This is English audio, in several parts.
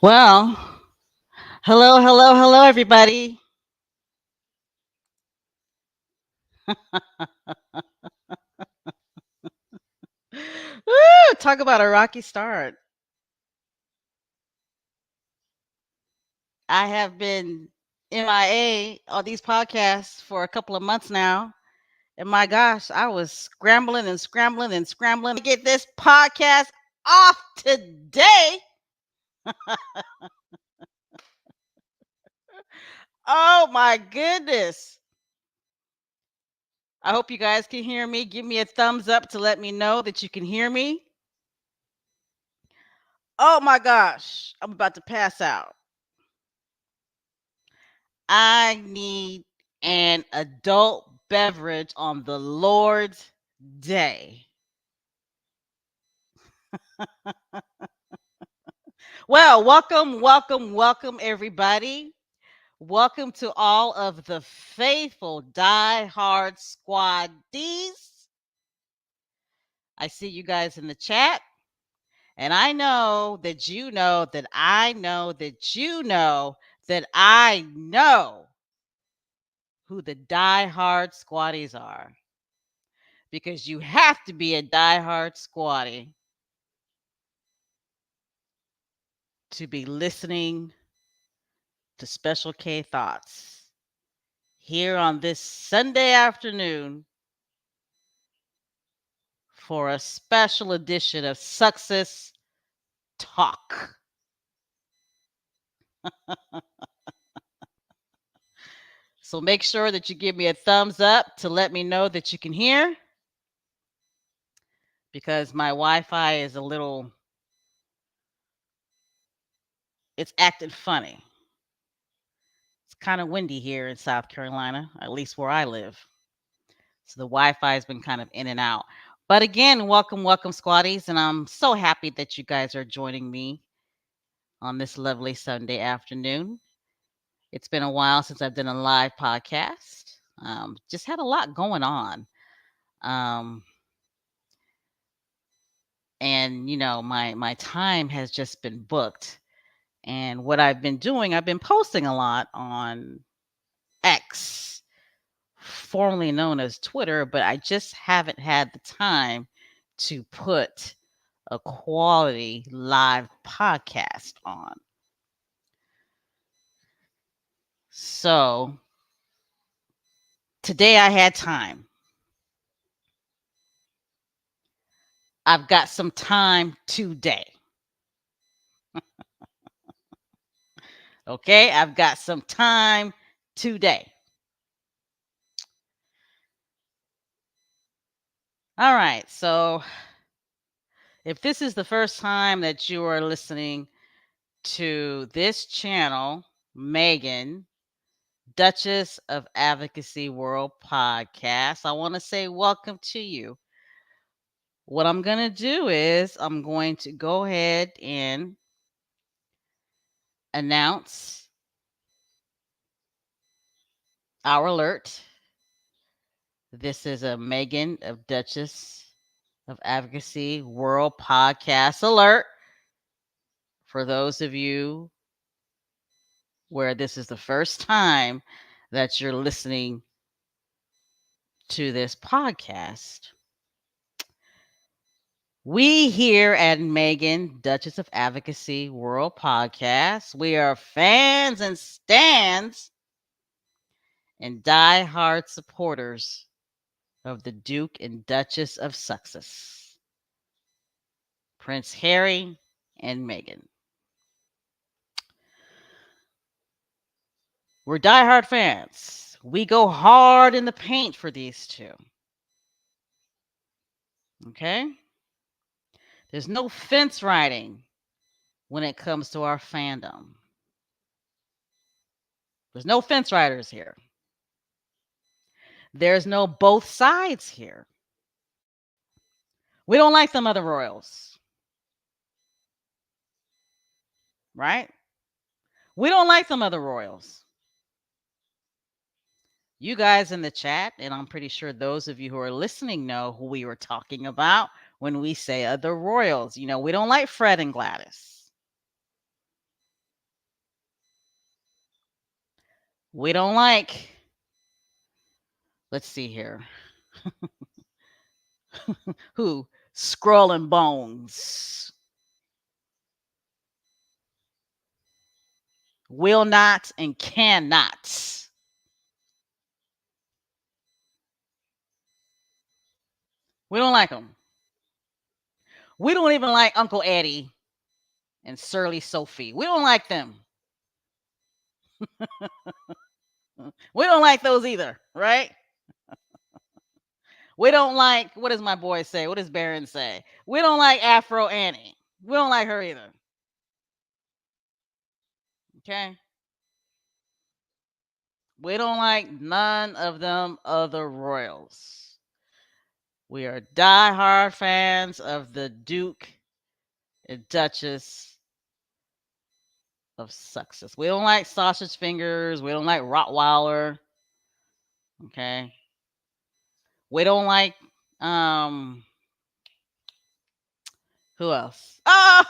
Well, hello, everybody. Woo, talk about a rocky start. I have been MIA on these podcasts for a couple of months now. And my gosh, I was scrambling to get this podcast off today. Oh my goodness. I hope you guys can hear me. Give me a thumbs up to let me know that you can hear me. Oh my gosh, I'm about to pass out. I need an adult beverage on the Lord's day. Well, welcome, everybody. Welcome to all of the faithful die-hard squaddies. I see you guys in the chat, and I know that you know that I know that you know that I know who the die-hard squaddies are. Because you have to be a die-hard squaddie to be listening to Special K Thoughts here on this Sunday afternoon for a special edition of SUSSEX Talk. So make sure that you give me a thumbs up to let me know that you can hear, because my Wi-Fi is it's acting funny. It's kind of windy here in South Carolina, at least where I live. So the Wi-Fi has been kind of in and out. But again, welcome, squaddies. And I'm so happy that you guys are joining me on this lovely Sunday afternoon. It's been a while since I've done a live podcast. Just had a lot going on. Um, and my time has just been booked. And what I've been doing, I've been posting a lot on X, formerly known as Twitter, but I just haven't had the time to put a quality live podcast on. So today I had time. I've got some time today. Okay, I've got some time today. All right, so if this is the first time that you are listening to this channel, Meghan, Duchess of Advocacy World Podcast, I want to say welcome to you. What I'm going to do is I'm going to go ahead and announce our alert. This is a Meghan of Duchess of Advocacy World Podcast alert. For those of you where this is the first time that you're listening to this podcast, we here at Meghan, Duchess of Advocacy World Podcast, we are fans and stans and die-hard supporters of the Duke and Duchess of Sussex, Prince Harry and Meghan. We're die-hard fans. We go hard in the paint for these two. Okay? There's no fence riding when it comes to our fandom. There's no fence riders here. There's no both sides here. We don't like them other royals. Right? We don't like them other royals. You guys in the chat, and I'm pretty sure those of you who are listening know who we were talking about when we say other royals. We don't like Fred and Gladys. We don't like, let's see here, who? Scroll and Bones. Will not and cannot. We don't like them. We don't even like Uncle Eddie and Surly Sophie. We don't like them. We don't like those either, right? We don't like, what does my boy say? What does Baron say? We don't like Afro Annie. We don't like her either. Okay? We don't like none of them other royals. We are diehard fans of the Duke and Duchess of Sussex. We don't like sausage fingers. We don't like Rottweiler. Okay. We don't like who else? Oh!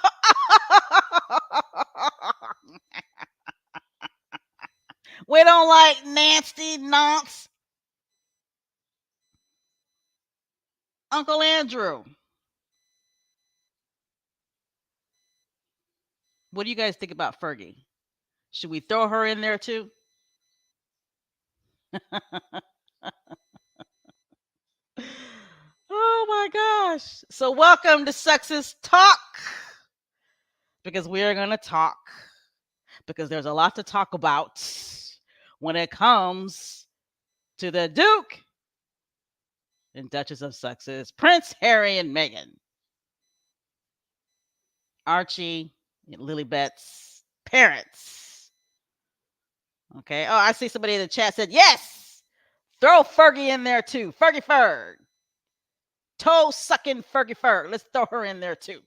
We don't like nasty nonce Uncle Andrew. What do you guys think about Fergie? Should we throw her in there too? Oh my gosh. So welcome to SUSSEX Talk, because we are going to talk, because there's a lot to talk about when it comes to the Duke and Duchess of Sussex, Prince Harry and Meghan, Archie and Lilibet's parents. Okay. Oh, I see somebody in the chat said, yes, throw Fergie in there too. Fergie Ferg. Toe sucking Fergie Ferg. Let's throw her in there too.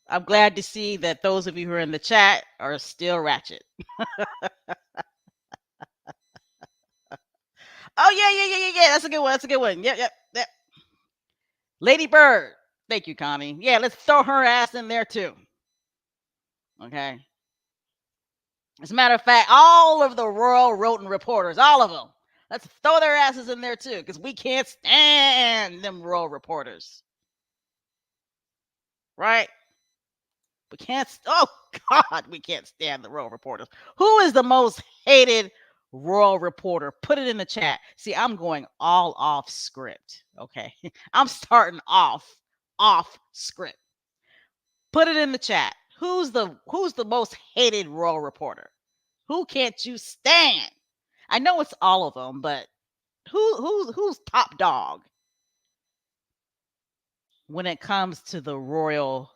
I'm glad to see that those of you who are in the chat are still ratchet. Oh yeah. That's a good one. That's a good one. Yep. Lady Bird. Thank you, Connie. Yeah, let's throw her ass in there too. Okay. As a matter of fact, all of the Royal Roten reporters, all of them, let's throw their asses in there too, because we can't stand them Royal reporters. Right? We can't. Oh God, we can't stand the Royal reporters. Who is the most hated Royal reporter? Put it in the chat. See, I'm going all off script. Okay, I'm starting off script. Put it in the chat. Who's the most hated Royal reporter? Who can't you stand? I know it's all of them, but who's top dog when it comes to the Royal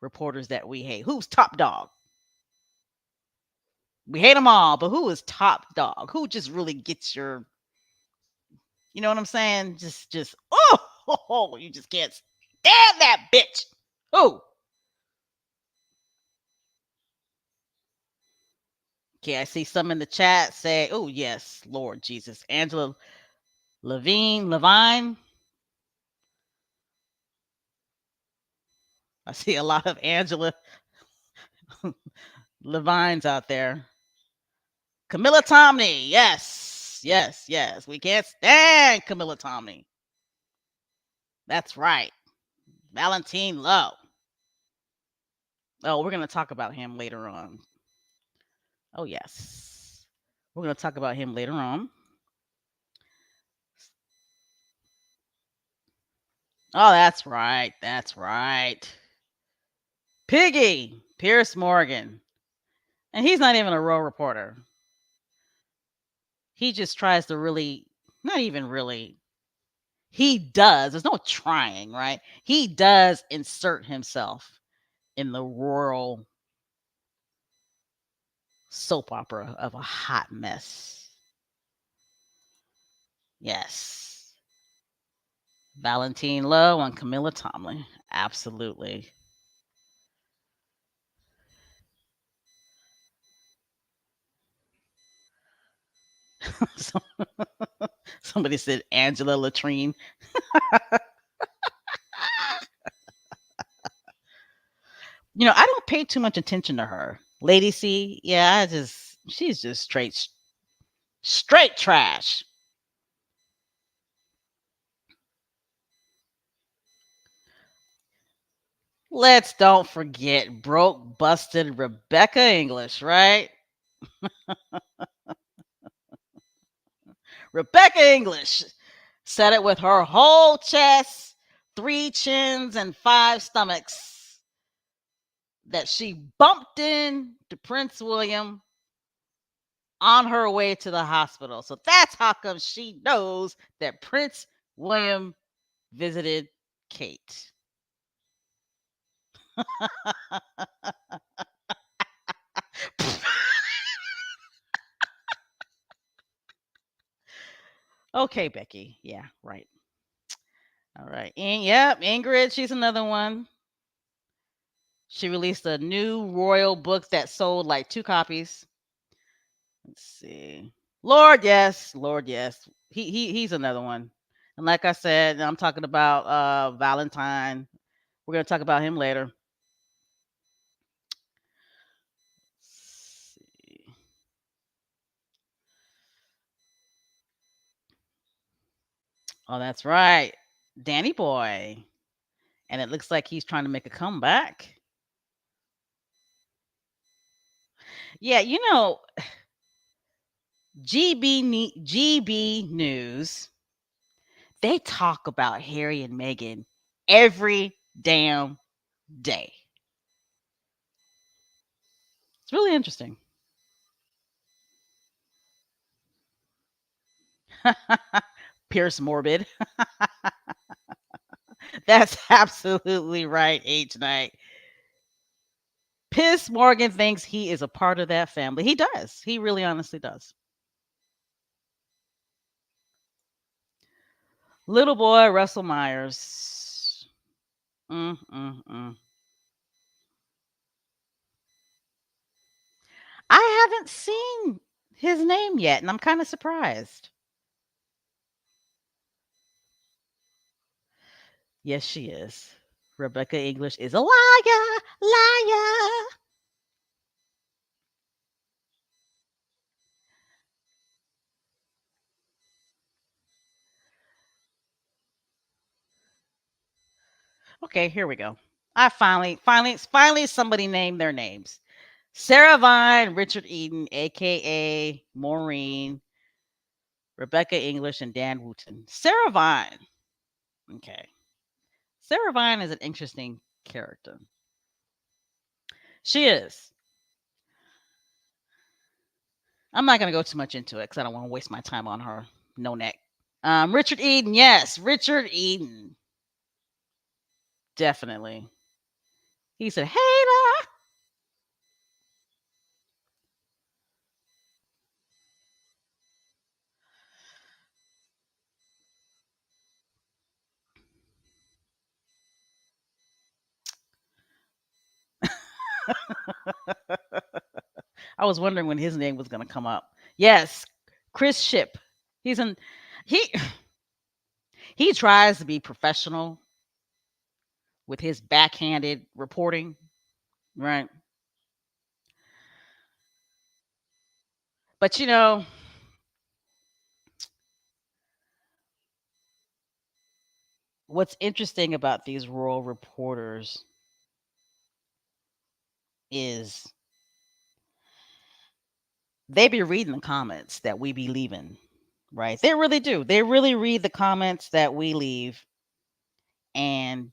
reporters that we hate? Who's top dog? We hate them all, but who is top dog? Who just really gets your, you know what I'm saying? Just oh, you just can't stand that bitch. Who? Okay, I see some in the chat say, oh yes, Lord Jesus, Angela Levine. I see a lot of Angela Levines out there. Camilla Tomney, yes. We can't stand Camilla Tomney. That's right. Valentine Lowe. Oh, we're going to talk about him later on. Oh, yes. We're going to talk about him later on. Oh, that's right. That's right. Piggy, Pierce Morgan. And he's not even a royal reporter. He just tries to really, not even really, he does. There's no trying, right? He does insert himself in the royal soap opera of a hot mess. Yes. Valentine Lowe and Camilla Tomlin. Absolutely. Somebody said Angela Latrine. I don't pay too much attention to her. Lady C, yeah, she's just straight trash. Let's don't forget broke, busted Rebecca English, right? Rebecca English said it with her whole chest, three chins, and five stomachs that she bumped into Prince William on her way to the hospital. So that's how come she knows that Prince William visited Kate. Okay, Becky. Yeah, right. All right. And yep, Ingrid, she's another one. She released a new royal book that sold like two copies. Let's see. Lord, yes. Lord, yes. He's another one. And like I said, I'm talking about Valentine. We're gonna talk about him later. Let's see. Oh, that's right. Danny Boy. And it looks like he's trying to make a comeback. Yeah, GB News, they talk about Harry and Meghan every damn day. It's really interesting. Pierce Morbid. That's absolutely right, H Night. Piss Morgan thinks he is a part of that family. He does. He really honestly does. Little boy Russell Myers. Mm, mm, mm. I haven't seen his name yet, and I'm kind of surprised. Yes, she is. Rebecca English is a liar, liar. Okay, here we go. I finally somebody named their names. Sarah Vine, Richard Eden, aka Maureen, Rebecca English, and Dan Wooten. Sarah Vine. Okay. Sarah Vine is an interesting character. She is. I'm not gonna go too much into it because I don't want to waste my time on her. No neck. Richard Eden, yes, Richard Eden. Definitely. He said, "Hey there." I was wondering when his name was gonna come up. Yes, Chris Ship. He's in. He he tries to be professional with his backhanded reporting, right? But what's interesting about these royal reporters is they be reading the comments that we be leaving, right? They really do. They really read the comments that we leave. And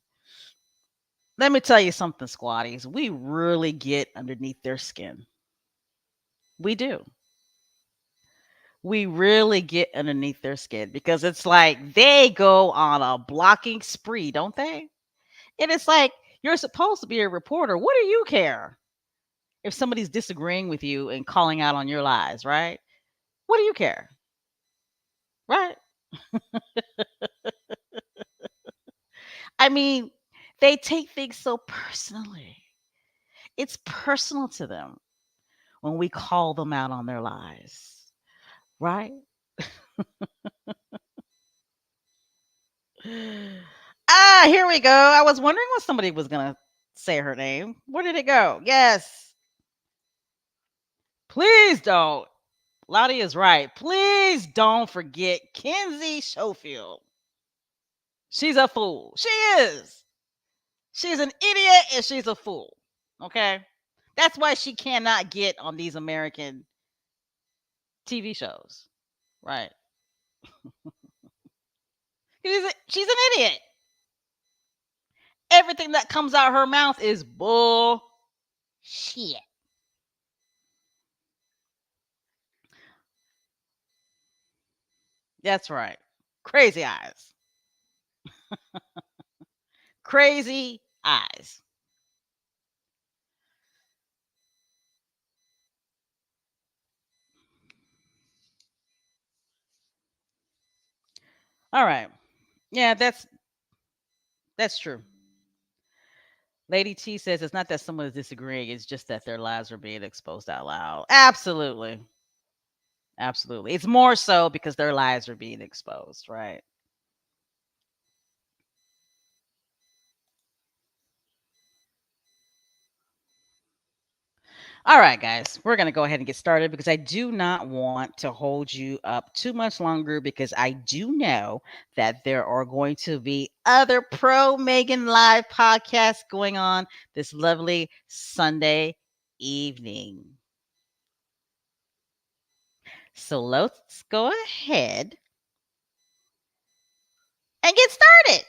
let me tell you something, squatties. We really get underneath their skin. We do. We really get underneath their skin because it's like they go on a blocking spree, don't they? And it's like you're supposed to be a reporter. What do you care if somebody's disagreeing with you and calling out on your lies, right? What do you care? Right? I mean, they take things so personally. It's personal to them when we call them out on their lies, right? Ah, here we go. I was wondering what somebody was going to say her name. Where did it go? Yes. Please don't. Lottie is right. Please don't forget Kenzie Schofield. She's a fool. She is. She's an idiot and she's a fool. Okay? That's why she cannot get on these American TV shows. Right. She's an idiot. Everything that comes out her mouth is bull shit. That's right. Crazy eyes. Crazy eyes. All right. Yeah, that's true. Lady T says it's not that someone is disagreeing, it's just that their lives are being exposed out loud. Absolutely. Absolutely. It's more so because their lives are being exposed, right? All right, guys, we're going to go ahead and get started because I do not want to hold you up too much longer because I do know that there are going to be other pro Megan live podcasts going on this lovely Sunday evening. So let's go ahead and get started.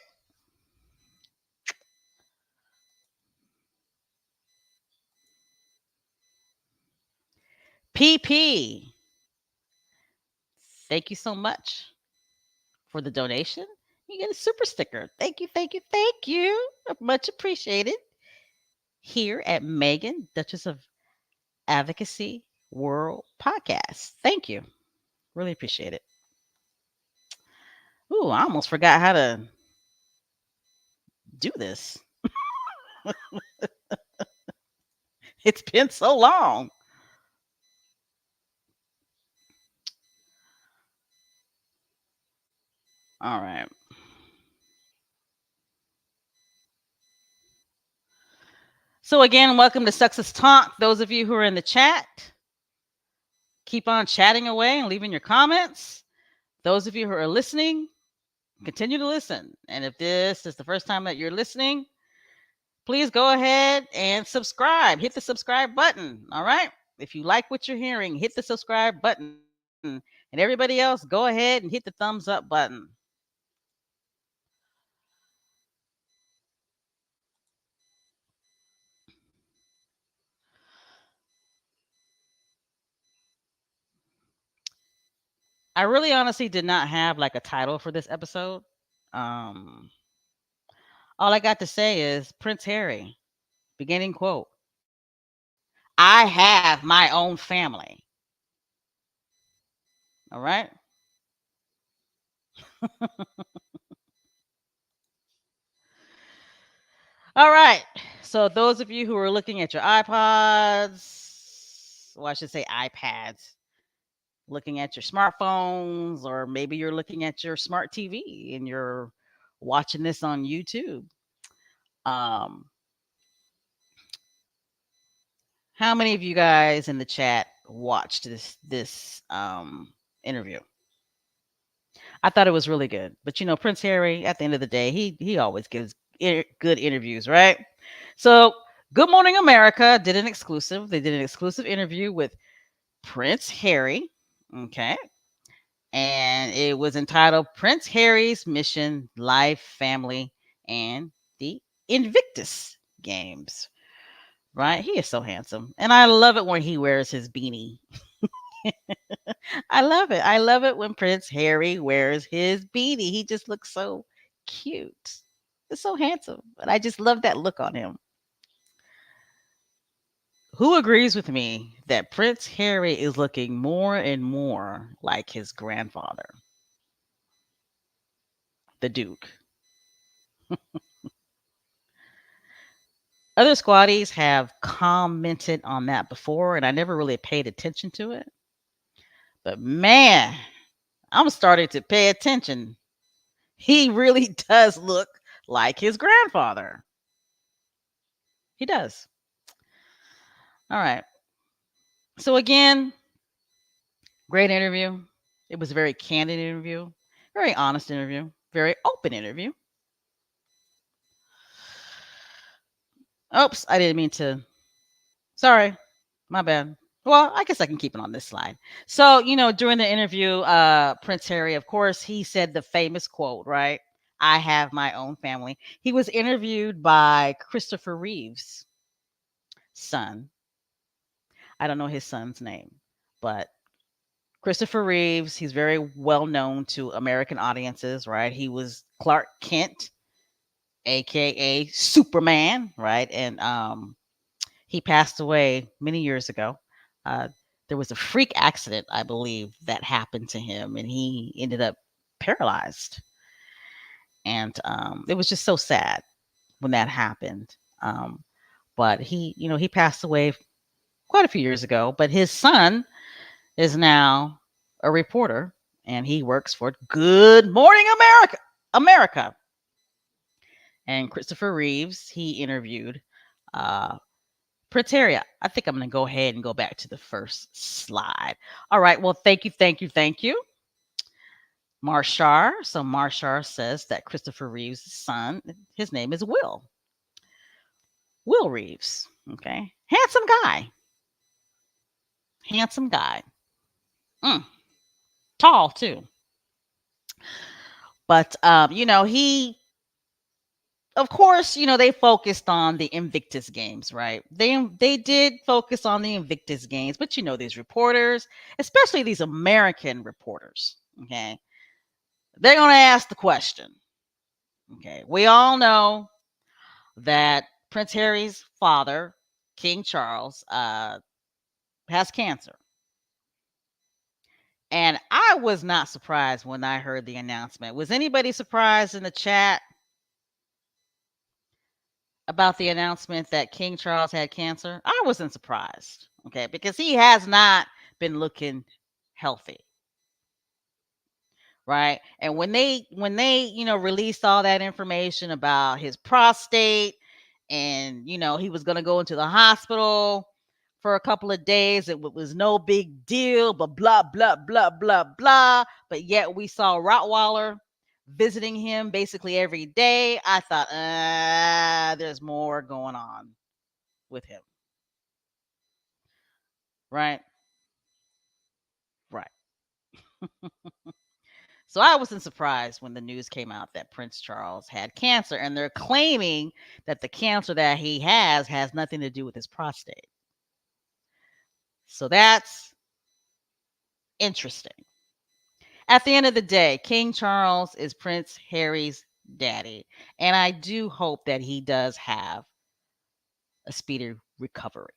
PP, thank you so much for the donation. You get a super sticker. Thank you, thank you, thank you. Much appreciated. Here at Megan, Duchess of Advocacy World Podcast. Thank you. Really appreciate it. Ooh, I almost forgot how to do this. It's been so long. All right. So, again, welcome to SUSSEX Talk. Those of you who are in the chat, keep on chatting away and leaving your comments. Those of you who are listening, continue to listen. And if this is the first time that you're listening, please go ahead and subscribe. Hit the subscribe button. All right. If you like what you're hearing, hit the subscribe button. And everybody else, go ahead and hit the thumbs up button. I really honestly did not have like a title for this episode. Um, all I got to say is Prince Harry, beginning quote. I have my own family. All right. All right. So those of you who are looking at your iPods, well, I should say iPads, looking at your smartphones, or maybe you're looking at your smart TV and you're watching this on YouTube. Um, how many of you guys in the chat watched this interview? I thought it was really good. But Prince Harry, at the end of the day, he always gives good interviews, right? So, Good Morning America did an exclusive. They did an exclusive interview with Prince Harry. Okay. And it was entitled Prince Harry's Mission, Life, Family, and the Invictus Games. Right? He is so handsome. And I love it when he wears his beanie. I love it. I love it when Prince Harry wears his beanie. He just looks so cute. It's so handsome. And I just love that look on him. Who agrees with me that Prince Harry is looking more and more like his grandfather, the Duke? Other squaddies have commented on that before, and I never really paid attention to it. But man, I'm starting to pay attention. He really does look like his grandfather. He does. All right. So again, great interview. It was a very candid interview, very honest interview, very open interview. Oops, I didn't mean to. Sorry, my bad. Well, I guess I can keep it on this slide. So, during the interview, Prince Harry, of course, he said the famous quote, right? I have my own family. He was interviewed by Christopher Reeve's son. I don't know his son's name, but Christopher Reeves, he's very well known to American audiences, right? He was Clark Kent, aka Superman, right? And he passed away many years ago. Uh, there was a freak accident, I believe, that happened to him, and he ended up paralyzed. And it was just so sad when that happened. But he passed away quite a few years ago. But his son is now a reporter, and he works for Good Morning America. America. And Christopher Reeves, he interviewed Prince Harry. I think I'm going to go ahead and go back to the first slide. All right. Well, thank you, thank you, thank you, Marshar. So Marshar says that Christopher Reeves' son, his name is Will. Will Reeves. Okay. Handsome guy. Handsome guy. Mm, tall too. But he, of course, they focused on the Invictus Games, right? They did focus on the Invictus Games, but these reporters, especially these American reporters, okay, they're going to ask the question. Okay, we all know that Prince Harry's father, King Charles, has cancer. And I was not surprised when I heard the announcement. Was anybody surprised in the chat about the announcement that King Charles had cancer? I wasn't surprised, okay, because he has not been looking healthy, right? And when they released all that information about his prostate, and he was going to go into the hospital for a couple of days, it was no big deal, but blah blah blah blah blah. But yet we saw Rottweiler visiting him basically every day. I thought, there's more going on with him, right? Right. So I wasn't surprised when the news came out that Prince Charles had cancer, and they're claiming that the cancer that he has nothing to do with his prostate. So that's interesting. At the end of the day, King Charles is Prince Harry's daddy, and I do hope that he does have a speedy recovery.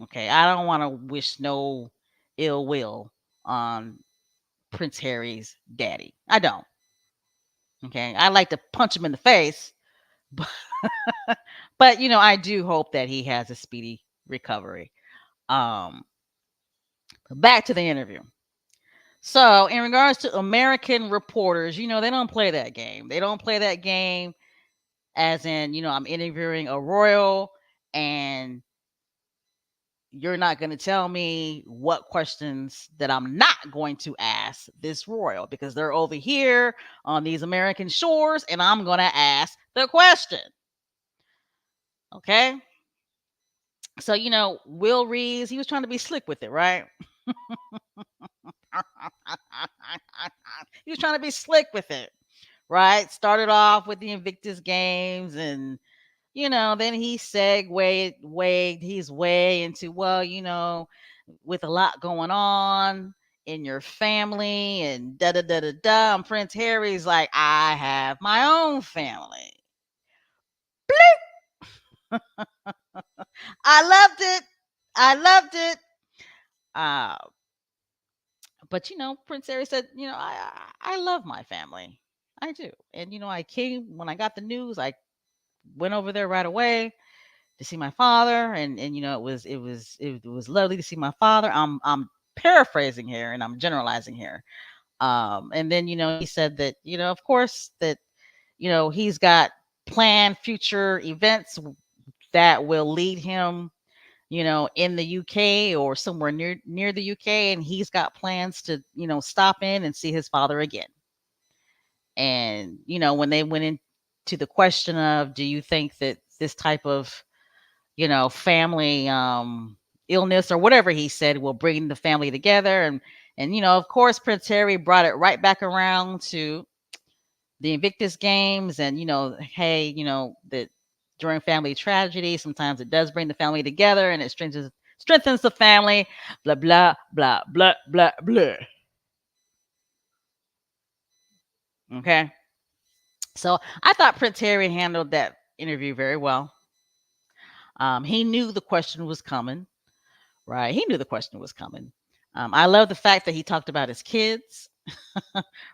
Okay, I don't want to wish no ill will on Prince Harry's daddy. I don't. Okay, I like to punch him in the face, but I do hope that he has a speedy recovery. Um, Back to the interview. So, in regards to American reporters, they don't play that game. They don't play that game as in, I'm interviewing a royal, and you're not going to tell me what questions that I'm not going to ask this royal, because they're over here on these American shores, and I'm going to ask the question. Okay? So, Will Reeves, he was trying to be slick with it, right? He was trying to be slick with it, right? Started off with the Invictus Games, and then he segued his way into, well, with a lot going on in your family and da da da da da. And Prince Harry's like, I have my own family. I loved it. I loved it. Uh, but Prince Harry said, I love my family. I do. And I came when I got the news, I went over there right away to see my father, and it was lovely to see my father. I'm paraphrasing here and I'm generalizing here. And then he said that of course that he's got planned future events that will lead him, in the UK or somewhere near the UK, and he's got plans to, stop in and see his father again. And when they went into the question of, do you think that this type of, family illness or whatever he said will bring the family together, and of course Prince Harry brought it right back around to the Invictus Games, and hey, that during family tragedy, sometimes it does bring the family together, and it strengthens the family. Blah blah blah blah blah blah. Okay, so I thought Prince Harry handled that interview very well. He knew the question was coming, right? He knew the question was coming. I love the fact that he talked about his kids,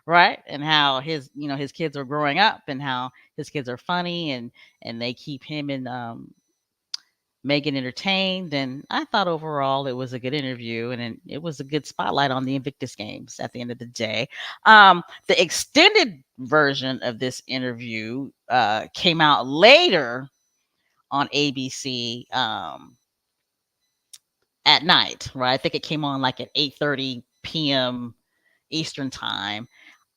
right? And how his kids are growing up, and how his kids are funny, and they keep him and Meghan entertained. And I thought overall it was a good interview, and it was a good spotlight on the Invictus Games at the end of the day. The extended version of this interview came out later on ABC at night, right? I think it came on like at 8:30 p.m. Eastern time.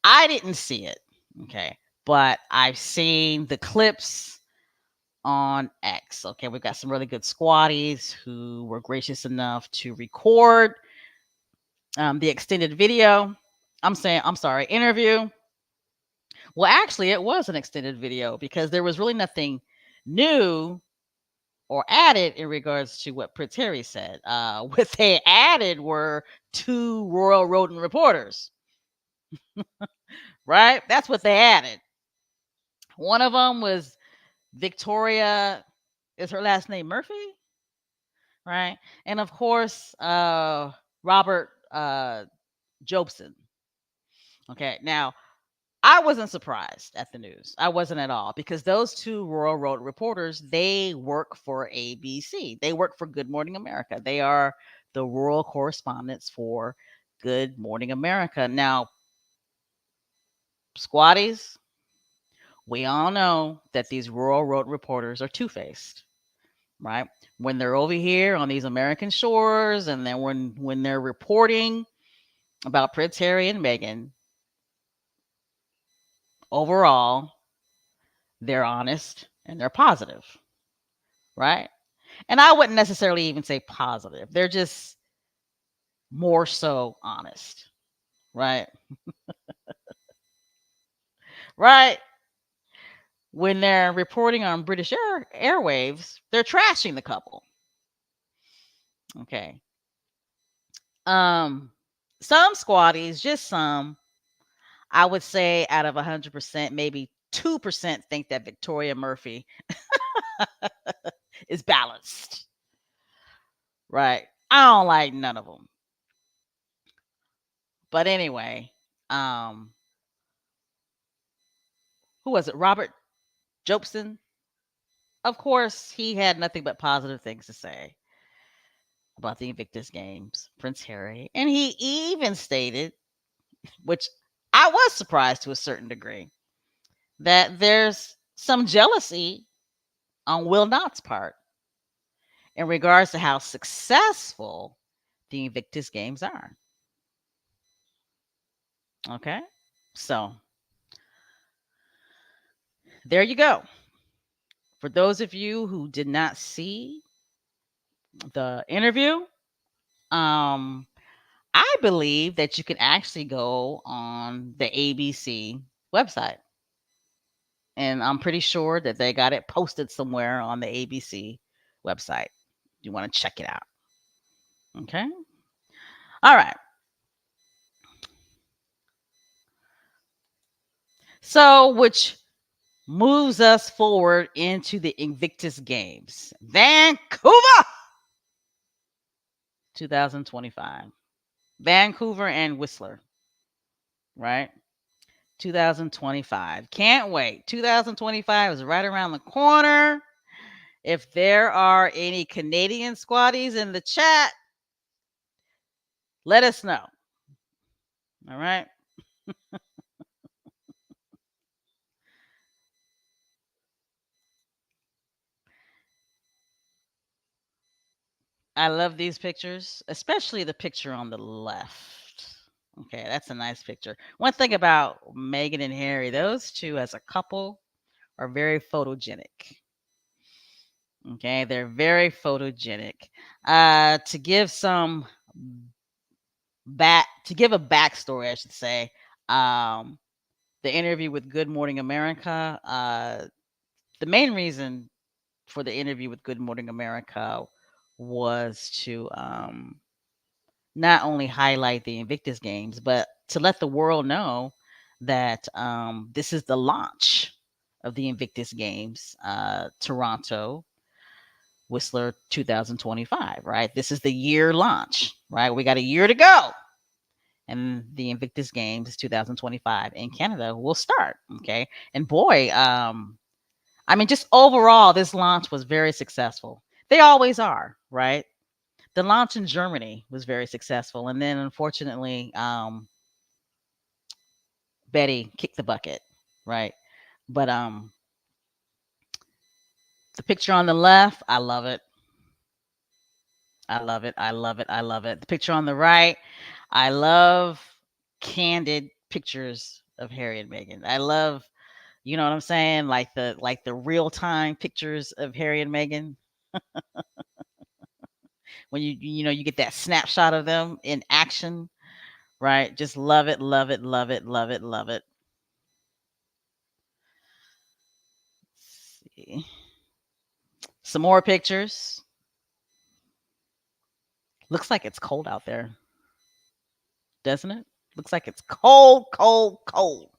I didn't see it, okay, but I've seen the clips on X. Okay, we've got some really good squatties who were gracious enough to record the extended video. I'm sorry, interview. Well, actually, it was an extended video because there was really nothing new or added in regards to what Prince Harry said. What they added were two Royal Rodent reporters, right? That's what they added. One of them was Victoria, is her last name Murphy? Right? And of course, Robert Jobson. Okay, now I wasn't surprised at the news. I wasn't at all, because those two Royal Road reporters, they work for ABC. They work for Good Morning America. They are the rural correspondents for Good Morning America. Now, squatties, we all know that these rural road reporters are two-faced, right? When they're over here on these American shores, and then when they're reporting about Prince Harry and Meghan, overall, they're honest and they're positive, right? And I wouldn't necessarily even say positive. They're just more so honest, right? Right? When they're reporting on British airwaves, they're trashing the couple. Okay. Um, some squatties, just some, I would say out of 100%, maybe 2% think that Victoria Murphy is balanced, right? I don't like none of them. But anyway, um, who was it? Robert Jobson? Of course, he had nothing but positive things to say about the Invictus Games, Prince Harry. And he even stated, which I was surprised to a certain degree, that there's some jealousy on Will Knott's part in regards to how successful the Invictus Games are. Okay. So there you go. For those of you who did not see the interview, um, I believe that you can actually go on the ABC website. And I'm pretty sure that they got it posted somewhere on the ABC website. You want to check it out. Okay. All right. So, which moves us forward into the Invictus Games, Vancouver 2025. Vancouver and Whistler, right? 2025. Can't wait. 2025 is right around the corner. If there are any Canadian squatties in the chat, let us know. All right. I love these pictures, especially the picture on the left. Okay, that's a nice picture. One thing about Meghan and Harry, those two as a couple are very photogenic. Okay, they're very photogenic. To give some to give a backstory, I should say. Um, the interview with Good Morning America. The main reason for the interview with Good Morning America was to not only highlight the Invictus Games, but to let the world know that this is the launch of the Invictus Games, Toronto Whistler 2025, right? This is the year launch, right? We got a year to go. And the Invictus Games 2025 in Canada will start. Okay. And boy, I mean, just overall, this launch was very successful. They always are, right? The launch in Germany was very successful. And then unfortunately, Betty kicked the bucket, right? But the picture on the left, I love it. I love it. I love it. I love it. The picture on the right, I love candid pictures of Harry and Meghan. I love, you know what I'm saying? Like the real time pictures of Harry and Meghan when you get that snapshot of them in action, right? Just love it, love it, love it, love it, love it. Let's see. Some more pictures. Looks like it's cold out there, doesn't it? Looks like it's cold, cold, cold.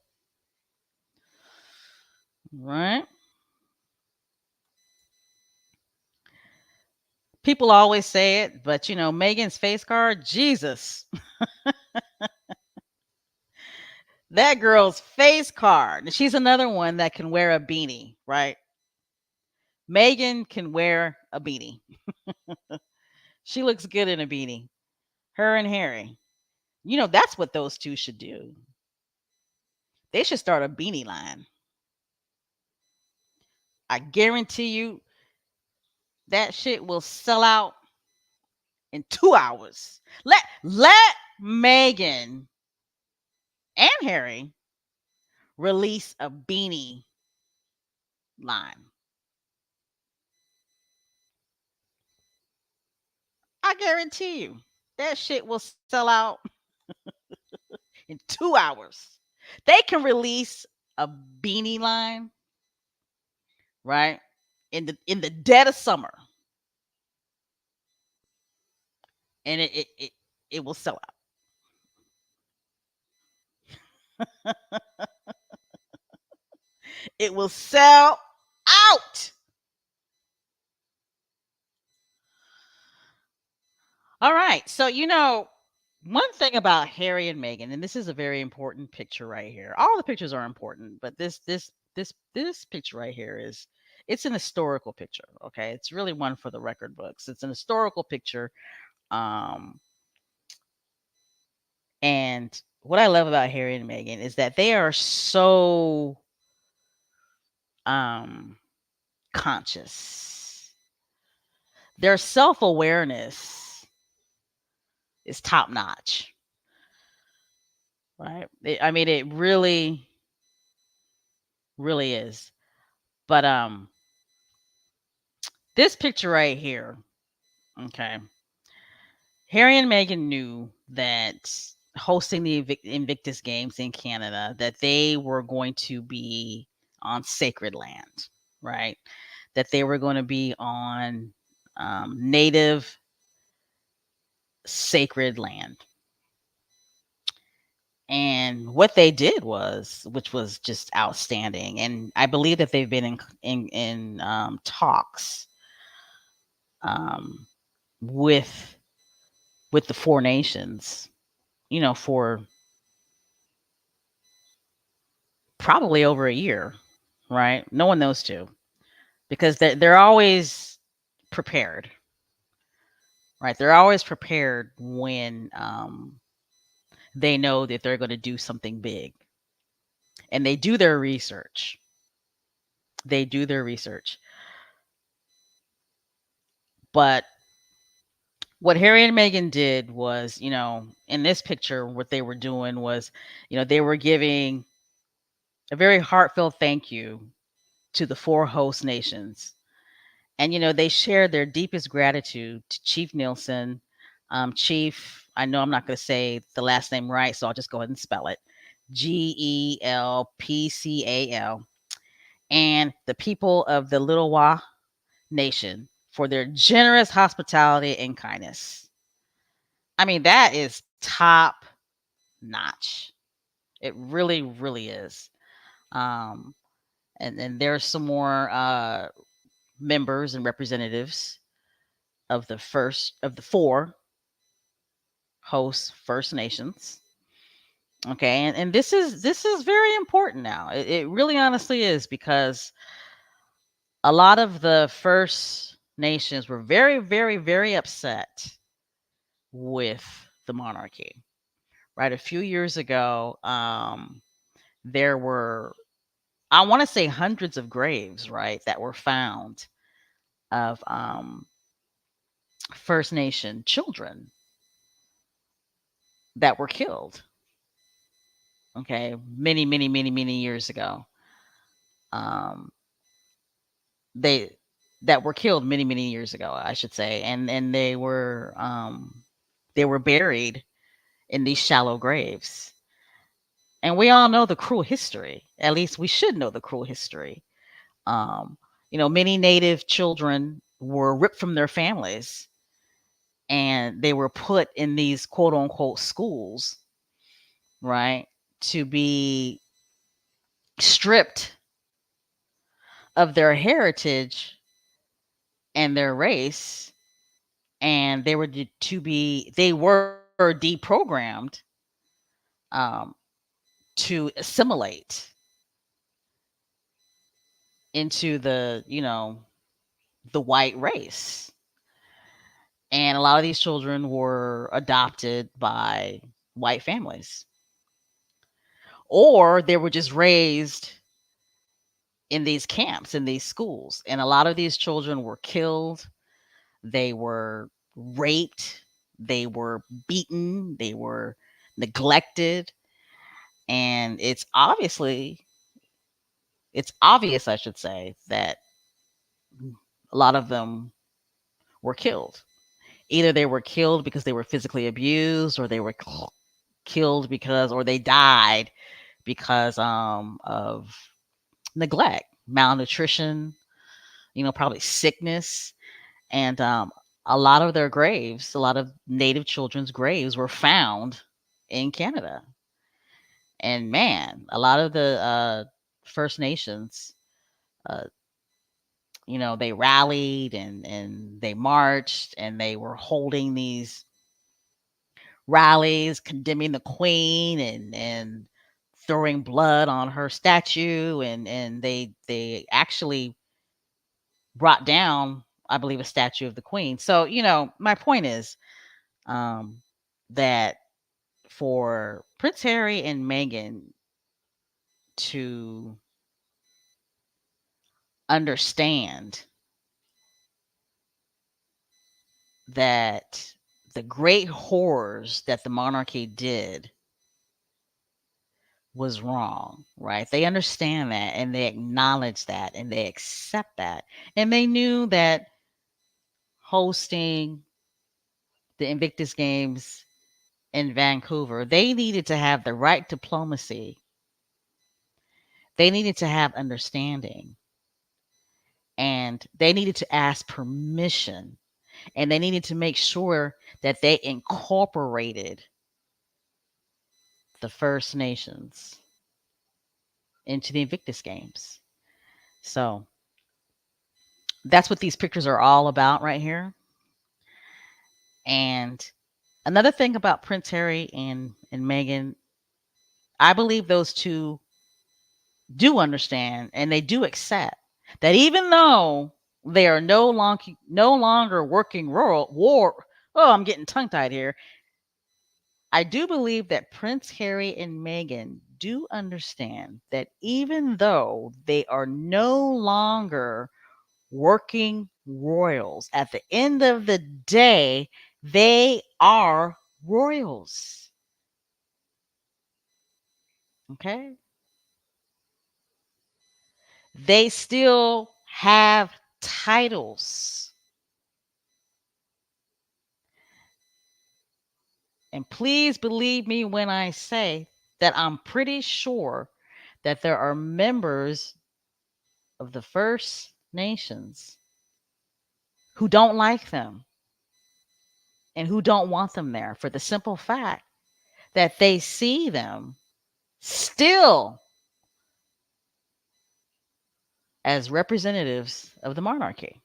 Right? People always say it, but Megan's face card, Jesus. That girl's face card. She's another one that can wear a beanie, right? Megan can wear a beanie. She looks good in a beanie. Her and Harry. That's what those two should do. They should start a beanie line. I guarantee you that shit will sell out in 2 hours. Let Megan and Harry release a beanie line. I guarantee you that shit will sell out in 2 hours. They can release a beanie line, right? In the dead of summer, and it will sell out. It will sell out. All right. So, one thing about Harry and Meghan, and this is a very important picture right here. All the pictures are important, but this picture right here it's an historical picture. Okay. It's really one for the record books. It's an historical picture. Um, and what I love about Harry and Meghan is that they are so um conscious. Their self-awareness is top notch, right? I mean, it really, really is. But this picture right here, okay. Harry and Meghan knew that hosting the Invictus Games in Canada, that they were going to be on sacred land, right? That they were going to be on native sacred land. And what they did was, which was just outstanding, and I believe that they've been in talks um, with the Four Nations, for probably over a year, right? Knowing those two, because they're always prepared, right? They're always prepared when they know that they're going to do something big, and they do their research. They do their research, but What Harry and Meghan did was, in this picture, what they were doing was, they were giving a very heartfelt thank you to the four host nations. And, they shared their deepest gratitude to Chief Nielsen, Chief, I know I'm not going to say the last name right, so I'll just go ahead and spell it Gelpcal, and the people of the Little Nation for their generous hospitality and kindness. I mean, that is top notch. It really, really is. Um, and there's some more members and representatives of the four host First Nations. Okay, and this is very important now. It really honestly is, because a lot of the First Nations were very, very, very upset with the monarchy. Right, a few years ago, there were, I want to say, hundreds of graves, right, that were found of First Nation children that were killed. Okay, many, many, many, many years ago. Um, they that were killed many, many years ago, I should say, and they were buried in these shallow graves. And we all know the cruel history. At least we should know the cruel history. Um, many Native children were ripped from their families, and they were put in these quote unquote schools, right, to be stripped of their heritage and their race, and they were deprogrammed um, to assimilate into the white race. And a lot of these children were adopted by white families, or they were just raised in these camps, in these schools. And a lot of these children were killed, they were raped, they were beaten, they were neglected. And it's obvious, I should say, that a lot of them were killed. Either they were killed because they were physically abused, or they were killed because, or they died because of neglect, malnutrition, probably sickness. And a lot of Native children's graves were found in Canada. And man, a lot of the First Nations, uh, they rallied and they marched, and they were holding these rallies condemning the queen, and throwing blood on her statue, and they actually brought down, I believe, a statue of the queen. So, my point is, um, that for Prince Harry and Meghan to understand that the great horrors that the monarchy did was wrong, right? They understand that, and they acknowledge that, and they accept that. And they knew that hosting the Invictus Games in Vancouver, they needed to have the right diplomacy. They needed to have understanding, and they needed to ask permission, and they needed to make sure that they incorporated the First Nations into the Invictus Games. So that's what these pictures are all about right here. And another thing about Prince Harry and Meghan, I believe those two do understand, and they do accept that even though they are no longer working royal war. Oh, I'm getting tongue tied here. I do believe that Prince Harry and Meghan do understand that even though they are no longer working royals, at the end of the day, They are royals. Okay. They still have titles. And please believe me when I say that I'm pretty sure that there are members of the First Nations who don't like them and who don't want them there for the simple fact that they see them still as representatives of the monarchy.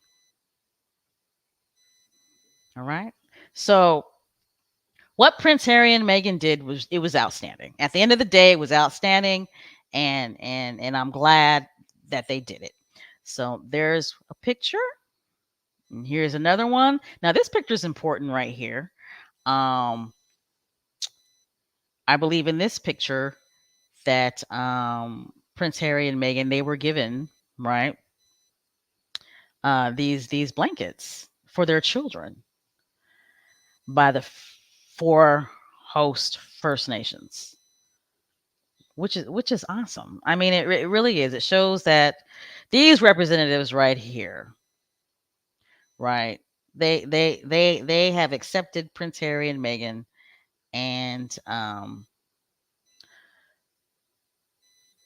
All right. So what Prince Harry and Meghan did was outstanding. At the end of the day, it was outstanding, and I'm glad that they did it. So there's a picture, and here's another one. Now this picture is important right here. Um, I believe in this picture that Prince Harry and Meghan they were given right these blankets for their children by the four host First Nations, which is awesome. I mean, it really is. It shows that these representatives right here, right? They have accepted Prince Harry and Meghan, and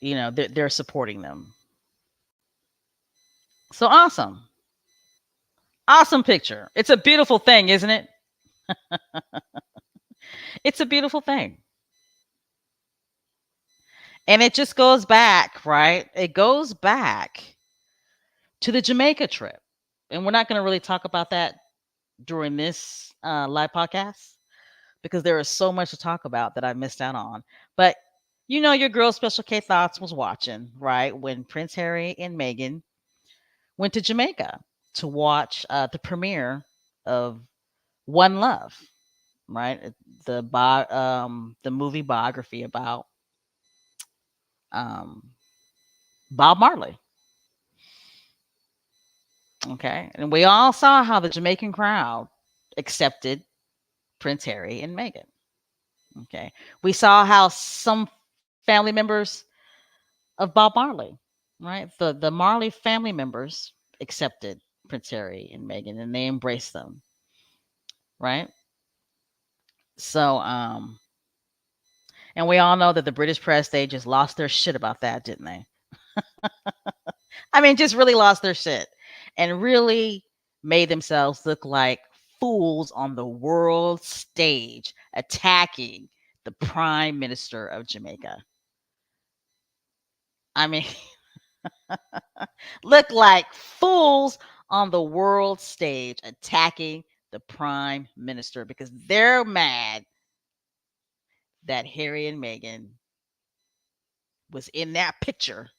they're supporting them. So awesome, awesome picture. It's a beautiful thing, isn't it? It's a beautiful thing. And it just goes back, right? It goes back to the Jamaica trip. And we're not going to really talk about that during this live podcast because there is so much to talk about that I missed out on. But your girl Special K Thoughts was watching, right? When Prince Harry and Meghan went to Jamaica to watch the premiere of One Love, right? The movie biography about um, Bob Marley. Okay. And we all saw how the Jamaican crowd accepted Prince Harry and Meghan. Okay. We saw how some family members of Bob Marley, right? The Marley family members accepted Prince Harry and Meghan and they embraced them, right? So and we all know that the British press they just lost their shit about that, didn't they? I mean, just really lost their shit and really made themselves look like fools on the world stage attacking the prime minister of Jamaica. I mean, look like fools on the world stage attacking the prime minister because they're mad that Harry and Meghan was in that picture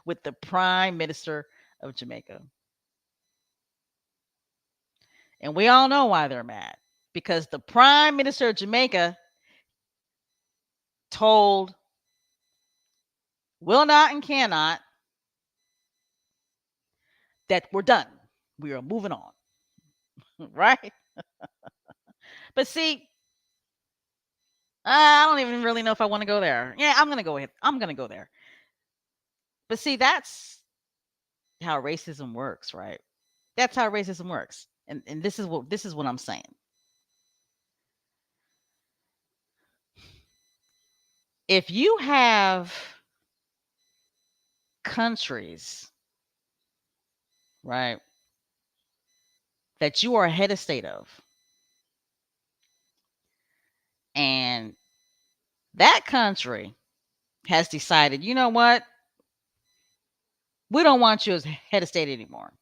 with the prime minister of Jamaica. And we all know why they're mad because the prime minister of Jamaica told will not and cannot that we're done. We are moving on. Right? But see, I don't even really know if I want to go there. Yeah, I'm going to go ahead. I'm going to go there. But see, that's how racism works, right? That's how racism works. And this is what I'm saying. If you have countries, right, that you are head of state of, and that country has decided, you know what? We don't want you as head of state anymore.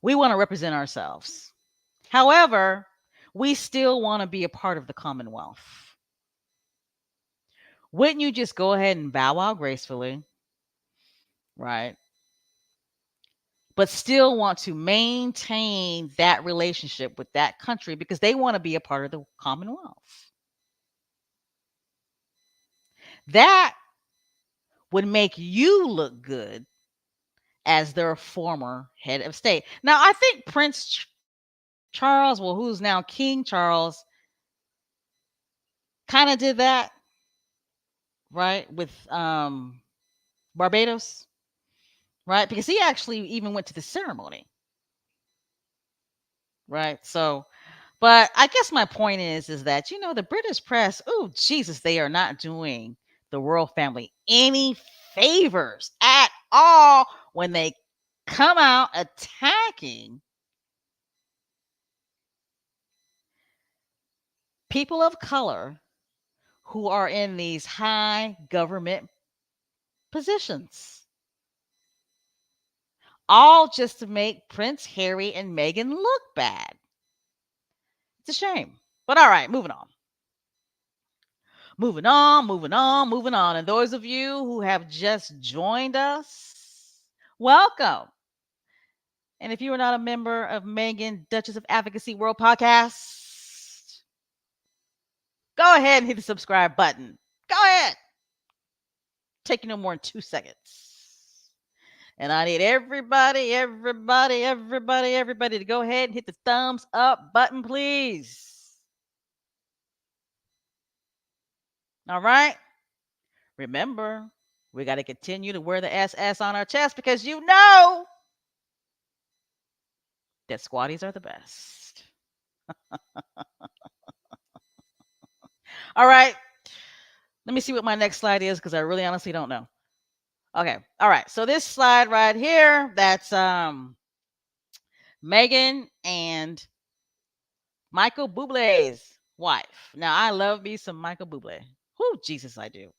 We want to represent ourselves. However, we still want to be a part of the Commonwealth. Wouldn't you just go ahead and bow out gracefully, right? But still want to maintain that relationship with that country because they want to be a part of the Commonwealth. That would make you look good as their former head of state. Now, I think Prince Charles, well, who's now King Charles, kind of did that, right, with Barbados, right? Because he actually even went to the ceremony, right? So, but I guess my point is that the British press, oh Jesus, they are not doing the royal family any favors at all when they come out attacking people of color who are in these high government positions. All just to make Prince Harry and Meghan look bad. It's a shame. But all right, moving on. Moving on, moving on, moving on. And those of you who have just joined us, welcome. And if you are not a member of Meghan, Duchess of Advocacy World Podcast, go ahead and hit the subscribe button. Go ahead. Take you no more than 2 seconds. And I need everybody to go ahead and hit the thumbs up button, please. All right. Remember, we got to continue to wear the SS on our chest because that squatties are the best. All right. Let me see what my next slide is because I really honestly don't know. Okay. All right. So this slide right here, that's Meghan and Michael Bublé's wife. Now, I love me some Michael Bublé. Whoo, Jesus, I do.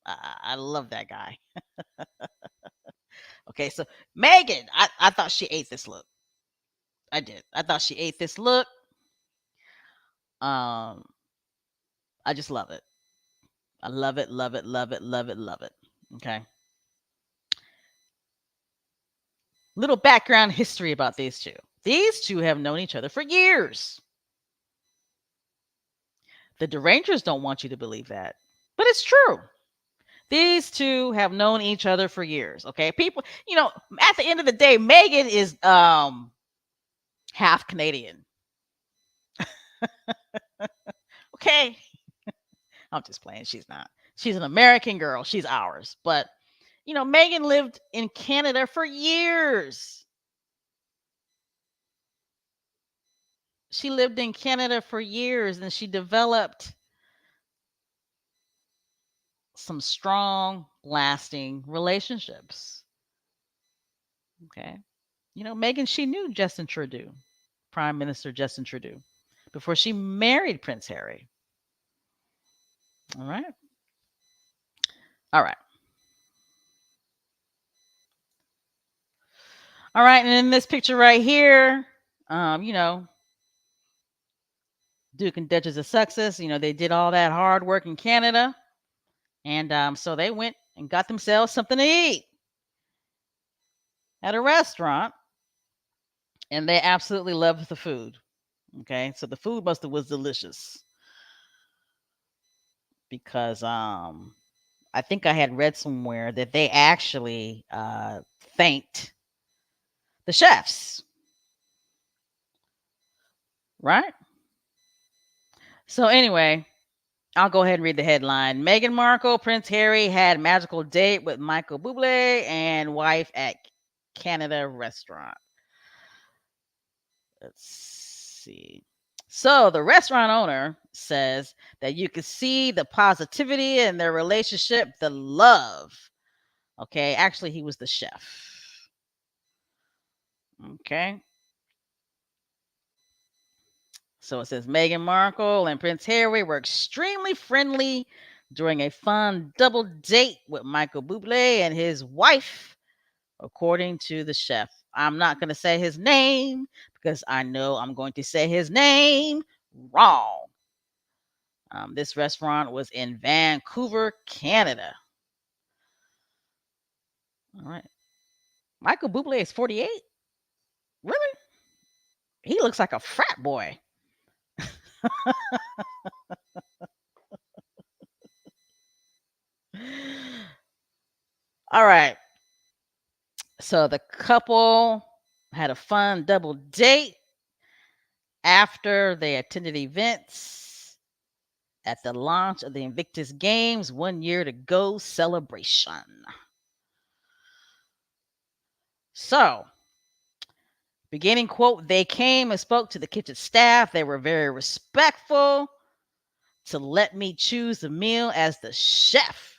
I love that guy. Okay, so Meghan, I thought she ate this look. I did. I thought she ate this look. I just love it. I love it, love it, love it, love it, love it. Okay. Little background history about these two. These two have known each other for years. The Derangers don't want you to believe that, but it's true. These two have known each other for years. Okay, people, at the end of the day, Meghan is half Canadian. Okay, I'm just playing. She's not. She's an American girl. She's ours. But Meghan lived in Canada for years. She lived in Canada for years, and she developed some strong, lasting relationships. Okay. Meghan, she knew Justin Trudeau, Prime Minister Justin Trudeau, before she married Prince Harry. All right. All right. All right. And in this picture right here, Duke and Duchess of Sussex, they did all that hard work in Canada. And so they went and got themselves something to eat at a restaurant. And they absolutely loved the food. Okay. So the food must have was delicious. Because I think I had read somewhere that they actually thanked the chefs. Right? So anyway, I'll go ahead and read the headline. Meghan Markle, Prince Harry had magical date with Michael Bublé and wife at Canada restaurant. Let's see. So the restaurant owner says that you could see the positivity in their relationship, the love. Okay, actually, he was the chef. Okay. So it says Meghan Markle and Prince Harry were extremely friendly during a fun double date with Michael Bublé and his wife, according to the chef. I'm not going to say his name because I know I'm going to say his name wrong. This restaurant was in Vancouver, Canada. All right. Michael Bublé is 48? Really? He looks like a frat boy. All right. So the couple had a fun double date. after they attended events at the launch of the Invictus Games 1 year to go celebration. So, beginning quote, they came and spoke to the kitchen staff. They were very respectful to let me choose the meal as the chef.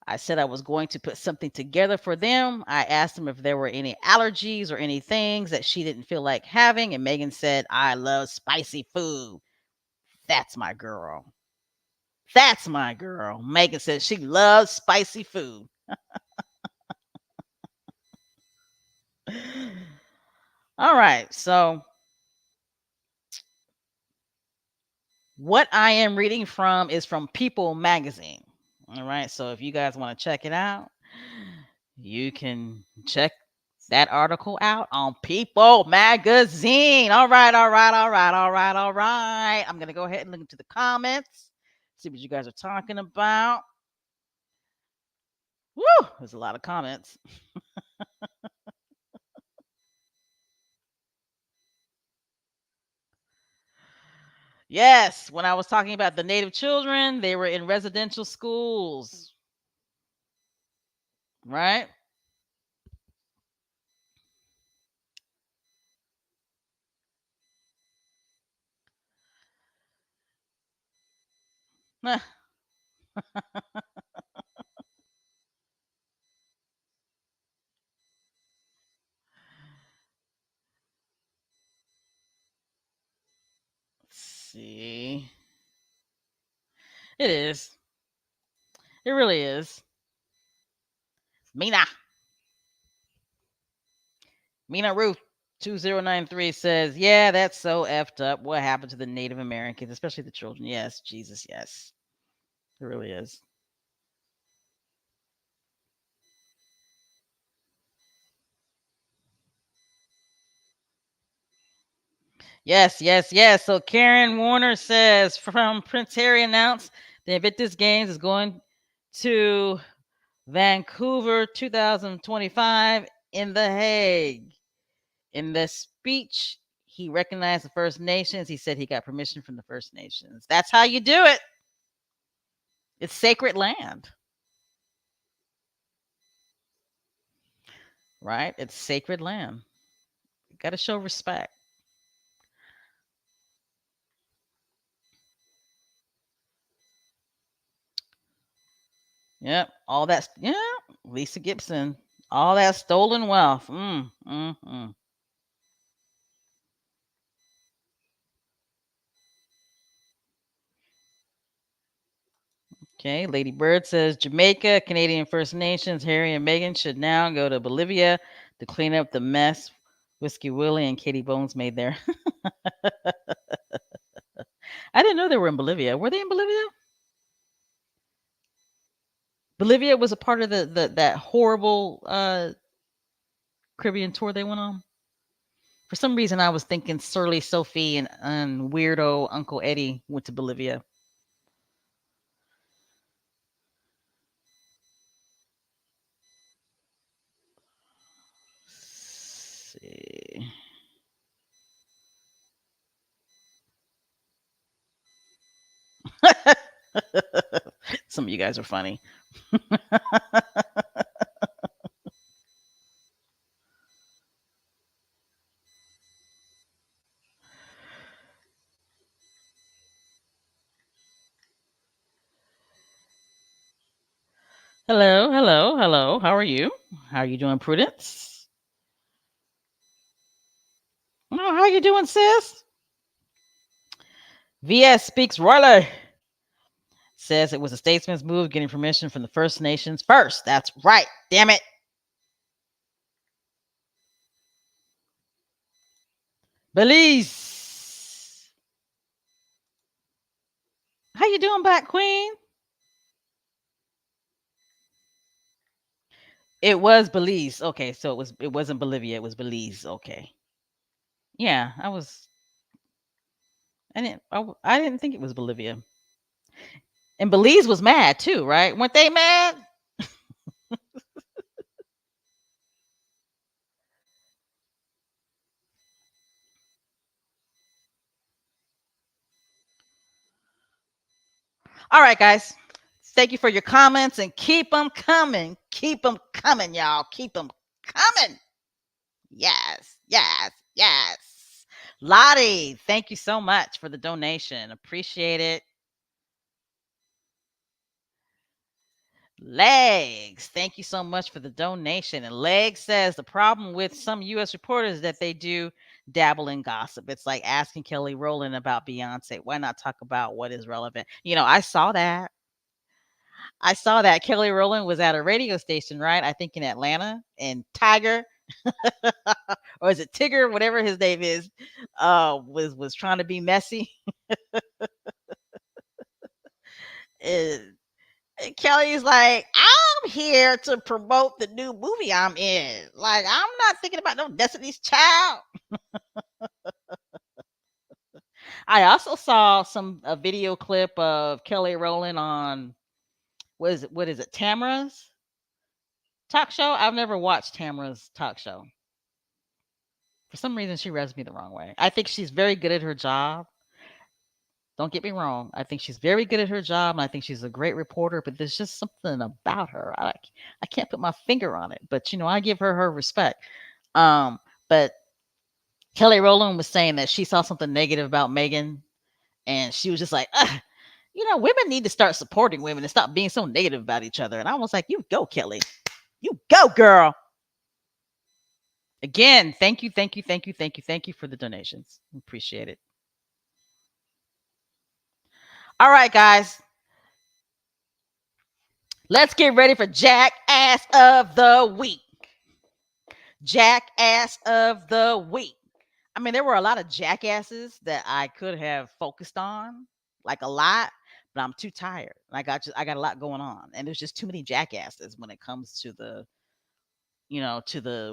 I said I was going to put something together for them. I asked them if there were any allergies or any things that she didn't feel like having. And Meghan said, I love spicy food. That's my girl. That's my girl. Meghan said she loves spicy food. All right. So, what I am reading from is from People magazine. All right. So, if you guys want to check it out, you can check that article out on People magazine. All right. I'm going to go ahead and look into the comments, see what you guys are talking about. Woo! There's a lot of comments. Yes, when I was talking about the native children, they were in residential schools, right? Let's see. It is. It really is. Mina. Mina Ruth 2093 says, yeah, that's so effed up. What happened to the Native Americans, especially the children? Yes, Jesus, yes. It really is. Yes, yes, yes. So Karen Warner says from Prince Harry announced the Invictus Games is going to Vancouver 2025 in The Hague. In the speech, he recognized the First Nations. He said he got permission from the First Nations. That's how you do it. It's sacred land, right? It's sacred land. You got to show respect. Yep. All that. Yeah. Lisa Gibson. All that stolen wealth. Okay. Lady Bird says Jamaica, Canadian First Nations, Harry and Meghan should now go to Bolivia to clean up the mess Whiskey Willie and Katie Bones made there. I didn't know they were in Bolivia. Were they in Bolivia? Bolivia was a part of the that horrible Caribbean tour they went on. For some reason, I was thinking Surly Sophie and weirdo Uncle Eddie went to Bolivia. Let's see. Some of you guys are funny. Hello, hello, hello. How are you? How are you doing, Prudence? Oh, how you doing, sis? VS speaks royally. Says it was a statesman's move getting permission from the First Nations first. That's right. Damn it. Belize. How you doing, Black Queen? It was Belize. Okay, so it wasn't Bolivia. It was Belize. Okay. Yeah, I didn't think it was Bolivia. And Belize was mad too, right? Weren't they mad? All right, guys. Thank you for your comments and keep them coming. Keep them coming, y'all. Keep them coming. Yes, yes, yes. Lottie, thank you so much for the donation. Appreciate it. Legs, thank you so much for the donation. And Legs says the problem with some U.S. reporters is that they do dabble in gossip. It's like asking Kelly Rowland about Beyonce. Why not talk about what is relevant? I saw that. I saw that Kelly Rowland was at a radio station, right? I think in Atlanta, and Tiger, or is it Tigger, whatever his name is, was trying to be messy. And Kelly's like, I'm here to promote the new movie I'm in. Like, I'm not thinking about no Destiny's Child. I also saw a video clip of Kelly Rowland on what is it, Tamara's talk show? I've never watched Tamara's talk show. For some reason, she rubs me the wrong way. I think she's very good at her job. Don't get me wrong. I think she's very good at her job, and I think she's a great reporter. But there's just something about her. I can't put my finger on it. But I give her respect. But Kelly Rowland was saying that she saw something negative about Meghan, and she was just like, ugh, women need to start supporting women and stop being so negative about each other. And I was like, you go, Kelly. You go, girl. Again, thank you, thank you, thank you, thank you, thank you for the donations. Appreciate it. All right, guys. Let's get ready for Jackass of the Week. Jackass of the Week. I mean, there were a lot of jackasses that I could have focused on, like a lot, but I'm too tired. I got a lot going on, and there's just too many jackasses when it comes to the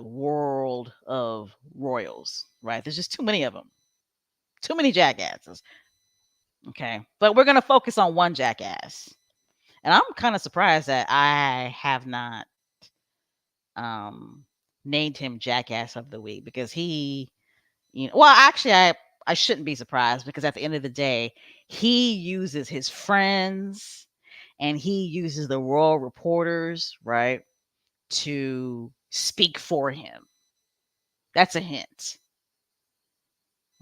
world of royals, right? There's just too many of them. Too many jackasses. Okay. But we're going to focus on one jackass. And I'm kind of surprised that I have not named him Jackass of the Week, because well, actually, I shouldn't be surprised, because at the end of the day, he uses his friends and he uses the royal reporters, right, to speak for him. That's a hint.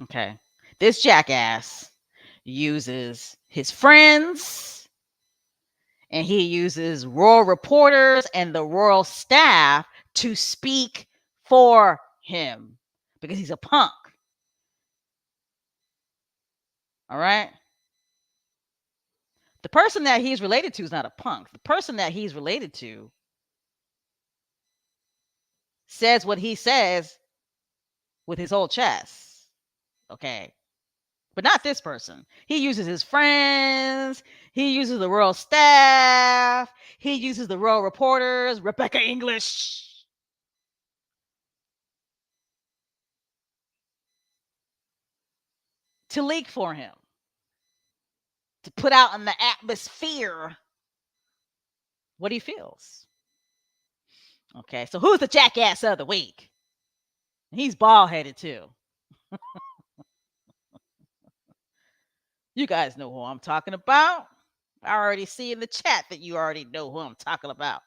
Okay. This jackass uses his friends and he uses royal reporters and the royal staff to speak for him, because he's a punk. All right. The person that he's related to is not a punk. The person that he's related to says what he says with his whole chest. Okay. But not this person. He uses his friends. He uses the royal staff. He uses the royal reporters, Rebecca English, to leak for him, to put out in the atmosphere what he feels. Okay, so who's the jackass of the week? He's bald headed too. You guys know who I'm talking about. I already see in the chat that you already know who I'm talking about.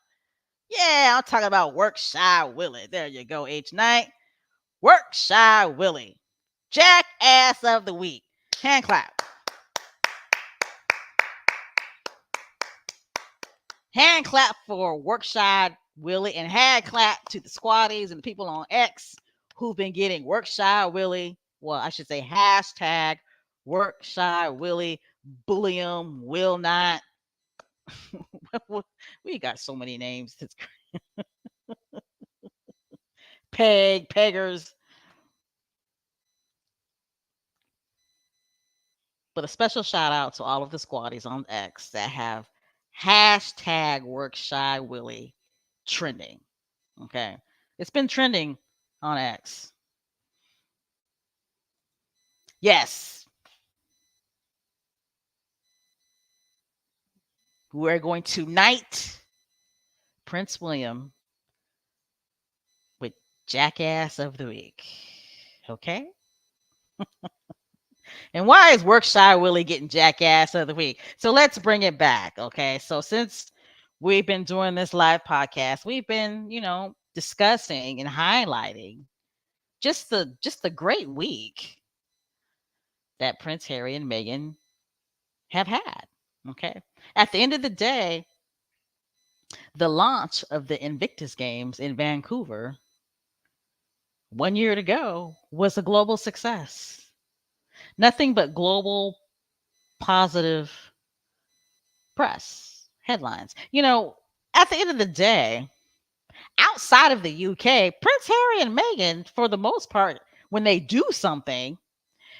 Yeah, I'm talking about Workshire Willie. There you go, H Knight. Workshire Willie. Jackass of the week. Hand clap. Hand clap for Workshire Willie, and hand clap to the squatties and the people on X who've been getting Workshire Willie. Well, I should say hashtag Workshire Willie. Bully him, will not. We got so many names. It's peggers. But a special shout out to all of the squatties on X that have hashtag Workshire Willie trending. Okay. It's been trending on X. Yes. We're going to knight Prince William with Jackass of the Week. Okay. And why is Workshire Willie getting jackass of the week? So let's bring it back. Okay. So since we've been doing this live podcast, we've been, discussing and highlighting just the great week that Prince Harry and Meghan have had. Okay. At the end of the day, the launch of the Invictus Games in Vancouver 1 year ago was a global success. Nothing but global positive press headlines. At the end of the day, outside of the UK, Prince Harry and Meghan, for the most part, when they do something,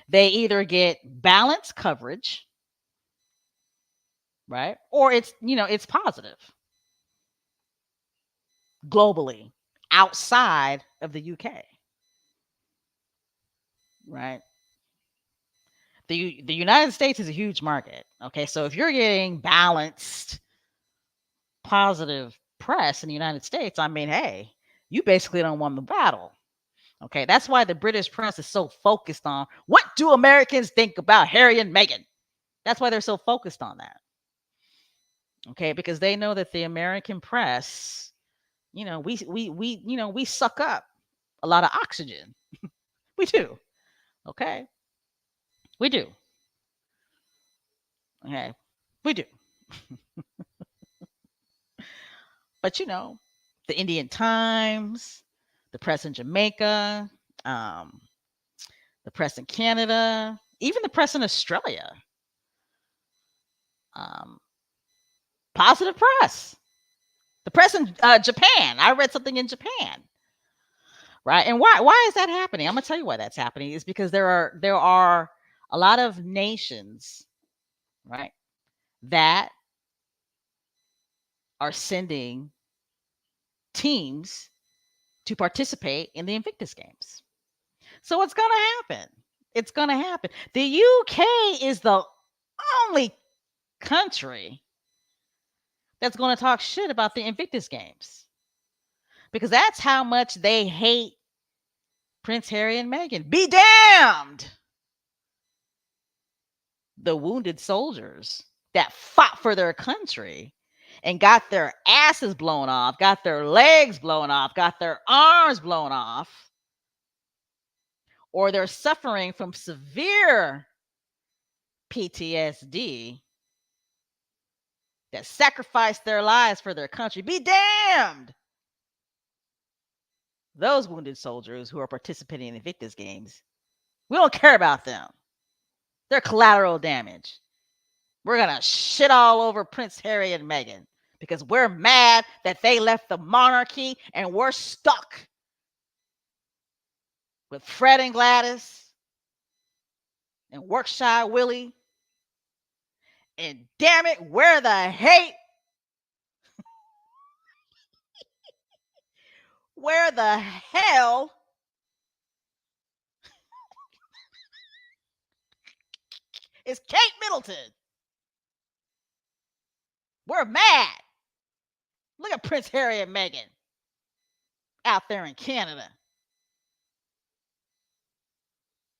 they either get balanced coverage, right? Or it's positive globally outside of the UK, right? The United States is a huge market. Okay, so if you're getting balanced, positive press in the United States, I mean, hey, you basically don't won the battle. Okay, that's why the British press is so focused on what do Americans think about Harry and Meghan. That's why they're so focused on that. Okay, because they know that the American press, we suck up a lot of oxygen. We do. Okay, we do. Okay, we do. But the Indian Times, the press in Jamaica, um, the press in Canada, even the press in Australia, um, positive press. The press in Japan. I read something in Japan, right? And why is that happening? I'm gonna tell you why that's happening. Is because there are a lot of nations, right, that are sending teams to participate in the Invictus Games. So what's going to happen? It's going to happen. The UK is the only country that's going to talk shit about the Invictus Games because that's how much they hate Prince Harry and Meghan. Be damned! The wounded soldiers that fought for their country and got their asses blown off, got their legs blown off, got their arms blown off, or they're suffering from severe PTSD that sacrificed their lives for their country. Be damned! Those wounded soldiers who are participating in the Invictus Games, we don't care about them. They're collateral damage. We're going to shit all over Prince Harry and Meghan because we're mad that they left the monarchy and we're stuck with Fred and Gladys and Workshire Willie. And damn it, where the hate? Where the hell is Kate Middleton? We're mad. Look at Prince Harry and Meghan out there in Canada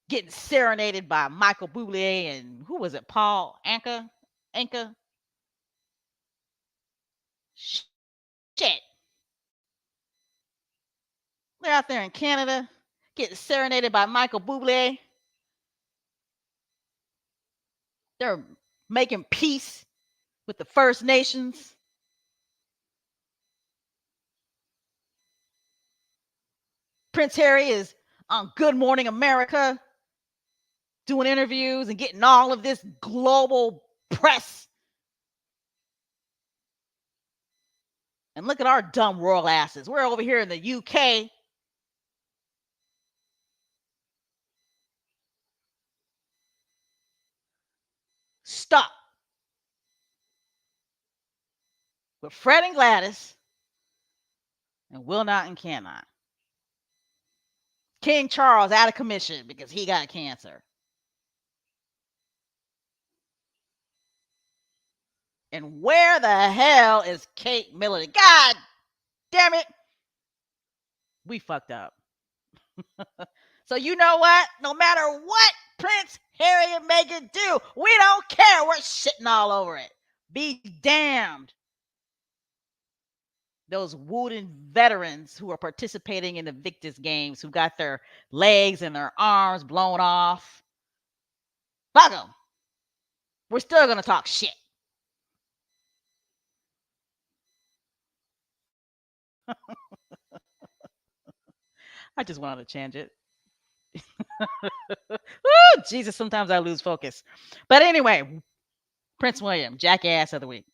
getting serenaded by Michael Bublé and who was it? Paul Anka? Anka? Shit. They're out there in Canada getting serenaded by Michael Bublé. They're making peace with the First Nations. Prince Harry is on Good Morning America doing interviews and getting all of this global press. And look at our dumb royal asses. We're over here in the UK. Stuck with Fred and Gladys and will not and cannot. King Charles out of commission because he got cancer. And where the hell is Kate Middleton? God damn it. We fucked up. So you know what? No matter what Prince Harry and Meghan do? We don't care. We're shitting all over it. Be damned. Those wooden veterans who are participating in the Invictus Games, who got their legs and their arms blown off. Fuck them. We're still going to talk shit. I just went on a tangent. Woo, Jesus, sometimes I lose focus. But anyway, Prince William, jackass of the week.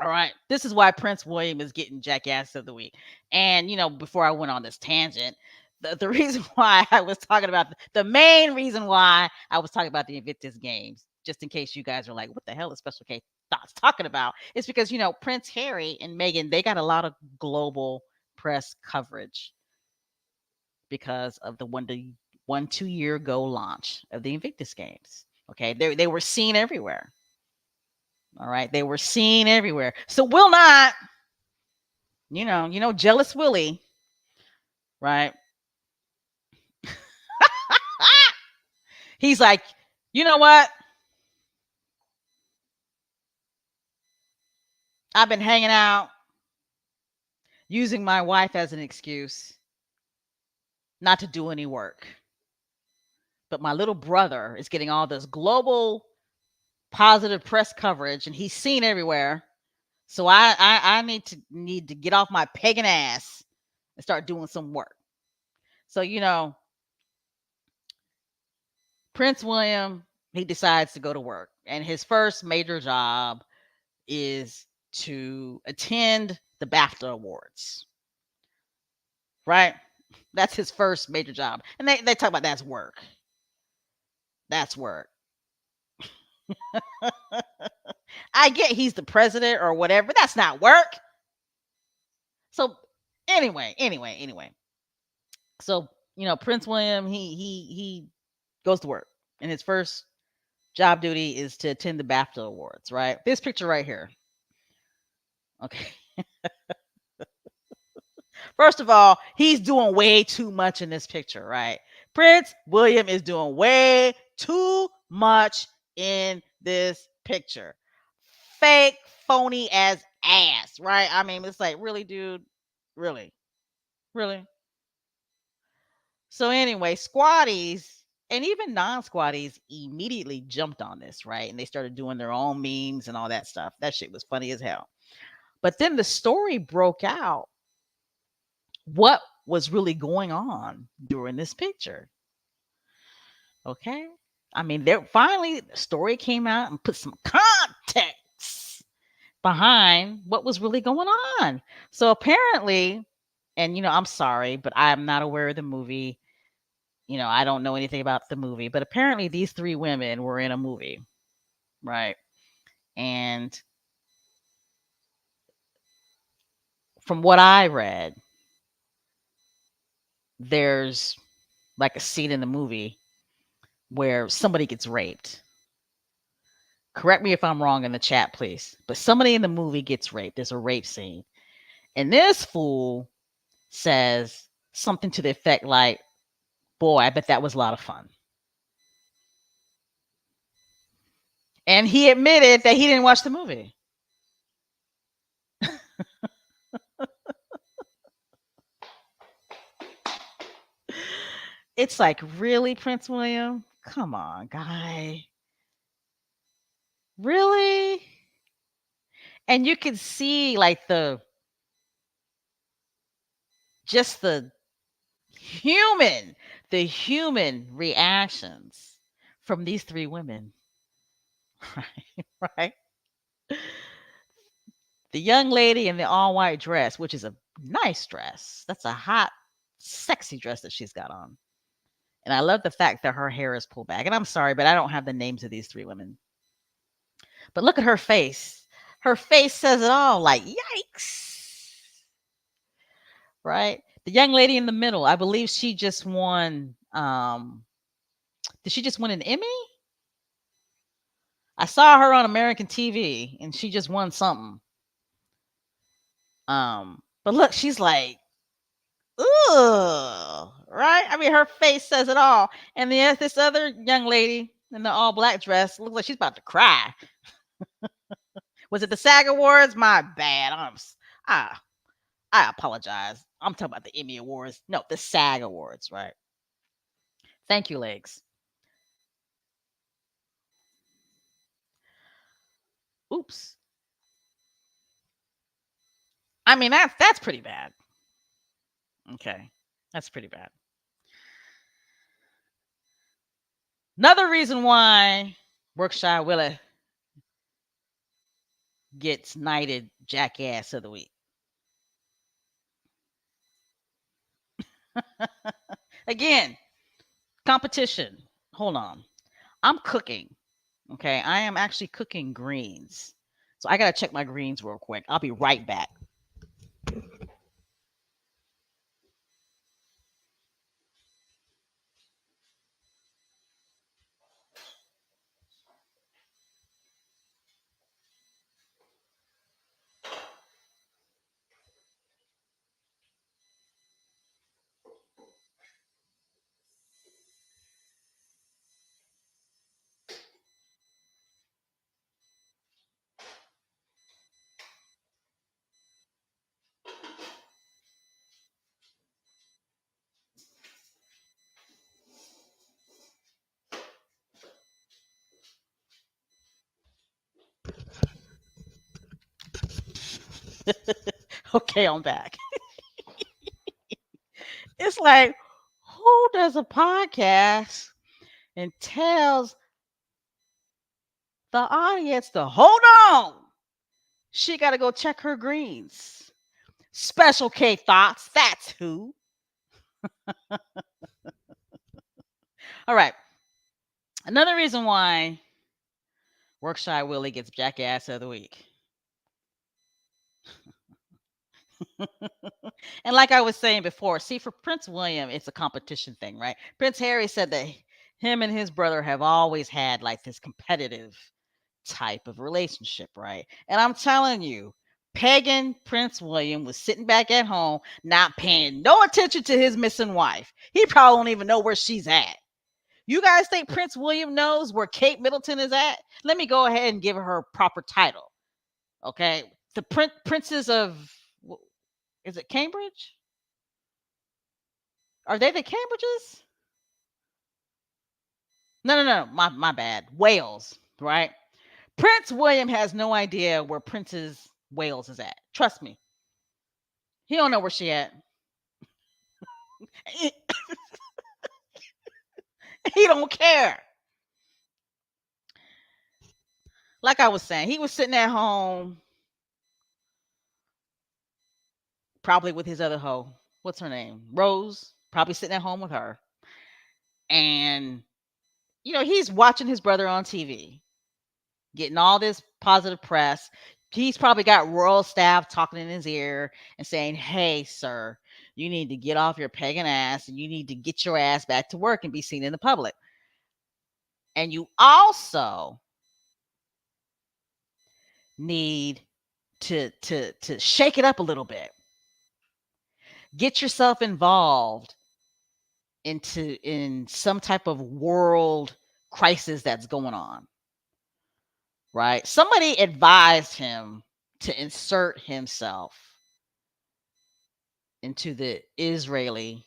All right. This is why Prince William is getting jackass of the week. And, before I went on this tangent, the reason why I was talking about the main reason why I was talking about the Invictus Games, just in case you guys are like, what the hell is Special K Thoughts talking about? It's because, Prince Harry and Meghan, they got a lot of global press coverage because of the 2 year ago launch of the Invictus Games. Okay. They were seen everywhere. All right. They were seen everywhere. So will not, jealous Willie, right? He's like, you know what? I've been hanging out, using my wife as an excuse not to do any work. But my little brother is getting all this global positive press coverage and he's seen everywhere. So I need to get off my pagan ass and start doing some work. So, Prince William, he decides to go to work. And his first major job is to attend the BAFTA Awards. Right? That's his first major job. And they talk about that's work. That's work. I get he's the president or whatever, but that's not work. So anyway. So, Prince William, he goes to work. And his first job duty is to attend the BAFTA Awards, right? This picture right here. Okay. First of all, he's doing way too much in this picture, right? Prince William is doing way too much in this picture. Fake, phony as ass, right? I mean, it's like, really, dude? Really? Really? So anyway, squatties and even non-squatties immediately jumped on this, right? And they started doing their own memes and all that stuff. That shit was funny as hell. But then the story broke out what was really going on during this picture. Okay. I mean, there finally the story came out and put some context behind what was really going on. So apparently, and I'm sorry, but I'm not aware of the movie. I don't know anything about the movie, but apparently these three women were in a movie, right? And from what I read, there's like a scene in the movie where somebody gets raped. Correct me if I'm wrong in the chat, please. But somebody in the movie gets raped. There's a rape scene. And this fool says something to the effect like, boy, I bet that was a lot of fun. And he admitted that he didn't watch the movie. It's like, really, Prince William? Come on, guy. Really? And you can see like just the human reactions from these three women. Right? The young lady in the all white dress, which is a nice dress. That's a hot, sexy dress that she's got on. And I love the fact that her hair is pulled back. And I'm sorry, but I don't have the names of these three women. But look at her face. Her face says it all, like, yikes. Right? The young lady in the middle, I believe she just won. Did she just win an Emmy? I saw her on American TV and she just won something. But look, she's like, ugh, Right? I mean, her face says it all. And then this other young lady in the all black dress looks like she's about to cry. Was it the SAG Awards? My bad. I I apologize. I'm talking about the Emmy Awards. No, the SAG Awards, right? Thank you, legs. Oops. I mean, that's pretty bad. Okay. That's pretty bad. Another reason why Berkshire Willie gets knighted jackass of the week. Again, competition. Hold on. I'm cooking. Okay. I am actually cooking greens. So I got to check my greens real quick. I'll be right back. Okay, I'm back. It's like, who does a podcast and tells the audience to hold on? She got to go check her greens. Special K Thoughts, that's who. All right. Another reason why Workshire Willie gets jackass of the week. And like I was saying before, see, for Prince William, it's a competition thing, right? Prince Harry said that him and his brother have always had like this competitive type of relationship, right? And I'm telling you, pagan Prince William was sitting back at home, not paying no attention to his missing wife. He probably don't even know where she's at. You guys think Prince William knows where Kate Middleton is at? Let me go ahead and give her her proper title. Okay, the princes of, is it Cambridge? Are they the Cambridges? No, no, no. My bad. Wales, right? Prince William has no idea where Princess Wales is at. Trust me. He don't know where she at. He, he don't care. Like I was saying, he was sitting at home, probably with his other hoe. What's her name? Rose. Probably sitting at home with her. And, he's watching his brother on TV, getting all this positive press. He's probably got royal staff talking in his ear and saying, "Hey, sir, you need to get off your pagan ass and you need to get your ass back to work and be seen in the public. And you also need to shake it up a little bit. Get yourself involved in some type of world crisis that's going on." Right? Somebody advised him to insert himself into the Israeli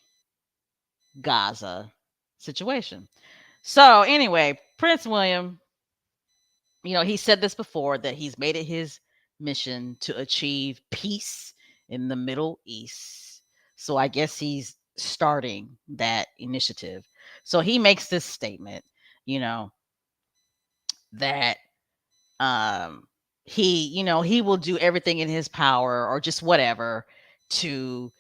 Gaza situation. So anyway, Prince William, he said this before that he's made it his mission to achieve peace in the Middle East. So I guess he's starting that initiative. So he makes this statement, you know, that um he will do everything in his power or just whatever to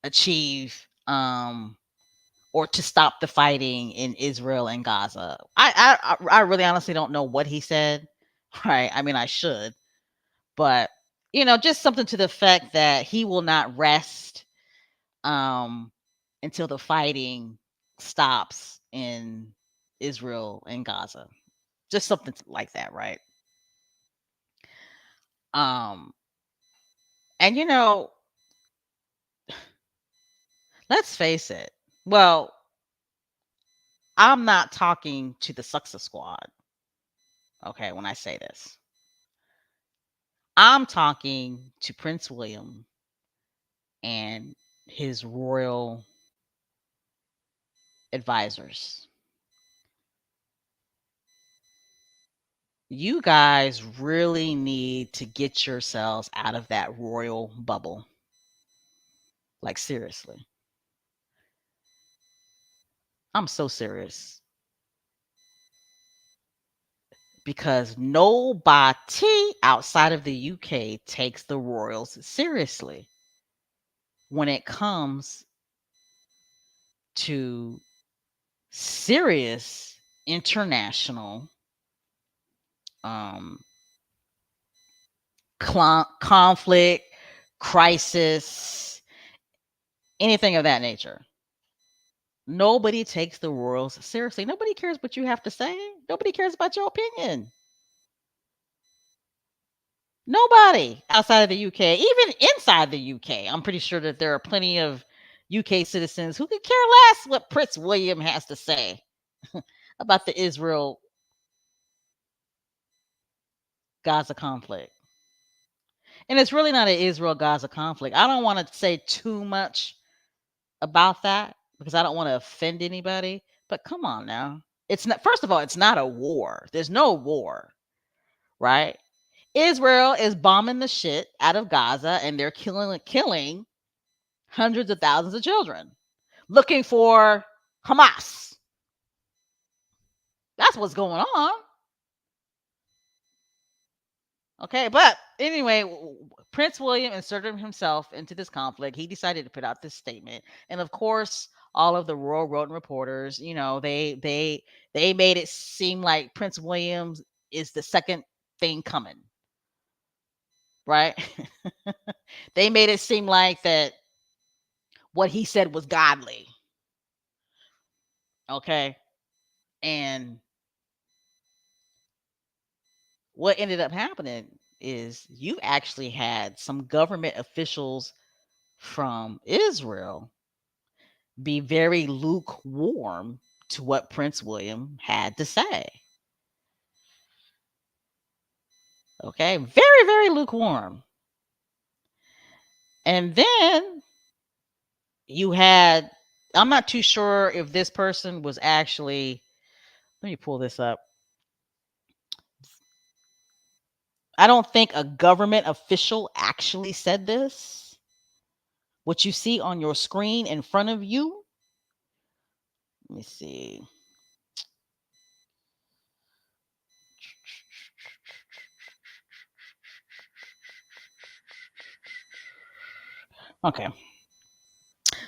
achieve or to stop the fighting in Israel and Gaza. I really honestly don't know what he said. Right? I mean, I should, but just something to the effect that he will not rest um until the fighting stops in Israel and Gaza. Just something like that, right? Um and let's face it. Well, I'm not talking to the Success Squad. Okay, when I say this, I'm talking to Prince William and his royal advisors. You guys really need to get yourselves out of that royal bubble. Like, seriously. I'm so serious. Because nobody outside of the UK takes the royals seriously when it comes to serious international um, conflict, crisis, anything of that nature. Nobody takes the royals seriously. Nobody cares what you have to say. Nobody cares about your opinion. Nobody outside of the UK, even inside the UK. I'm pretty sure that there are plenty of UK citizens who could care less what Prince William has to say about the Israel Gaza conflict. And it's really not an Israel Gaza conflict. I don't want to say too much about that because I don't want to offend anybody. But come on now. It's not, first of all, it's not a war. There's no war, right? Israel is bombing the shit out of Gaza and they're killing hundreds of thousands of children looking for Hamas. That's what's going on. Okay, but anyway, Prince William inserted himself into this conflict. He decided to put out this statement, and of course, all of the Royal Road reporters, they made it seem like Prince William is the second thing coming, right? They made it seem like that what he said was godly. Okay, and what ended up happening is you actually had some government officials from Israel be very lukewarm to what Prince William had to say. Okay, very, very lukewarm. And then you had, I'm not too sure if this person was actually, let me pull this up. I don't think a government official actually said this. What you see on your screen in front of you, let me see. Okay.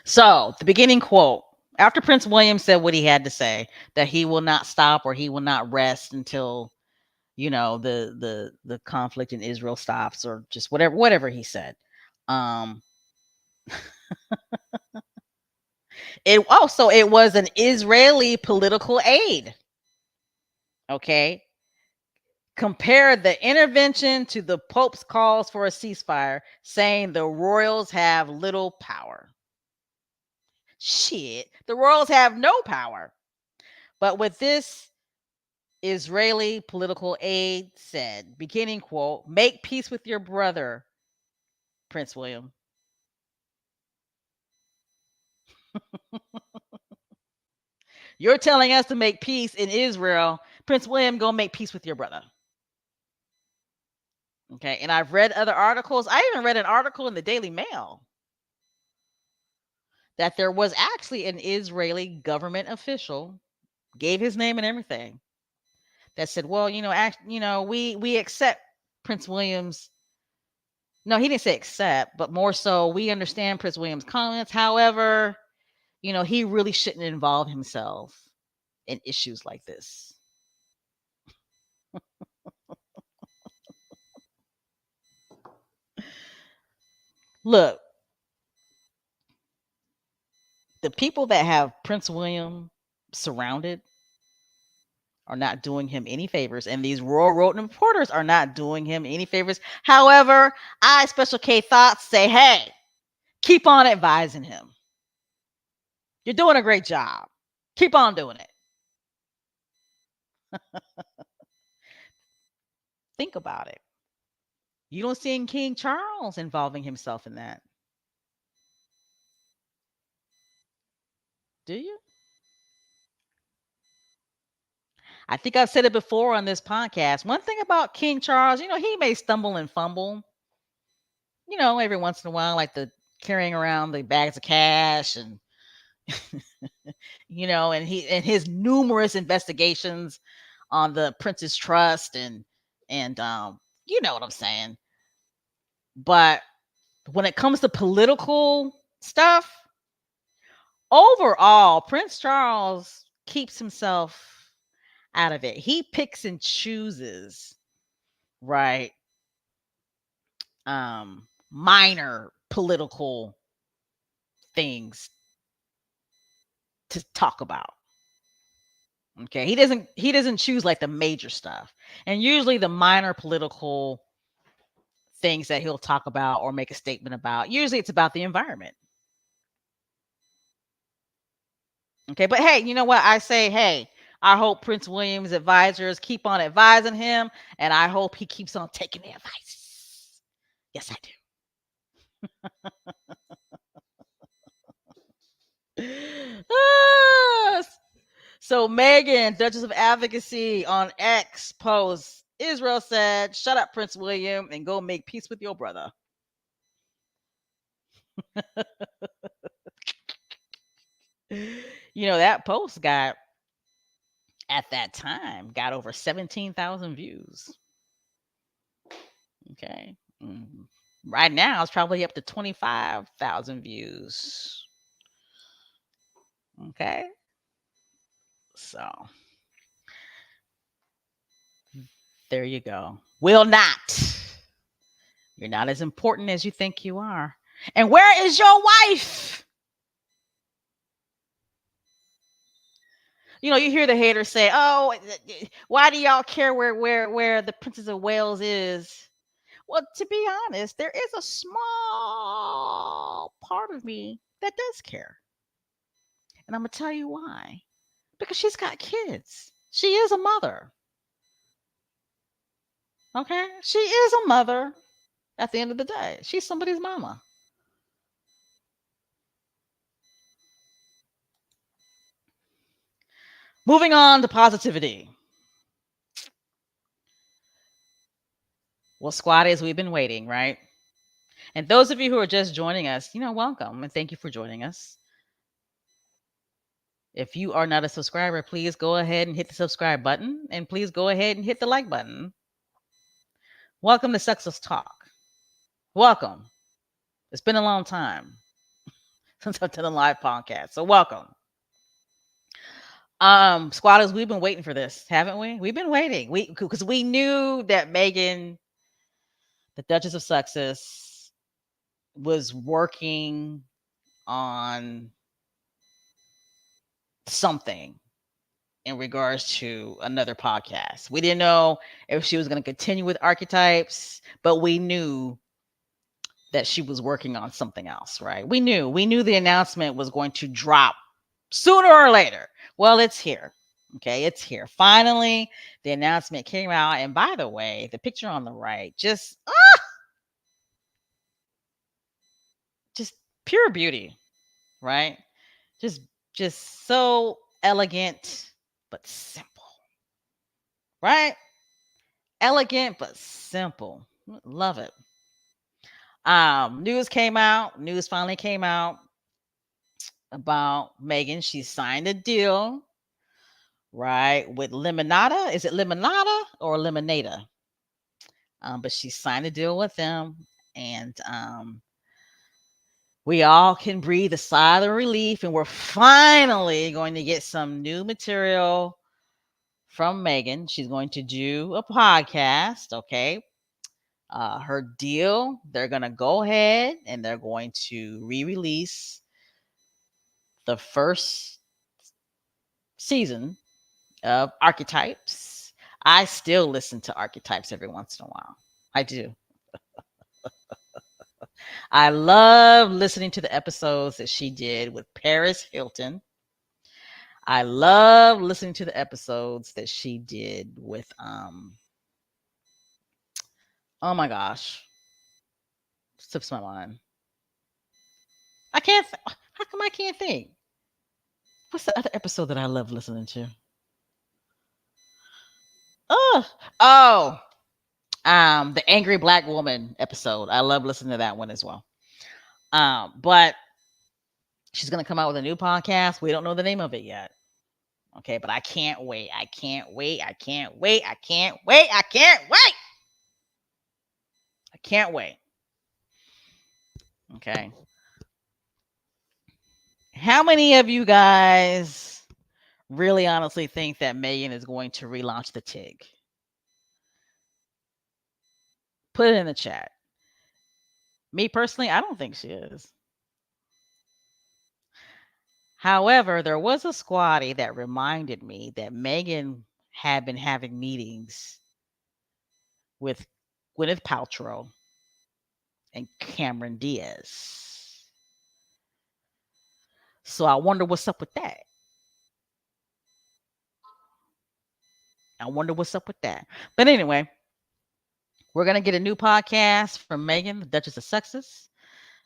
So, the beginning quote, after Prince William said what he had to say, that he will not stop or he will not rest until, the conflict in Israel stops, or just whatever he said. Um it was an Israeli political aid. Okay? Compare the intervention to the Pope's calls for a ceasefire, saying the royals have little power. Shit, the royals have no power. But with this Israeli political aide said, beginning quote, make peace with your brother, Prince William. You're telling us to make peace in Israel. Prince William, go make peace with your brother. Okay. And I've read other articles. I even read an article in the Daily Mail that there was actually an Israeli government official, gave his name and everything, that said, well, we accept Prince William's. No, he didn't say accept, but more so, we understand Prince William's comments. However, he really shouldn't involve himself in issues like this. Look, the people that have Prince William surrounded are not doing him any favors, and these Royal Road reporters are not doing him any favors. However, I, Special K Thoughts, say, hey, keep on advising him. You're doing a great job. Keep on doing it. Think about it. You don't see King Charles involving himself in that, do you? I think I've said it before on this podcast. One thing about King Charles, he may stumble and fumble, every once in a while, like the carrying around the bags of cash and and his numerous investigations on the Prince's Trust and you know what I'm saying. But when it comes to political stuff, overall, Prince Charles keeps himself out of it. He picks and chooses, right? Minor political things to talk about. Okay. He doesn't choose like the major stuff. And usually the minor political things that he'll talk about or make a statement about, usually it's about the environment. Okay. But hey, you know what? I say, hey, I hope Prince William's advisors keep on advising him, and I hope he keeps on taking the advice. Yes, I do. Ah, so Meghan, Duchess of Advocacy on X post, Israel said, "Shut up, Prince William, and go make peace with your brother." That post got at that time got over 17,000 views. Okay. Right now it's probably up to 25,000 views. Okay. So there you go. Will not. You're not as important as you think you are. And where is your wife? You hear the haters say, "Oh, why do y'all care where the Princess of Wales is?" Well, to be honest, there is a small part of me that does care. And I'm going to tell you why. Because she's got kids. She is a mother. Okay? She is a mother at the end of the day. She's somebody's mama. Moving on to positivity. Well, squatties, we've been waiting, right? And those of you who are just joining us, welcome and thank you for joining us. If you are not a subscriber, please go ahead and hit the subscribe button, and please go ahead and hit the like button. Welcome to SUSSEX Talk. Welcome. It's been a long time since I've done a live podcast, so welcome. Squatters, we've been waiting for this, haven't we? We've been waiting. Because we knew that Meghan, the Duchess of Sussex, was working on something in regards to another podcast. We didn't know if she was going to continue with archetypes, but we knew that she was working on something else, right? We knew the announcement was going to drop sooner or later. Well, it's here. Okay, it's here. Finally, the announcement came out. And by the way, the picture on the right, just pure beauty, right? Just just so elegant but simple. Right? Elegant but simple. Love it. News finally came out about Meghan. She signed a deal, right, with Limonada. Is it Limonada or Limonada? But she signed a deal with them, and we all can breathe a sigh of relief, and we're finally going to get some new material from Meghan. She's going to do a podcast, okay? Her deal, they're going to go ahead and they're going to re-release the first season of Archetypes. I still listen to Archetypes every once in a while. I do. I love listening to the episodes that she did with Paris Hilton. I love listening to the episodes that she did with oh my gosh, slips my mind. I can't. How come I can't think? What's the other episode that I love listening to? Oh, oh, the angry black woman episode. I love listening to that one as well. But she's gonna come out with a new podcast. We don't know the name of it yet. Okay, but I can't wait. I can't wait. I can't wait. I can't wait. I can't wait. I can't wait. Okay. How many of you guys really honestly think that Megan is going to relaunch the TIG? Put it in the chat. Me personally, I don't think she is. However, there was a squatty that reminded me that Megan had been having meetings with Gwyneth Paltrow and Cameron Diaz. So I wonder what's up with that. I wonder what's up with that. But anyway, we're going to get a new podcast from Meghan, the Duchess of Sussex.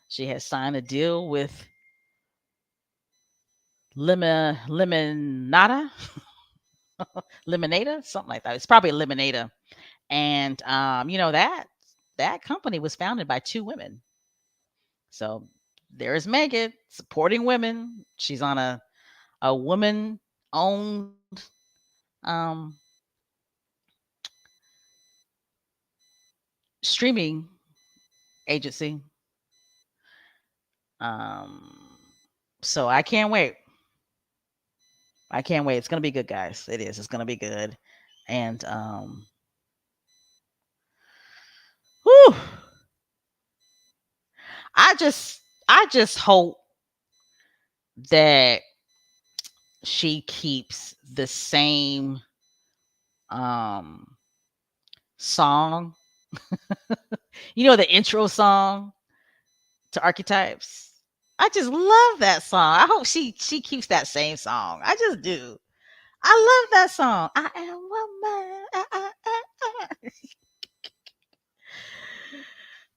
She has signed a deal with Limonada, Lemonada, something like that. It's probably Lemonada. And that company was founded by two women. So there's Meghan supporting women. She's on a woman owned um streaming agency. Um so I can't wait. I can't wait. It's gonna be good, guys. It is. It's gonna be good. And whew, I just hope that she keeps the same um song. The intro song to Archetypes. I just love that song. I hope she keeps that same song. I just do. I love that song. I am woman.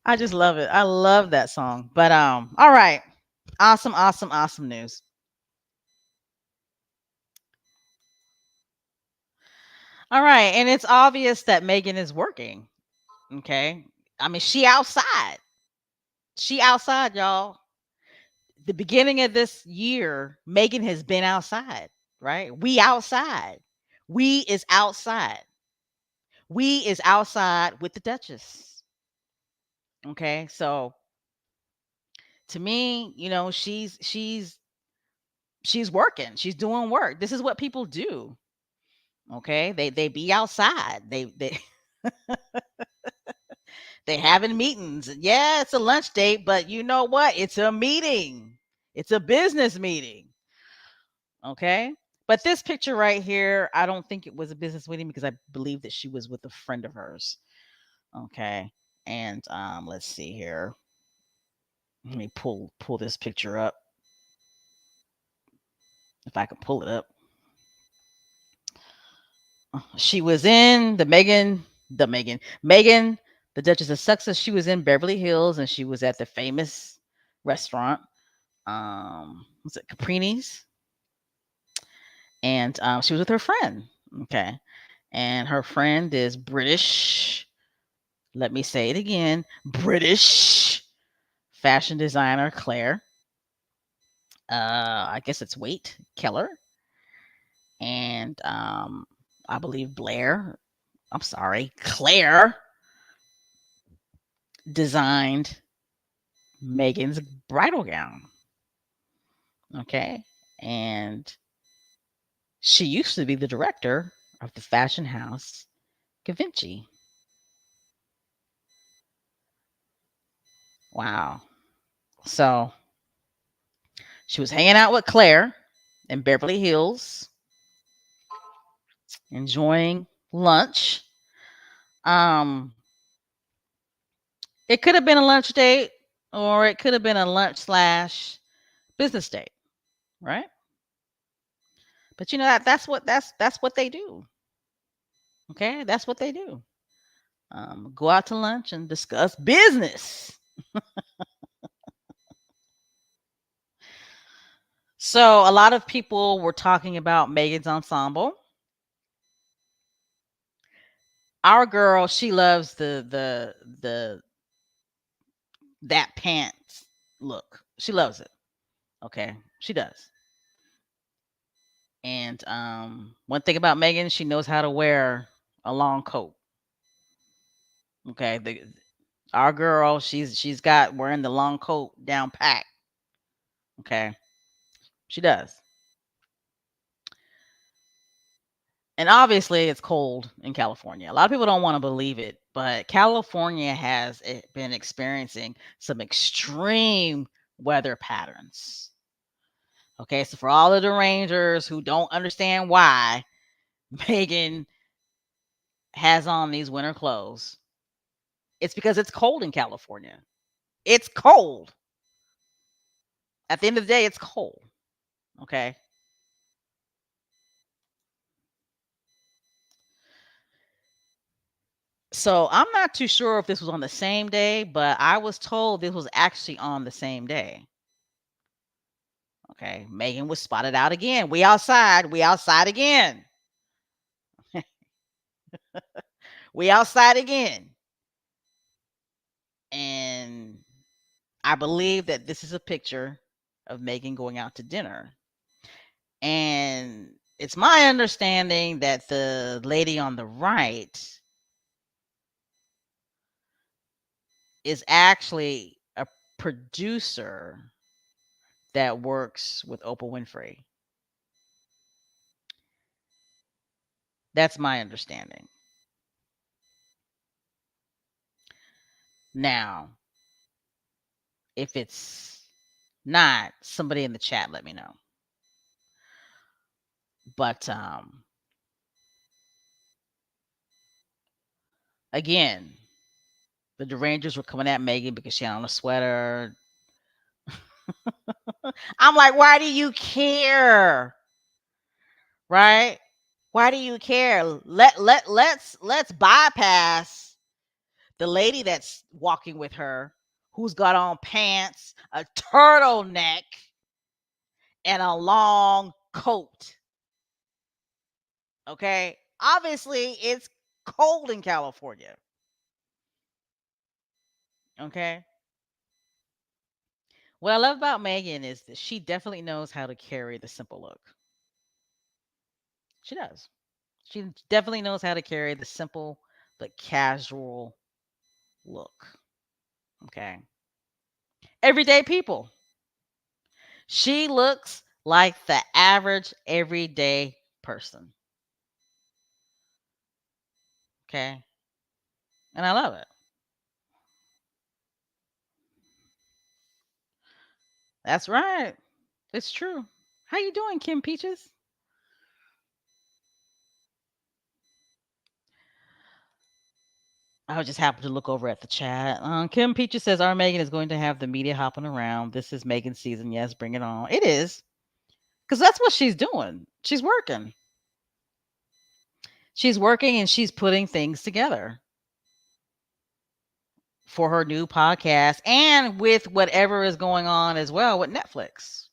I just love it. I love that song. But all right. Awesome, awesome, awesome news. All right, and it's obvious that Megan is working. Okay. I mean, she outside. She outside, y'all. The beginning of this year, Megan has been outside, right? We outside. We is outside. We is outside with the Duchess. Okay. So to me, she's working. She's doing work. This is what people do. Okay. They be outside. They having meetings. Yeah, it's a lunch date, but you know what? It's a meeting. It's a business meeting. Okay. But this picture right here, I don't think it was a business meeting because I believe that she was with a friend of hers. Okay. And let's see here. Let me pull this picture up. If I can pull it up. She was in Megan, the Duchess of Sussex. She was in Beverly Hills and she was at the famous restaurant. Was it Caprini's? And she was with her friend. Okay. And her friend is British. Let me say it again. British fashion designer Claire. I guess it's Wait Keller. And I believe Claire designed Megan's bridal gown. Okay. And she used to be the director of the fashion house Givenchy. Wow. So she was hanging out with Claire in Beverly Hills, enjoying lunch. Um, it could have been a lunch date. or it could have been a lunch slash business date, right? But you know that's what they do. Okay, that's what they do. Go out to lunch and discuss business. So a lot of people were talking about Megan's ensemble. Our girl, she loves the that pants look. She loves it. Okay, she does. And one thing about Megan, she knows how to wear a long coat. Okay, our girl, she's got wearing the long coat down pack. Okay, she does. And obviously, it's cold in California. A lot of people don't want to believe it, but California has been experiencing some extreme weather patterns. Okay, so for all of the Rangers who don't understand why Megan has on these winter clothes, it's because it's cold in California. It's cold. At the end of the day, it's cold. Okay. So I'm not too sure if this was on the same day, but I was told this was actually on the same day. Okay. Megan was spotted out again. We outside. We outside again. We outside again. And I believe that this is a picture of Megan going out to dinner. And it's my understanding that the lady on the right is actually a producer that works with Oprah Winfrey. That's my understanding. Now, if it's not, somebody in the chat let me know. But again, the Rangers were coming at Megan because she had on a sweater. I'm like, why do you care? Right? Why do you care? Let's bypass the lady that's walking with her, who's got on pants, a turtleneck, and a long coat. Okay? Obviously, it's cold in California. Okay? What I love about Megan is that she definitely knows how to carry the simple look. She does. She definitely knows how to carry the simple but casual look. Okay? Everyday people. She looks like the average everyday person. Okay? And I love it. That's right. It's true. How you doing, Kim Peaches? I just happened to look over at the chat. Kim Peaches says our Megan is going to have the media hopping around. This is Megan's season. Yes, bring it on. It is. Because that's what she's doing. She's working. She's working and she's putting things together for her new podcast and with whatever is going on as well with Netflix.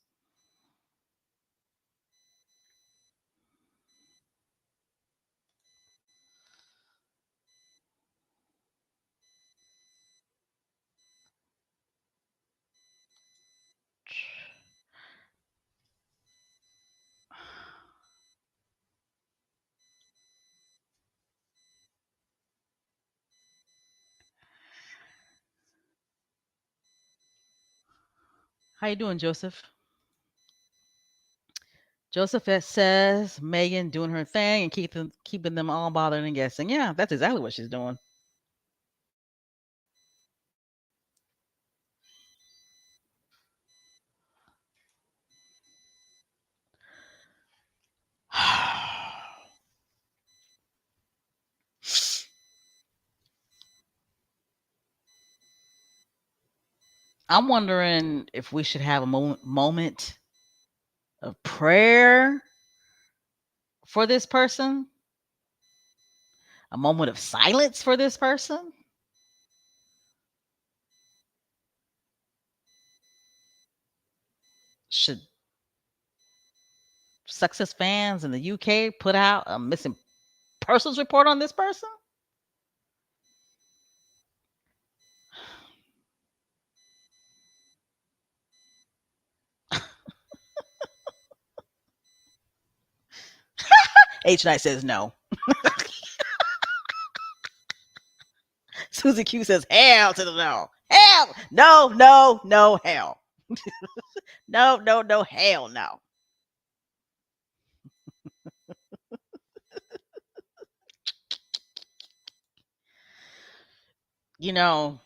How you doing, Joseph? Joseph says Megan doing her thing and keeping them all bothered and guessing. Yeah, that's exactly what she's doing. I'm wondering if we should have a moment of prayer for this person, a moment of silence for this person. Should Success fans in the UK put out a missing persons report on this person? H Night says no. Susie Q says hell to the no. Hell, no, no, no, hell. No, no, no, hell no. You know,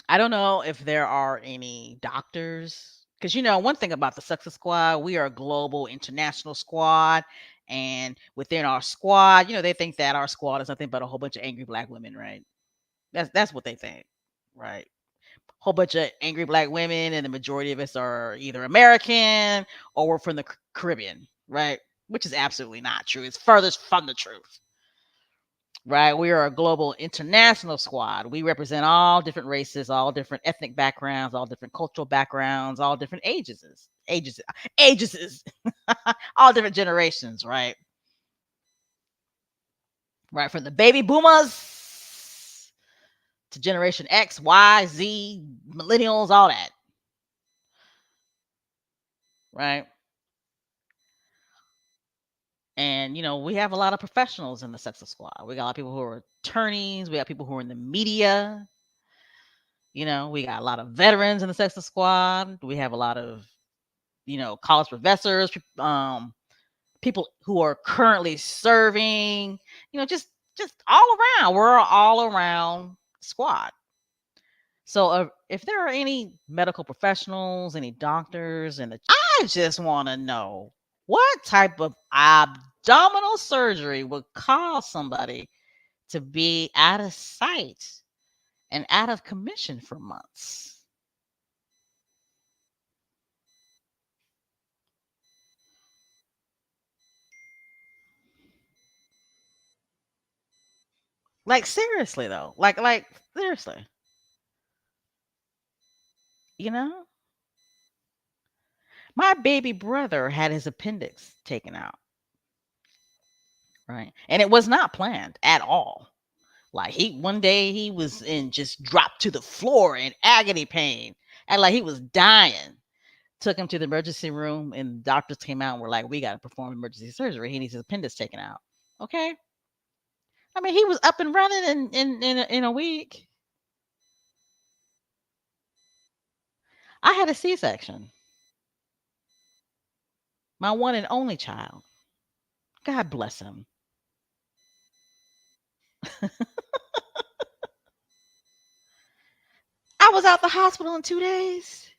I don't know if there are any doctors because one thing about the Success Squad, we are a global, international squad, and within our squad, they think that our squad is nothing but a whole bunch of angry black women, right? That's what they think, right? Whole bunch of angry black women, and the majority of us are either American or we're from the Caribbean, right? Which is absolutely not true. It's furthest from the truth. Right? We are a global international squad. We represent all different races, all different ethnic backgrounds, all different cultural backgrounds, all different ages, all different generations, right? Right. From the baby boomers to Generation X, Y, Z, millennials, all that. Right. And we have a lot of professionals in the Success Squad. We got a lot of people who are attorneys. We got people who are in the media. We got a lot of veterans in the Success Squad. We have a lot of college professors, people who are currently serving. Just all around. We're an all around squad. So if there are any medical professionals, any doctors, I just want to know what type of abdominal surgery would cause somebody to be out of sight and out of commission for months. Like seriously though, like seriously, you know, my baby brother had his appendix taken out, right, and it was not planned at all. Like one day he was in just dropped to the floor in agony pain, and like he was dying. Took him to the emergency room, and doctors came out and were like, "We got to perform emergency surgery. He needs his appendix taken out." Okay, I mean he was up and running in a week. I had a C-section, my one and only child. God bless him. I was out the hospital in 2 days.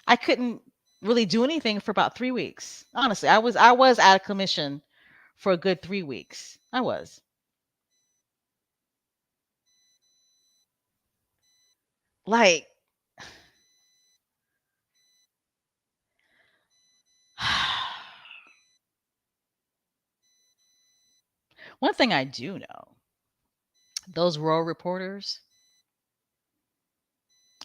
I couldn't really do anything for about 3 weeks. Honestly, I was out of commission for a good 3 weeks. I was. Like one thing I do know, those royal reporters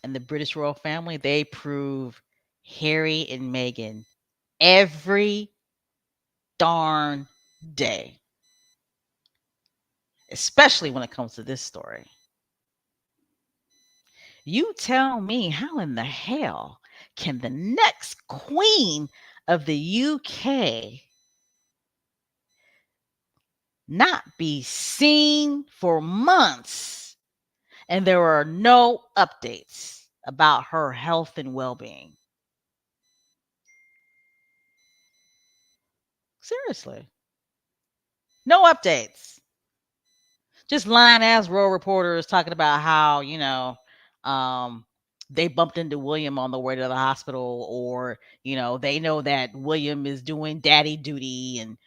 and the British royal family, they prove Harry and Meghan every darn day, especially when it comes to this story. You tell me how in the hell can the next queen of the UK not be seen for months and there are no updates about her health and well being? Seriously. No updates. Just lying ass royal reporters talking about how, um, they bumped into William on the way to the hospital, or, they know that William is doing daddy duty and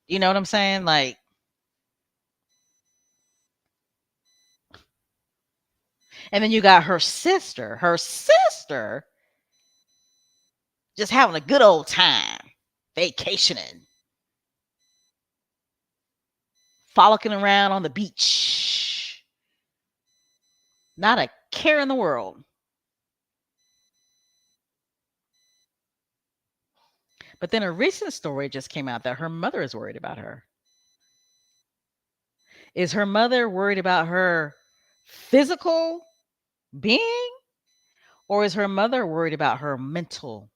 you know what I'm saying? Like, And then you got her sister. Her sister just having a good old time, vacationing, frolicking around on the beach. Not a care in the world. But then a recent story just came out that her mother is worried about her. Is her mother worried about her physical being, or is her mother worried about her mental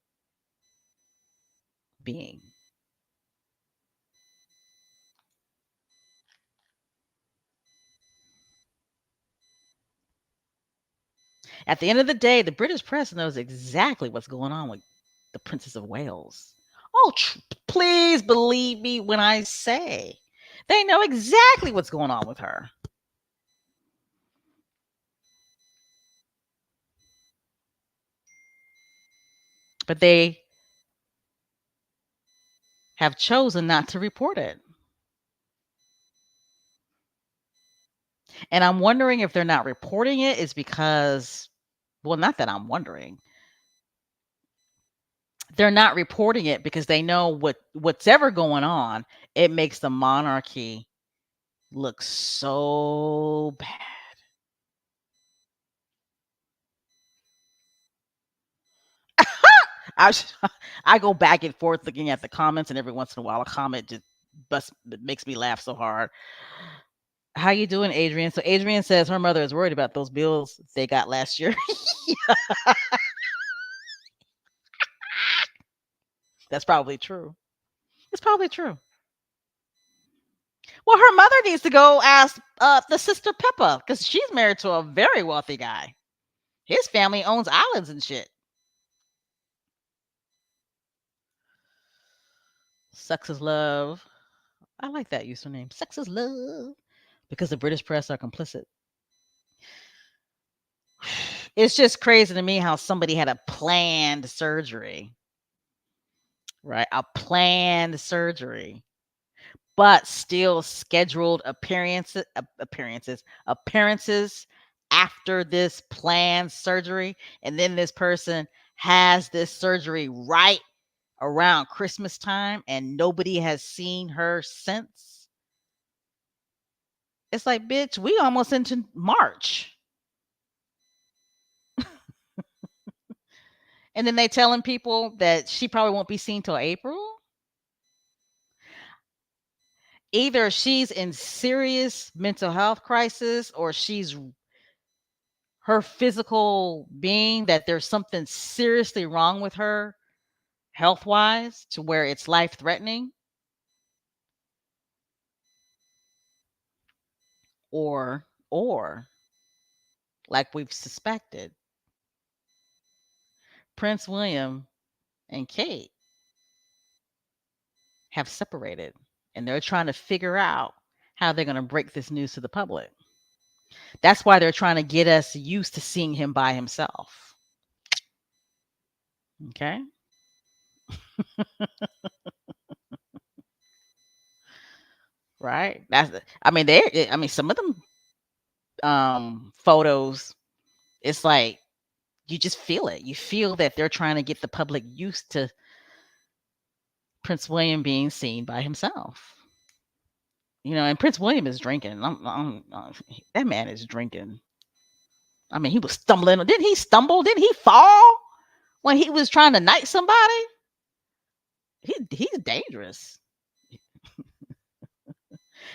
being? At the end of the day, the British press knows exactly what's going on with the Princess of Wales. Oh, please believe me when I say they know exactly what's going on with her. But they have chosen not to report it. And I'm wondering if they're not reporting it is because, well, not that I'm wondering. They're not reporting it because they know what's ever going on, it makes the monarchy look so bad. I sh- I go back and forth looking at the comments, and every once in a while, a comment just it makes me laugh so hard. How you doing, Adrian? So Adrian says her mother is worried about those bills they got last year. That's probably true. It's probably true. Well, her mother needs to go ask the sister Peppa because she's married to a very wealthy guy. His family owns islands and shit. Sex is love. I like that username. Sex is love because the British press are complicit. It's just crazy to me how somebody had a planned surgery, right? A planned surgery, but still scheduled appearances after this planned surgery, and then this person has this surgery right around Christmas time, and nobody has seen her since. It's like, bitch, we almost into March. And then they telling people that she probably won't be seen till April. Either she's in serious mental health crisis or she's her physical being that there's something seriously wrong with her health wise to where it's life threatening, or like we've suspected, Prince William and Kate have separated and they're trying to figure out how they're going to break this news to the public. That's why they're trying to get us used to seeing him by himself. Okay? Right? I mean some of them photos, it's like you just feel it. You feel that they're trying to get the public used to Prince William being seen by himself. You know, and Prince William is drinking. That man is drinking. I mean, he was stumbling. Didn't he stumble? Didn't he fall when he was trying to knight somebody? He's dangerous.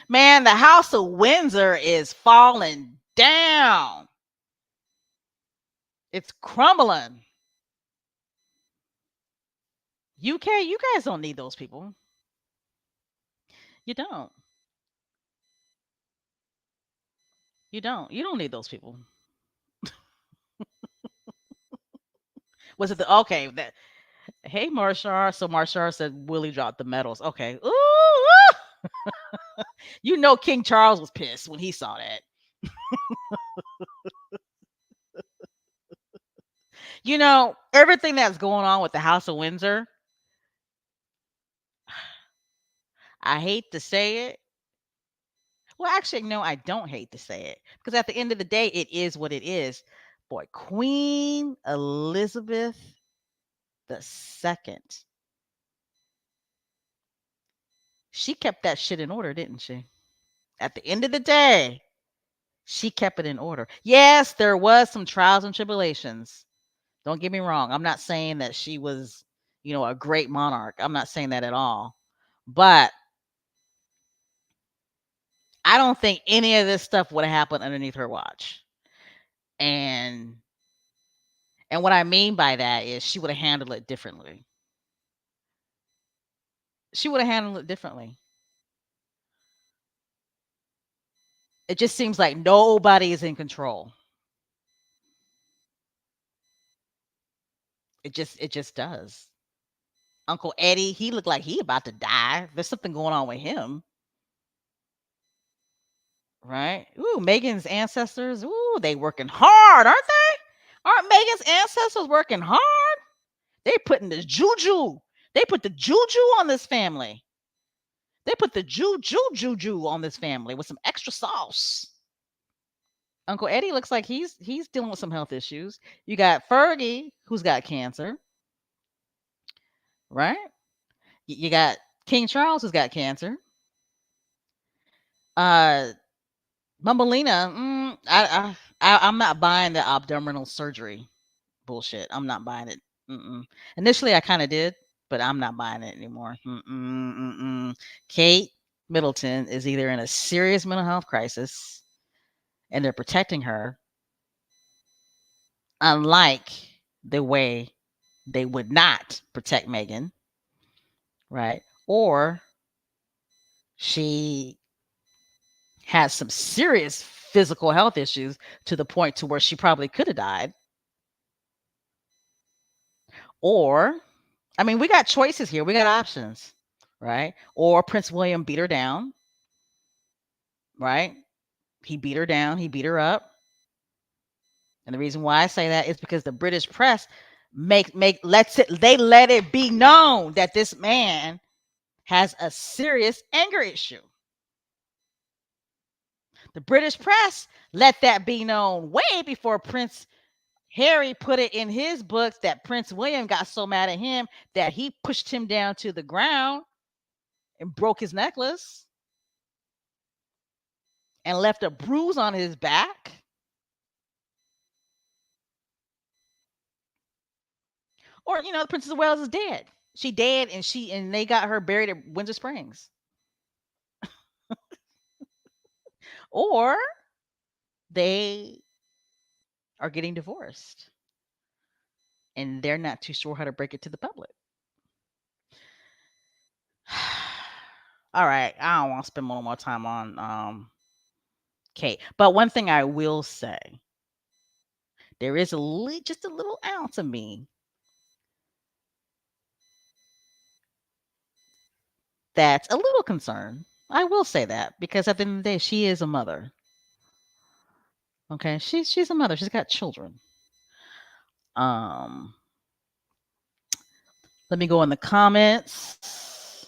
Man, the House of Windsor is falling down. It's crumbling. UK, you guys don't need those people. You don't. You don't. You don't need those people. Was it the okay? That hey Marshall. So Marshall said Willie dropped the medals. Okay. Ooh, you know King Charles was pissed when he saw that. You know, everything that's going on with the House of Windsor, I hate to say it. Well, actually, no, I don't hate to say it because at the end of the day, it is what it is. Boy, Queen Elizabeth II, she kept that shit in order, didn't she? At the end of the day, she kept it in order. Yes, there was some trials and tribulations. Don't get me wrong. I'm not saying that she was, a great monarch. I'm not saying that at all. But I don't think any of this stuff would have happened underneath her watch. And what I mean by that is she would have handled it differently. She would have handled it differently. It just seems like nobody is in control. It just does. Uncle Eddie, he looked like he about to die. There's something going on with him, right? Ooh, Megan's ancestors. Ooh, they working hard, aren't they? Aren't Megan's ancestors working hard? They putting the juju. They put the juju on this family. They put the juju on this family with some extra sauce. Uncle Eddie looks like he's dealing with some health issues. You got Fergie, who's got cancer, right? You got King Charles, who's got cancer. Uh, Mumbelina, I'm not buying the abdominal surgery bullshit. I'm not buying it. Mm-mm. Initially, I kind of did, but I'm not buying it anymore. Kate Middleton is either in a serious mental health crisis, and they're protecting her, unlike the way they would not protect Meghan, right? Or she has some serious physical health issues to the point to where she probably could have died. Or, I mean, we got choices here. We got options, right? Or Prince William beat her down, right? He beat her down, he beat her up. And the reason why I say that is because the British press let it be known that this man has a serious anger issue. The British press let that be known way before Prince Harry put it in his books that Prince William got so mad at him that he pushed him down to the ground and broke his necklace and left a bruise on his back. Or, the Princess of Wales is dead. She dead and they got her buried at Windsor Springs. Or they are getting divorced and they're not too sure how to break it to the public. All right, I don't want to spend more time on Kate. But one thing I will say, there is just a little ounce of me that's a little concerned. I will say that because at the end of the day, she is a mother. Okay, she's a mother. She's got children. Um, Let me go in the comments.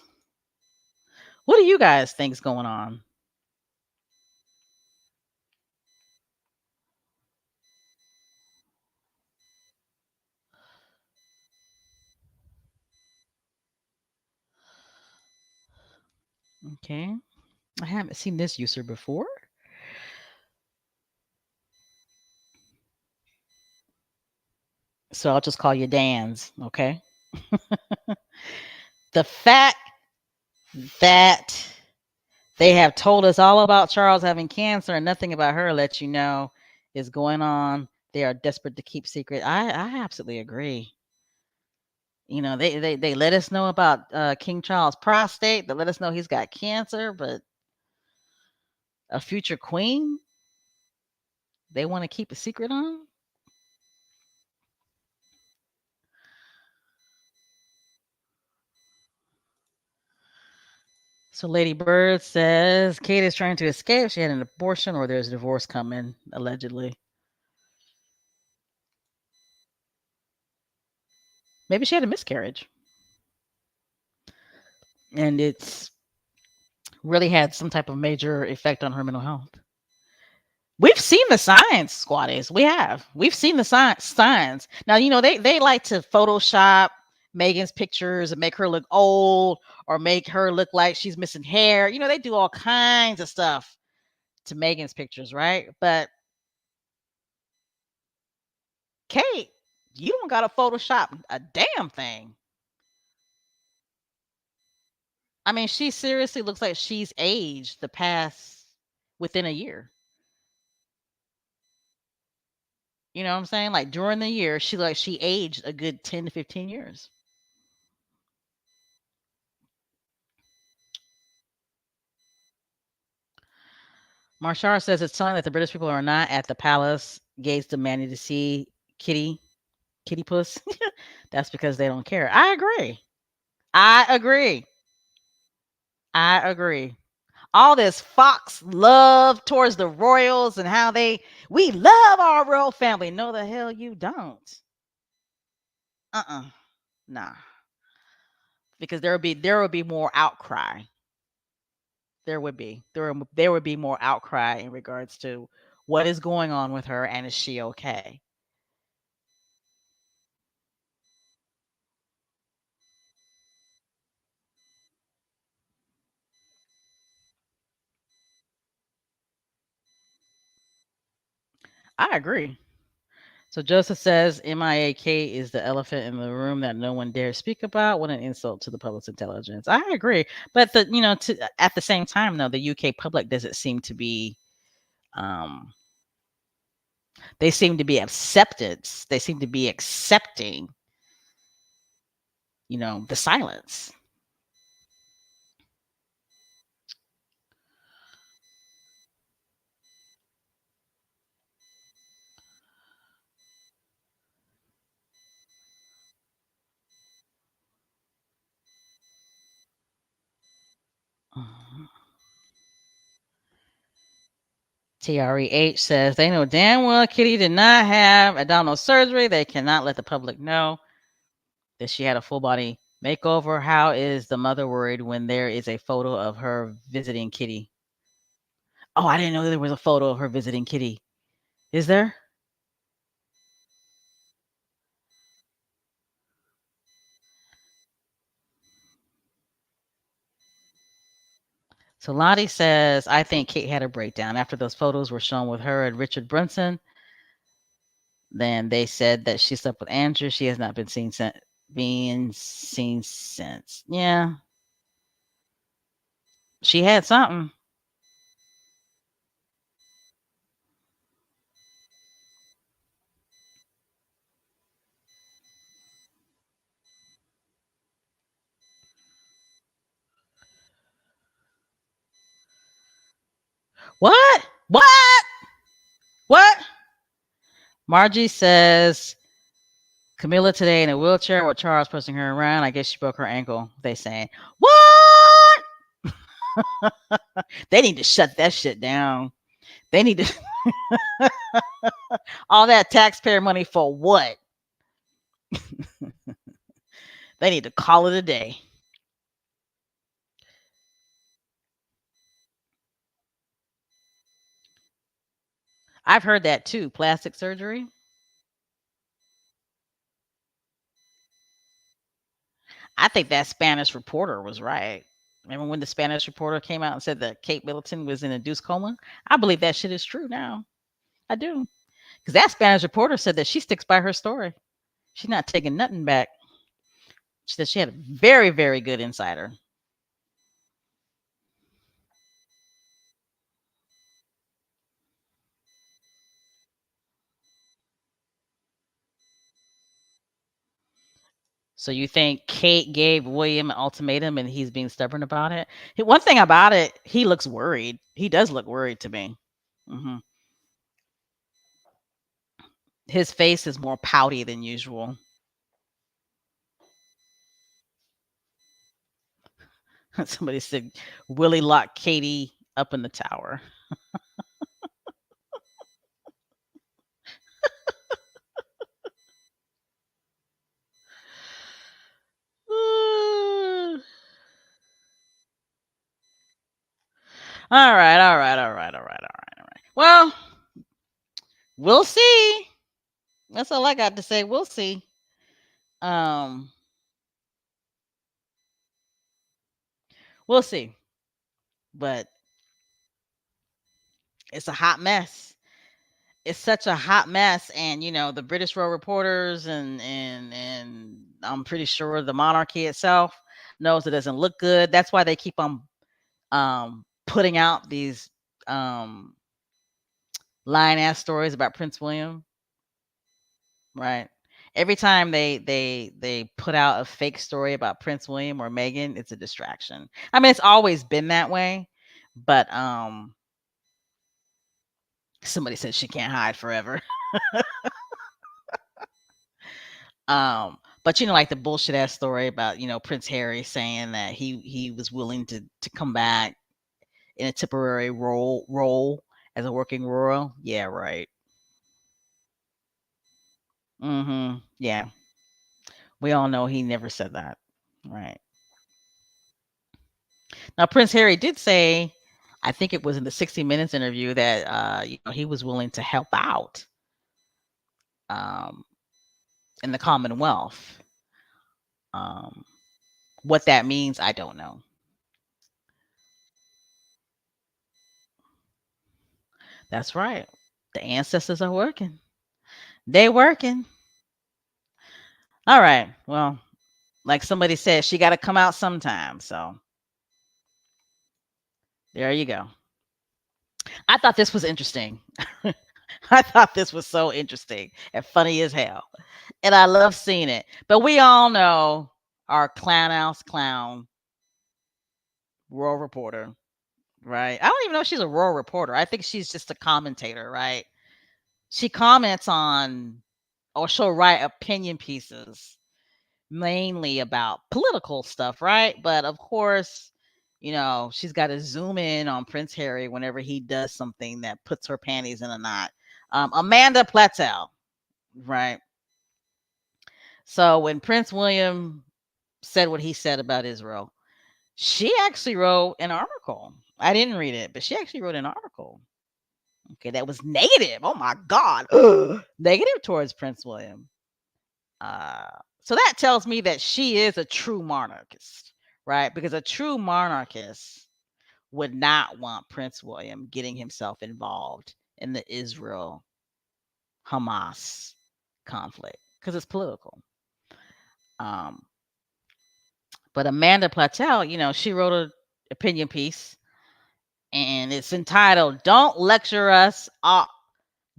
What do you guys think's going on? Okay. I haven't seen this user before. So I'll just call you Dan's, okay? The fact that they have told us all about Charles having cancer and nothing about her lets you know is going on. They are desperate to keep secret. I absolutely agree. They let us know about King Charles' prostate. They let us know he's got cancer, but a future queen, they want to keep a secret on. So Lady Bird says Kate is trying to escape. She had an abortion or there's a divorce coming, allegedly. Maybe she had a miscarriage. And it's really had some type of major effect on her mental health. We've seen the signs, squatties. We have. We've seen the signs. Now, they like to Photoshop Megan's pictures and make her look old or make her look like she's missing hair. They do all kinds of stuff to Megan's pictures, right? But Kate, you don't got to Photoshop a damn thing. I mean, she seriously looks like she's aged the past within a year. You know what I'm saying? Like during the year, she aged a good 10 to 15 years. Marshall says it's telling that the British people are not at the palace gates demanding to see Kitty Puss. That's because they don't care. I agree. I agree. I agree. All this Fox love towards the royals and how we love our royal family. No, the hell you don't. Nah, because there would be more outcry. There would be more outcry in regards to what is going on with her and is she okay? I agree. So Joseph says MIAK is the elephant in the room that no one dares speak about. What an insult to the public's intelligence. I agree, but at the same time, though, the UK public doesn't seem to be. Um, they seem to be acceptance. They seem to be accepting. The silence. Mhm. TREH says they know damn well Kitty did not have abdominal surgery. They cannot let the public know that she had a full body makeover. How is the mother worried when there is a photo of her visiting Kitty? Oh, I didn't know there was a photo of her visiting Kitty. Is there? So Lottie says, I think Kate had a breakdown after those photos were shown with her and Richard Brunson. Then they said that she slept with Andrew. She has not been seen since. Yeah, she had something. What? What? What? Margie says Camilla today in a wheelchair with Charles pushing her around. I guess she broke her ankle. They saying what? They need to shut that shit down. They need to all that taxpayer money for what? They need to call it a day. I've heard that too. Plastic surgery. I think that Spanish reporter was right. Remember when the Spanish reporter came out and said that Kate Middleton was in a induced coma? I believe that shit is true now. I do. Because that Spanish reporter said that she sticks by her story. She's not taking nothing back. She said she had a very, very good insider. So you think Kate gave William an ultimatum and he's being stubborn about it? One thing about it, he looks worried. He does look worried to me. Hmm. His face is more pouty than usual. Somebody said Willie locked Katie up in the tower. All right, all right, all right, all right, all right, all right. Well, we'll see. That's all I got to say. We'll see. Um, we'll see. But it's a hot mess. It's such a hot mess, and the British road reporters and I'm pretty sure the monarchy itself knows it doesn't look good. That's why they keep on putting out these um lying ass stories about Prince William, right? Every time they put out a fake story about Prince William or Meghan, it's a distraction. I mean, it's always been that way, but somebody said she can't hide forever. But like the bullshit ass story about Prince Harry saying that he was willing to come back in a temporary role as a working royal. Yeah, right. Yeah, we all know he never said that. Right. Now Prince Harry did say, I think it was in the 60 Minutes interview, that he was willing to help out um in the Commonwealth. Um what that means, I don't know. That's right. The ancestors are working. They working. All right. Well, like somebody said, she got to come out sometime. So there you go. I thought this was interesting. I thought this was so interesting and funny as hell. And I love seeing it. But we all know our clown house clown, royal reporter, right? I don't even know if she's a royal reporter. I think she's just a commentator, right? She comments on, or she'll write opinion pieces mainly about political stuff, right? But of course, she's got to zoom in on Prince Harry whenever he does something that puts her panties in a knot. Amanda Platel, right? So when Prince William said what he said about Israel, she actually wrote an article. I didn't read it, but she actually wrote an article. Okay, that was negative. Oh my God, negative towards Prince William. Uh, so that tells me that she is a true monarchist, right? Because a true monarchist would not want Prince William getting himself involved in the Israel Hamas conflict because it's political. Um, but Amanda Platel, she wrote an opinion piece, and it's entitled "Don't Lecture Us All."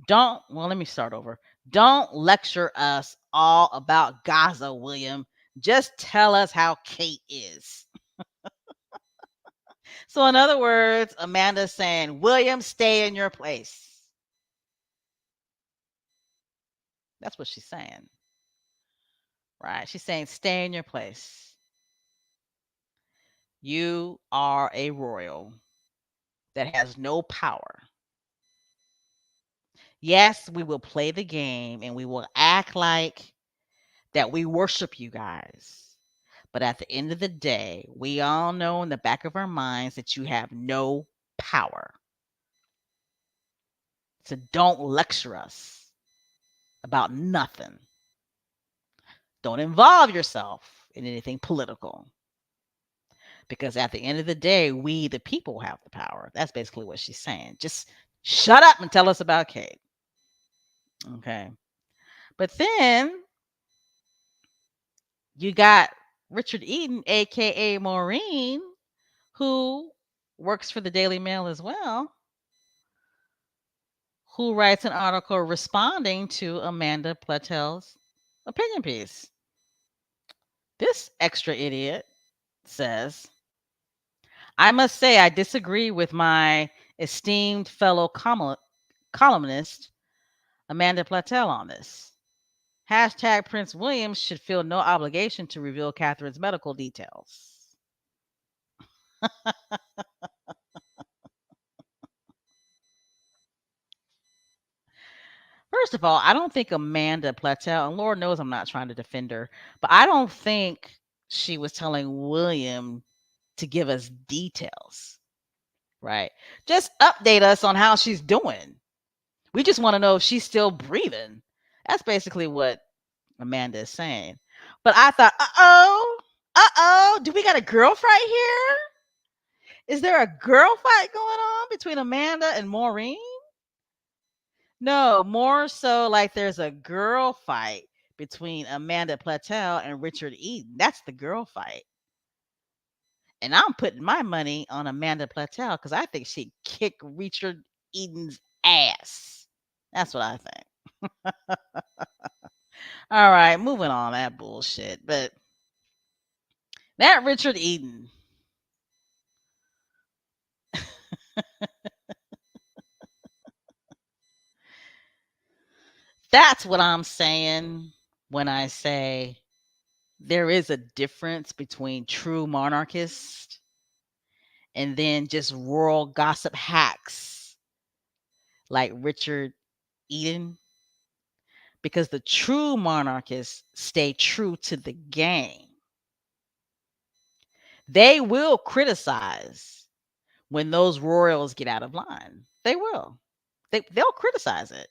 Don't, well, let me start over. Don't lecture us all about Gaza, William. Just tell us how Kate is. So, in other words, Amanda's saying, William, stay in your place. That's what she's saying, right? She's saying, stay in your place. You are a royal that has no power. Yes, we will play the game and we will act like that we worship you guys. But at the end of the day, we all know in the back of our minds that you have no power. So don't lecture us about nothing. Don't involve yourself in anything political. Because at the end of the day, we, the people, have the power. That's basically what she's saying. Just shut up and tell us about Kate. Okay. But then you got Richard Eden, aka Maureen, who works for the Daily Mail as well, who writes an article responding to Amanda Platel's opinion piece. This extra idiot says, I must say I disagree with my esteemed fellow columnist, Amanda Platel, on this. Hashtag Prince William should feel no obligation to reveal Catherine's medical details. First of all, I don't think Amanda Platel, and Lord knows I'm not trying to defend her, but I don't think she was telling William to give us details. right? Just update us on how she's doing. We just want to know if she's still breathing. That's basically what Amanda is saying. But I thought, do we got a girl fight here? Is there a girl fight going on between Amanda and Maureen? No, more so like there's a girl fight between Amanda Platel and Richard Eden. That's the girl fight. And I'm putting my money on Amanda Platel because I think she'd kick Richard Eden's ass. That's what I think. All right, moving on that bullshit. But that Richard Eden, that's what I'm saying when I say there is a difference between true monarchists and then just royal gossip hacks like Richard Eden, because the true monarchists stay true to the game. They will criticize when those royals get out of line. They will. They'll criticize it.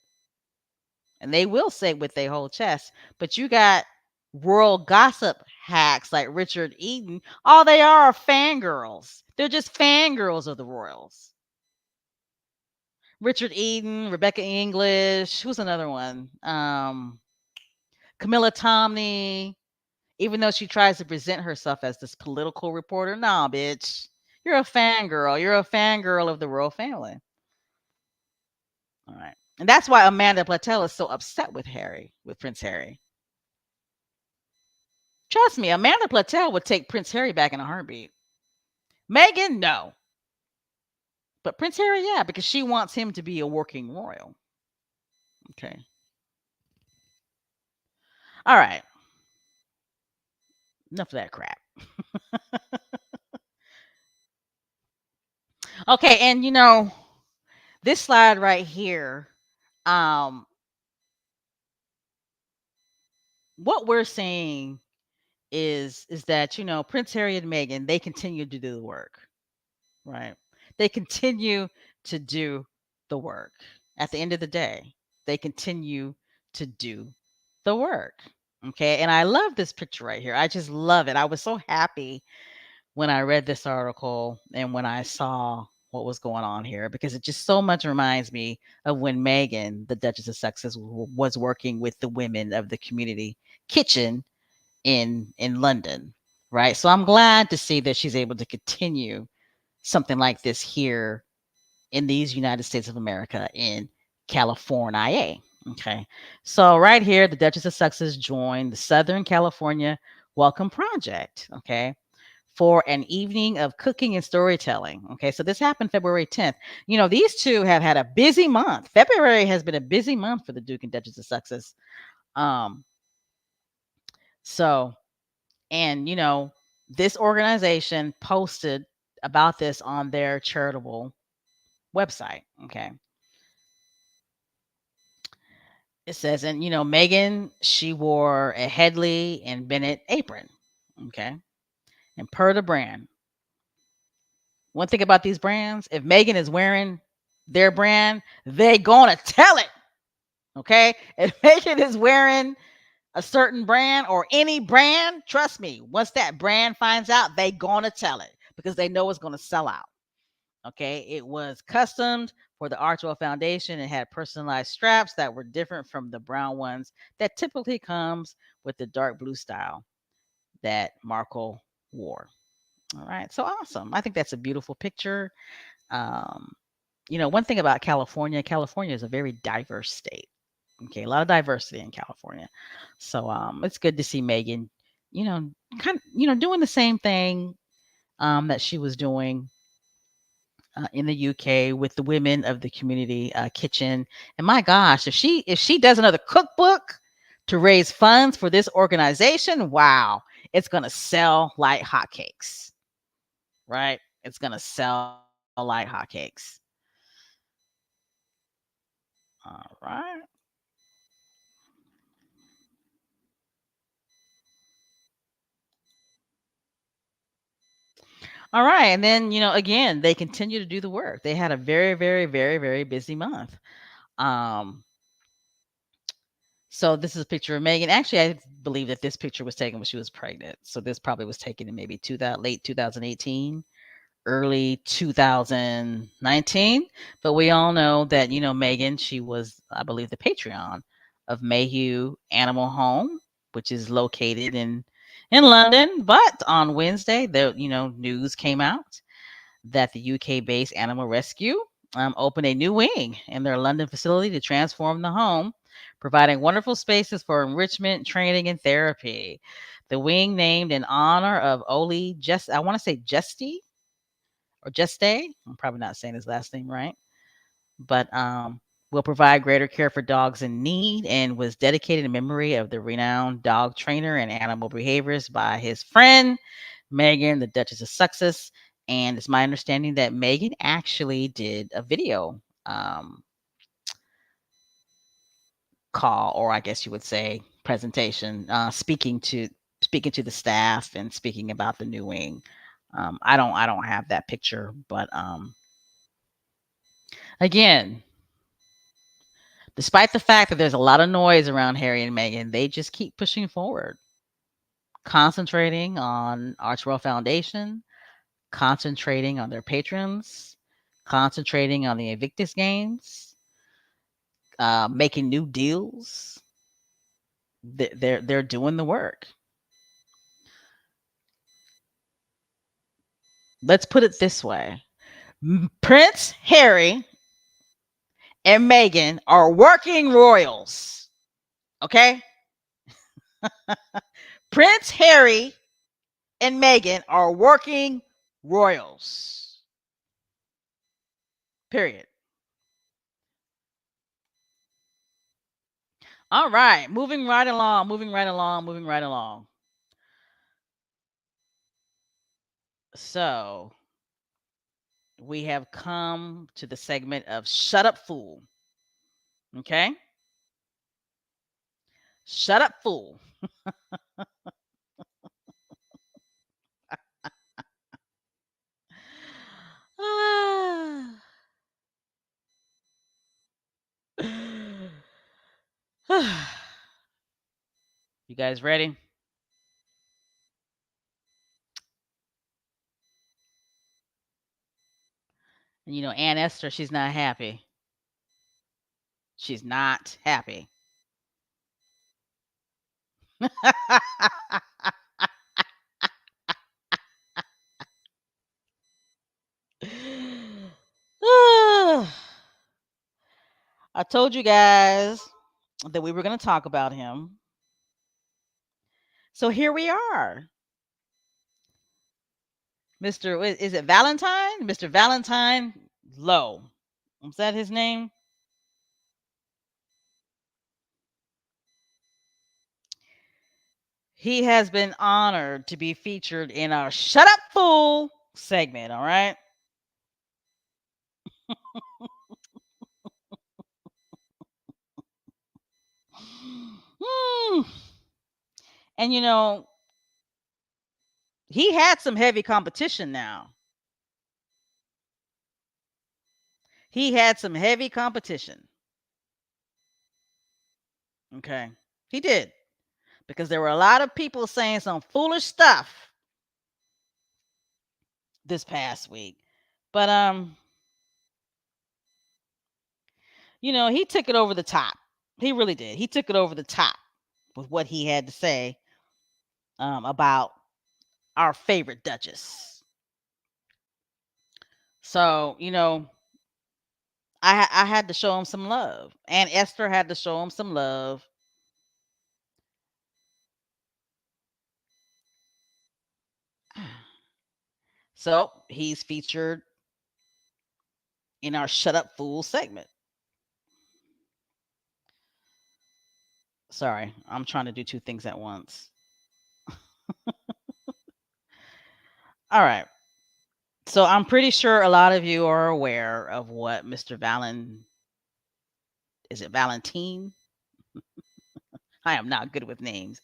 And they will say with their whole chest. But you got royal gossip hacks like Richard Eden. All they are fangirls. They're just fangirls of the royals. Richard Eden, Rebecca English. Who's another one? Camilla Tomney. Even though she tries to present herself as this political reporter, nah, bitch. You're a fangirl. You're a fangirl of the royal family. All right. And that's why Amanda Platel is so upset with Harry, with Prince Harry. Trust me, Amanda Platel would take Prince Harry back in a heartbeat. Meghan, no. But Prince Harry, yeah, because she wants him to be a working royal. Okay. All right. Enough of that crap. Okay, and this slide right here, um, what we're seeing is that Prince Harry and Meghan, they continue to do the work, right? They continue to do the work. At the end of the day, they continue to do the work. Okay, and I love this picture right here. I just love it. I was so happy when I read this article and when I saw what was going on here, because it just so much reminds me of when Meghan, the Duchess of Sussex, was working with the women of the community kitchen in London, right? So I'm glad to see that she's able to continue something like this here in these United States of America in California. Okay. So right here, the Duchess of Sussex joined the Southern California Welcome Project. Okay. For an evening of cooking and storytelling. Okay. So this happened February 10th. These two have had a busy month. February has been a busy month for the Duke and Duchess of Sussex. Um, so, and this organization posted about this on their charitable website. Okay. It says, and Meghan, she wore a Headley and Bennett apron. Okay. And per the brand. One thing about these brands, if Meghan is wearing their brand, they gonna tell it. Okay. If Meghan is wearing a certain brand or any brand, trust me, once that brand finds out, they gonna tell it because they know it's gonna sell out. Okay, it was customed for the Archwell Foundation and had personalized straps that were different from the brown ones that typically comes with the dark blue style that Markle wore. All right, so awesome. I think that's a beautiful picture. Um, one thing about California, California is a very diverse state. Okay, a lot of diversity in California. So it's good to see Meghan, you know, doing the same thing that she was doing in the UK with the women of the community kitchen. And my gosh, if she does another cookbook to raise funds for this organization, wow, it's gonna sell like hotcakes, right? It's gonna sell like hotcakes. All right. All right, and then again, they continue to do the work. They had a very, very, very, very busy month. Um, so this is a picture of Megan. Actually, I believe that this picture was taken when she was pregnant. So this probably was taken in maybe late 2018, early 2019. But we all know that Megan, she was, I believe, the Patreon of Mayhew Animal Home, which is located in London. But on Wednesday, the news came out that the UK-based Animal Rescue opened a new wing in their London facility to transform the home, providing wonderful spaces for enrichment, training, and therapy. The wing, named in honor of Oli I want to say Justy or Juste. I'm probably not saying his last name right, but will provide greater care for dogs in need, and was dedicated in memory of the renowned dog trainer and animal behaviorist by his friend Meghan, the Duchess of Sussex. And it's my understanding that Meghan actually did a video call, or I guess you would say presentation, speaking to the staff and speaking about the new wing. I don't have that picture, but again, despite the fact that there's a lot of noise around Harry and Meghan, they just keep pushing forward, concentrating on Archwell Foundation, concentrating on their patrons, concentrating on the Invictus Games, making new deals. They're doing the work. Let's put it this way: Prince Harry and Meghan are working royals. Okay, Prince Harry and Meghan are working royals. Period. All right, moving right along, moving right along, moving right along. So, we have come to the segment of Shut Up Fool. Okay? Shut up, fool. You guys ready? And Aunt Esther, she's not happy. She's not happy. I told you guys that we were going to talk about him. So here we are. Mr. Is it Valentine? Mr. Valentine Lowe. Is that his name? He has been honored to be featured in our Shut Up Fool segment, all right? Hmm. And he had some heavy competition now. He had some heavy competition. Okay. He did. Because there were a lot of people saying some foolish stuff this past week. But he took it over the top. He really did. He took it over the top with what he had to say about our favorite Duchess. So, I had to show him some love. And Esther had to show him some love. So he's featured in our Shut Up Fool segment. Sorry, I'm trying to do two things at once. All right. So I'm pretty sure a lot of you are aware of what Mr. Is it Valentine? I am not good with names.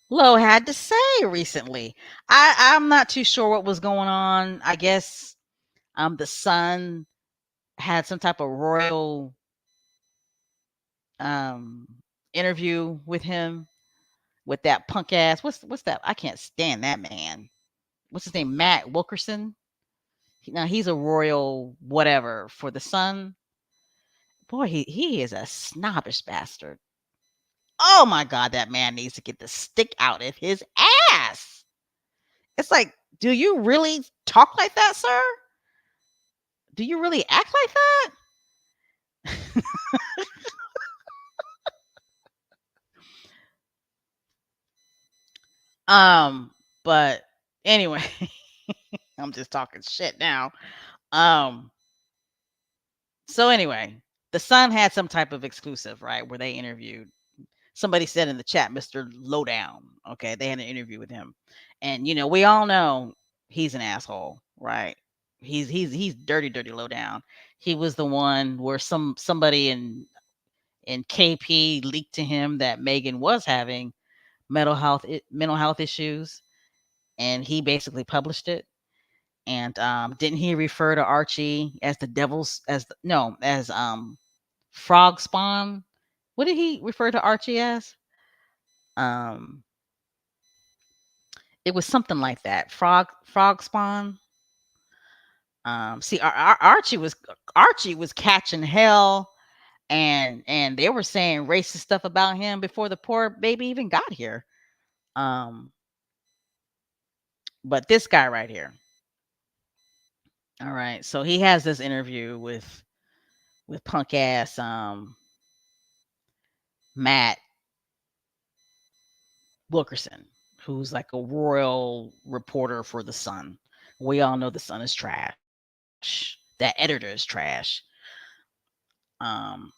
Lo had to say recently. I'm not too sure what was going on. I guess the son had some type of royal um interview with him with that punk ass. What's that? I can't stand that man. What's his name? Matt Wilkerson. Now he's a royal whatever for the son. Boy, he is a snobbish bastard. Oh my god, that man needs to get the stick out of his ass. It's like, do you really talk like that, sir? Do you really act like that? But anyway, I'm just talking shit now. Um, so anyway, the Sun had some type of exclusive, right, where they interviewed somebody said in the chat, Mr. Lowdown. Okay, they had an interview with him. And we all know he's an asshole, right? He's dirty, dirty lowdown. He was the one where somebody in KP leaked to him that Meghan was having mental health issues, and he basically published it. And didn't he refer to Archie as the devil's as the, no as frog spawn? What did he refer to Archie as? Um, it was something like that. Frog spawn. See, Archie was catching hell, and they were saying racist stuff about him before the poor baby even got here. Um, but this guy right here. All right, so he has this interview with punk ass Matt Wilkerson, who's like a royal reporter for the Sun. We all know the Sun is trash. That editor is trash. Um,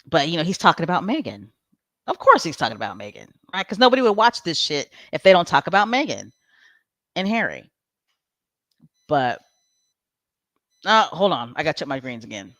but he's talking about Meghan. Of course, he's talking about Meghan, right? Because nobody would watch this shit if they don't talk about Meghan and Harry. But hold on, I got to check my greens again.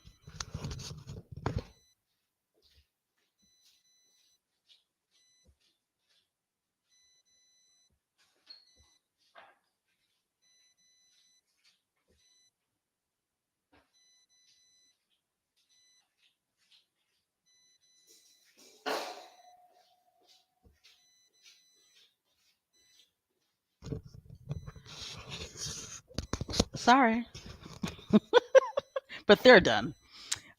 Sorry, but they're done.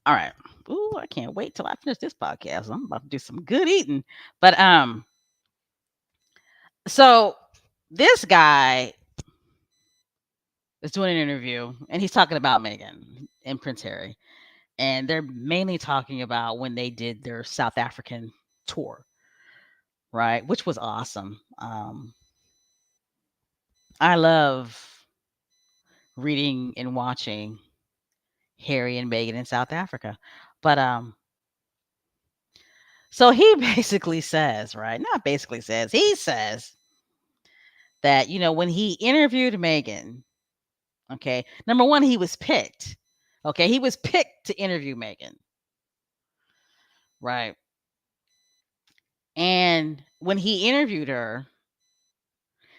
All right. Ooh, I can't wait till I finish this podcast. I'm about to do some good eating. But so this guy is doing an interview, and he's talking about Meghan and Prince Harry, and they're mainly talking about when they did their South African tour, right? Which was awesome. I love reading and watching Harry and Meghan in South Africa. But so he basically says, right? Not basically says, he says that when he interviewed Meghan, okay, number one, he was picked. Okay, he was picked to interview Meghan, right? And when he interviewed her,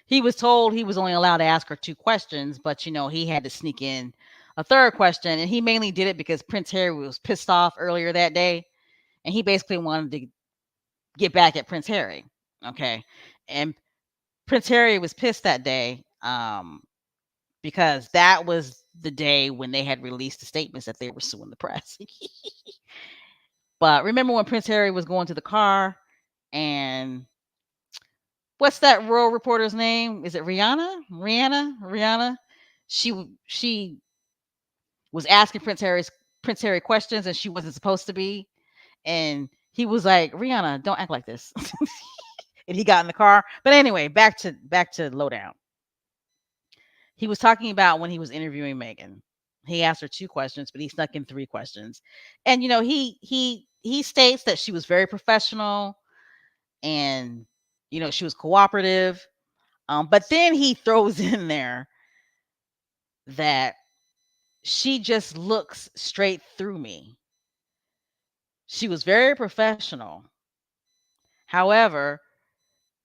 he was told he was only allowed to ask her two questions, but he had to sneak in a third question, and he mainly did it because Prince Harry was pissed off earlier that day, and he basically wanted to get back at Prince Harry. Okay. And Prince Harry was pissed that day because that was the day when they had released the statements that they were suing the press. But remember when Prince Harry was going to the car and what's that royal reporter's name? Is it Rihanna? Rihanna? She was asking Prince Harry questions and she wasn't supposed to be. And he was like, Rihanna, don't act like this. And he got in the car. But anyway, back to lowdown. He was talking about when he was interviewing Meghan. He asked her two questions, but he snuck in three questions. And he states that she was very professional and she was cooperative. But then he throws in there that she just looks straight through me. She was very professional. However,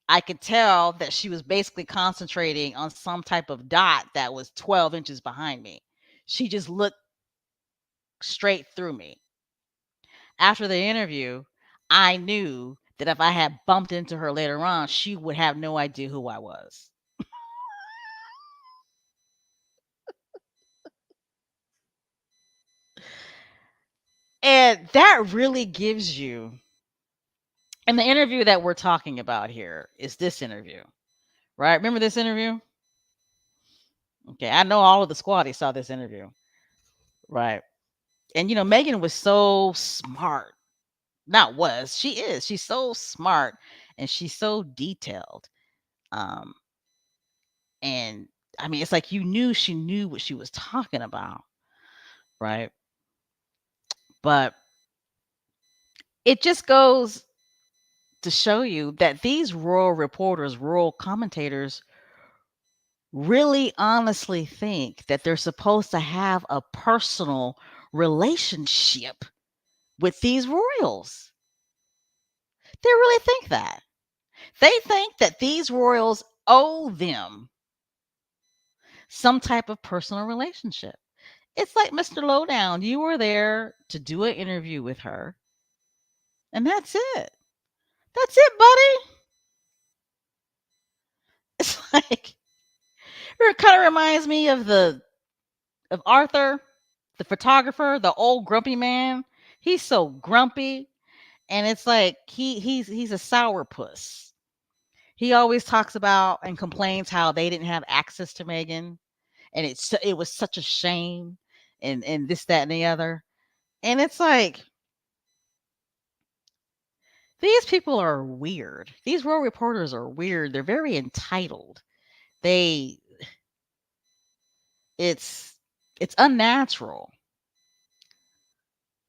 I could tell that she was basically concentrating on some type of dot that was 12 inches behind me. She just looked straight through me. After the interview, I knew that if I had bumped into her later on, she would have no idea who I was. And that really gives you, and the interview that we're talking about here is this interview, right? Remember this interview? Okay, I know all of the squaddies saw this interview, right? And Megan was so smart. Not was, she is. She's so smart and she's so detailed. Um, and I mean, it's like you knew she knew what she was talking about, right? But it just goes to show you that these royal reporters, royal commentators, really honestly think that they're supposed to have a personal relationship with these royals. They really think that. They think that these royals owe them some type of personal relationship. It's like Mr. Lowdown. You were there to do an interview with her, and that's it. That's it, buddy. It's like it kind of reminds me of Arthur, the photographer, the old grumpy man. He's so grumpy, and it's like he's a sourpuss. He always talks about and complains how they didn't have access to Megan, and it was such a shame, and this, that, and the other. And it's like these people are weird. These royal reporters are weird. They're very entitled. They it's it's unnatural,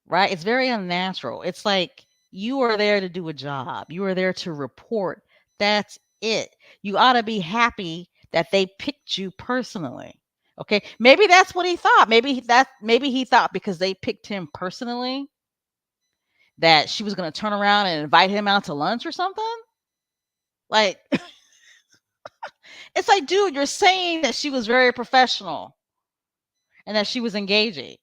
right? It's very unnatural. It's like you are there to do a job. You are there to report. That's it. You ought to be happy that they picked you personally. Okay? Maybe that's what he thought. Maybe he thought because they picked him personally that she was going to turn around and invite him out to lunch or something. Like it's like, dude, you're saying that she was very professional and that she was engaging.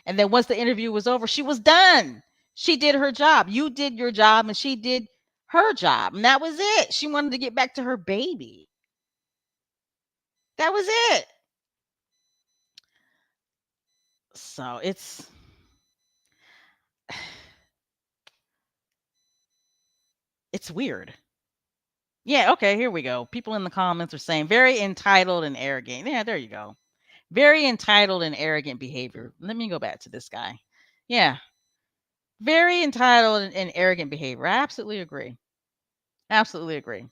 And then once the interview was over, she was done. She did her job. You did your job and she did her job. And that was it. She wanted to get back to her baby. That was it. So it's weird. Yeah, okay, here we go. People in the comments are saying very entitled and arrogant. Yeah, there you go. Very entitled and arrogant behavior. Let me go back to this guy. Yeah, very entitled and arrogant behavior. I absolutely agree. Absolutely agree.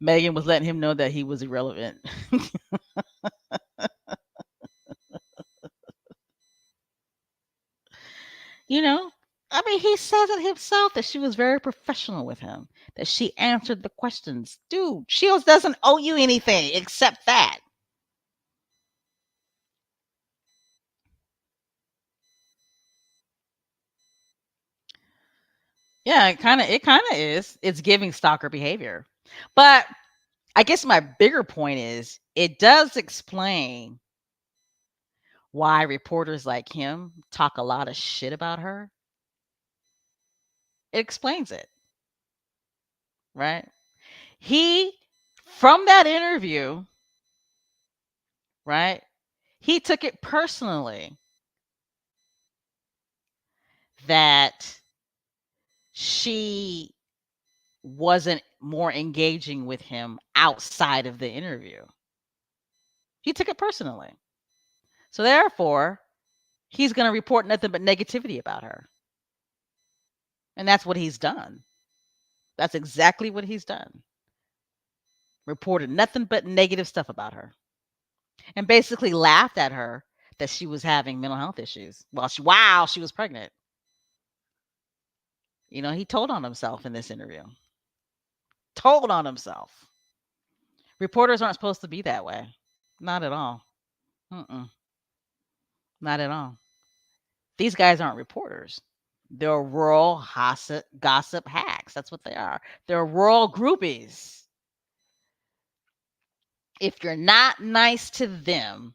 Megan was letting him know that he was irrelevant. You know, I mean, he says it himself that she was very professional with him, that she answered the questions. Dude, Shields doesn't owe you anything except that. Yeah, it kind of is. It's giving stalker behavior. But I guess my bigger point is it does explain why reporters like him talk a lot of shit about her. It explains it, right? He from that interview, right? He took it personally that she wasn't more engaging with him outside of the interview. He took it personally. So therefore, he's going to report nothing but negativity about her. And that's what he's done. That's exactly what he's done. Reported nothing but negative stuff about her and basically laughed at her that she was having mental health issues while she was pregnant. He told on himself in this interview. Told on himself. Reporters aren't supposed to be that way. Not at all. Mm-mm. Not at all. These guys aren't reporters. They're rural gossip hacks. That's what they are. They're rural groupies. If you're not nice to them,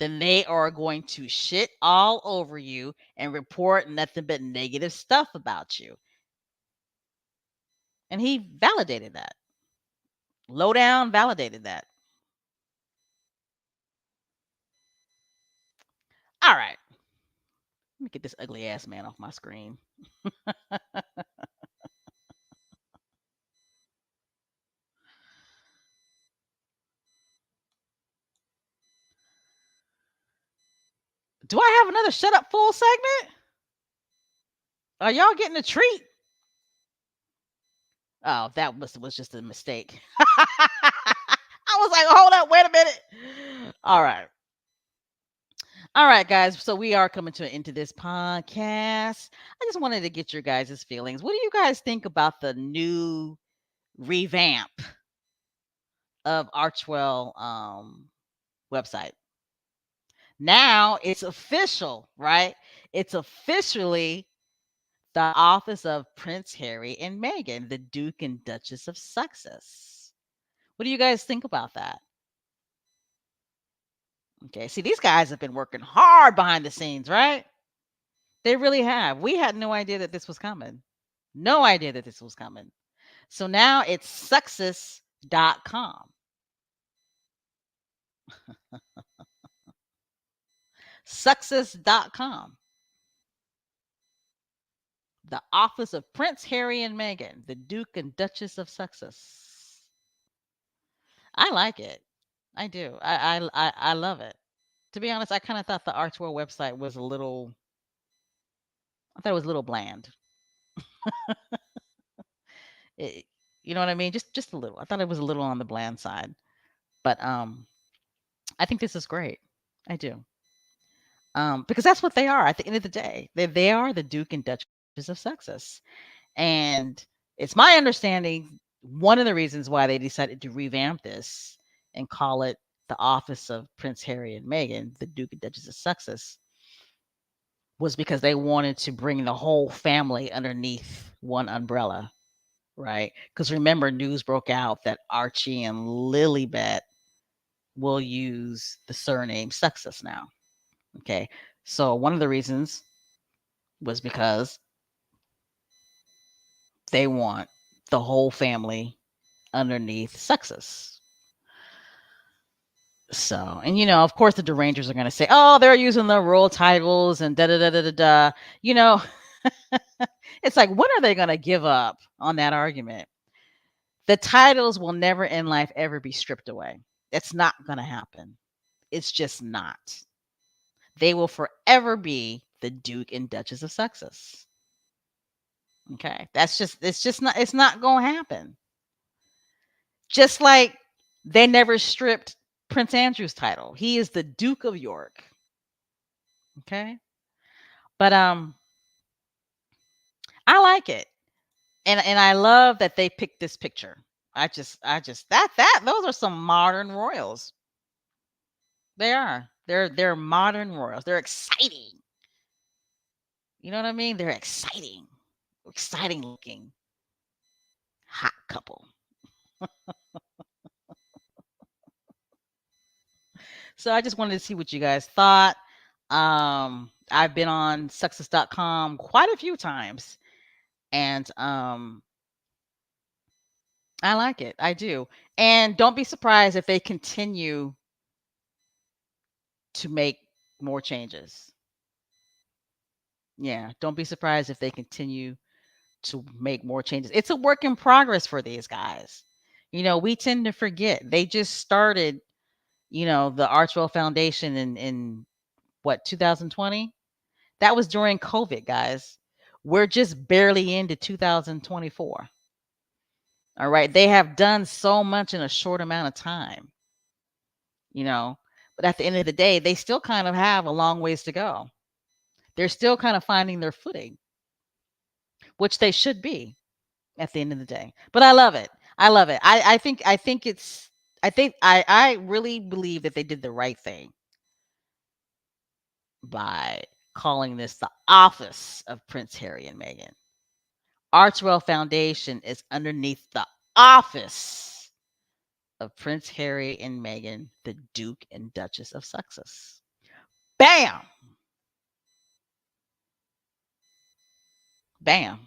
then they are going to shit all over you and report nothing but negative stuff about you. And he validated that. Lowdown validated that. All right. Let me get this ugly ass man off my screen. Do I have another shut up fool segment? Are y'all getting a treat? Oh, that was just a mistake. I was like, hold up, wait a minute. All right. All right, guys. So we are coming to an end to this podcast. I just wanted to get your guys' feelings. What do you guys think about the new revamp of Archwell website? Now it's official, right? It's officially the office of Prince Harry and Meghan, the Duke and Duchess of Sussex. What do you guys think about that? Okay, see, these guys have been working hard behind the scenes, right? They really have. We had no idea that this was coming. No idea that this was coming. So now it's success.com. Success.com. The office of Prince Harry and Meghan, the Duke and Duchess of Sussex. I like it. I do. I love it. To be honest, I kind of thought the Archwell website was a little. I thought it was a little bland. It, you know what I mean? Just a little. I thought it was a little on the bland side. But I think this is great. I do. Because that's what they are at the end of the day. They are the Duke and Duchess of Sussex. And it's my understanding one of the reasons why they decided to revamp this and call it the office of Prince Harry and Meghan, the Duke and Duchess of Sussex, was because they wanted to bring the whole family underneath one umbrella, right? Because remember, news broke out that Archie and Lilibet will use the surname Sussex now. Okay. So one of the reasons was because they want the whole family underneath Sussex. So, and of course, the Derangers are going to say, "Oh, they're using the royal titles and da da da da da da." You know, it's like, when are they going to give up on that argument? The titles will never in life ever be stripped away. It's not going to happen. It's just not. They will forever be the Duke and Duchess of Sussex. Okay, it's not going to happen. Just like they never stripped Prince Andrew's title. He is the Duke of York. Okay? But I like it. And I love that they picked this picture. I just that those are some modern royals. They are. They're modern royals. They're exciting. You know what I mean? They're exciting. Exciting looking hot couple. So I just wanted to see what you guys thought. I've been on success.com quite a few times, and I like it. I do. And don't be surprised if they continue to make more changes. Yeah, don't be surprised if they continue to make more changes. It's a work in progress for these guys. We tend to forget. They just started, the Archwell Foundation in what, 2020? That was during COVID, guys. We're just barely into 2024. All right. They have done so much in a short amount of time, you know. But at the end of the day, they still kind of have a long ways to go. They're still kind of finding their footing, which they should be at the end of the day. But I love it. I love it. I think I really believe that they did the right thing. by calling this the office of Prince Harry and Meghan. Archwell Foundation is underneath the office of Prince Harry and Meghan, the Duke and Duchess of Sussex. Bam! Bam.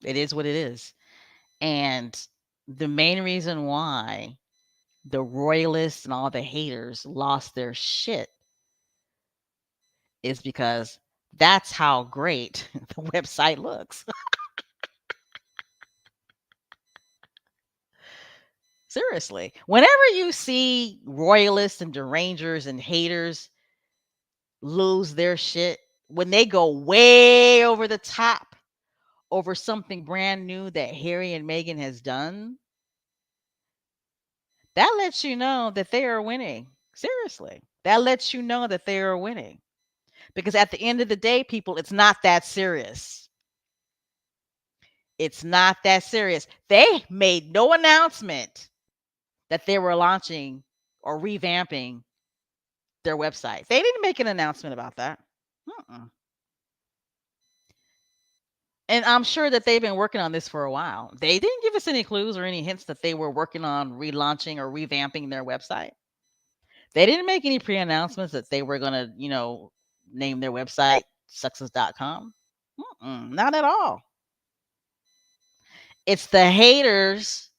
It is what it is. And the main reason why the royalists and all the haters lost their shit is because that's how great the website looks. Seriously. Whenever you see royalists and derangers and haters lose their shit, when they go way over the top over something brand new that Harry and Meghan has done, that lets you know that they are winning. Seriously. That lets you know that they are winning. Because at the end of the day, people, it's not that serious. It's not that serious. They made no announcement that they were launching or revamping their website. They didn't make an announcement about that. Mm-mm. And I'm sure that they've been working on this for a while. They didn't give us any clues or any hints that they were working on relaunching or revamping their website. They didn't make any pre-announcements that they were going to, name their website success.com. Not at all. It's the haters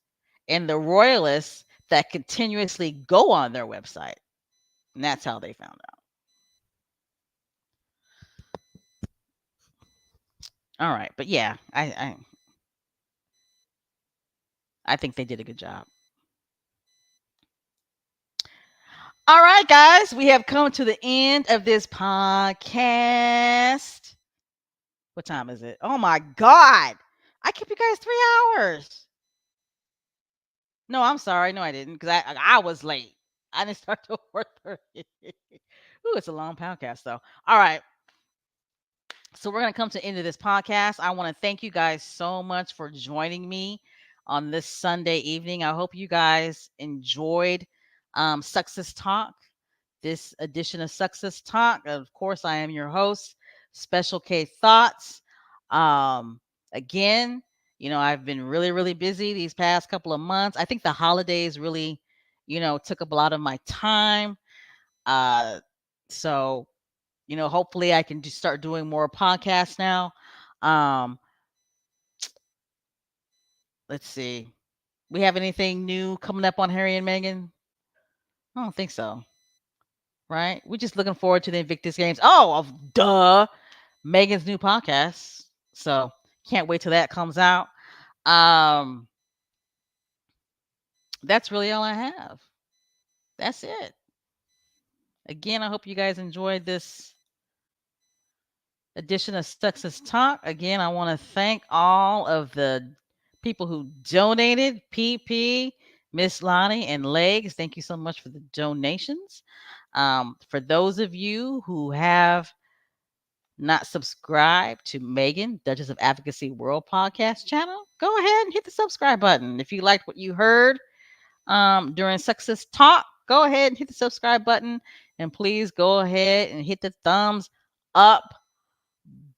and the royalists that continuously go on their website. And that's how they found out. All right, but yeah, I think they did a good job. All right, guys, we have come to the end of this podcast. What time is it? Oh my God. I kept you guys 3 hours. No, I'm sorry. No, I didn't because I was late. I didn't start till 4:30. Ooh, it's a long podcast, though. All right. So we're going to come to the end of this podcast. I want to thank you guys so much for joining me on this Sunday evening. I hope you guys enjoyed Success Talk, this edition of Success Talk. Of course, I am your host, Special K Thoughts. Again, I've been really, really busy these past couple of months. I think the holidays really, took up a lot of my time. So hopefully I can just start doing more podcasts now. Um, let's see. We have anything new coming up on Harry and Meghan? I don't think so. Right? We're just looking forward to the Invictus Games. Oh, duh. Megan's new podcast. So can't wait till that comes out. Um, that's really all I have. That's it. Again, I hope you guys enjoyed this edition of Success Talk. Again, I want to thank all of the people who donated. PP, Miss Lonnie, and Legs. Thank you so much for the donations. For those of you who have not subscribed to Meghan, Duchess of Advocacy World podcast channel, go ahead and hit the subscribe button. If you liked what you heard during Success Talk, go ahead and hit the subscribe button. And please go ahead and hit the thumbs up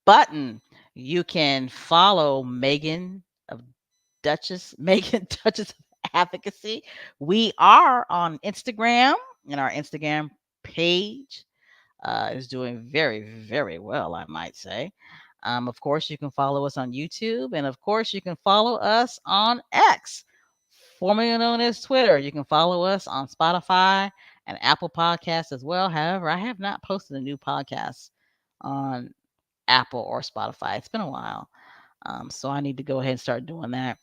button. You can follow Meghan of Meghan Duchess of Advocacy. We are on Instagram, and our Instagram page is doing very, very well, I might say. Of course, you can follow us on YouTube, and of course, you can follow us on X, formerly known as Twitter. You can follow us on Spotify and Apple Podcasts as well. However, I have not posted a new podcast on Apple or Spotify. It's been a while. So I need to go ahead and start doing that.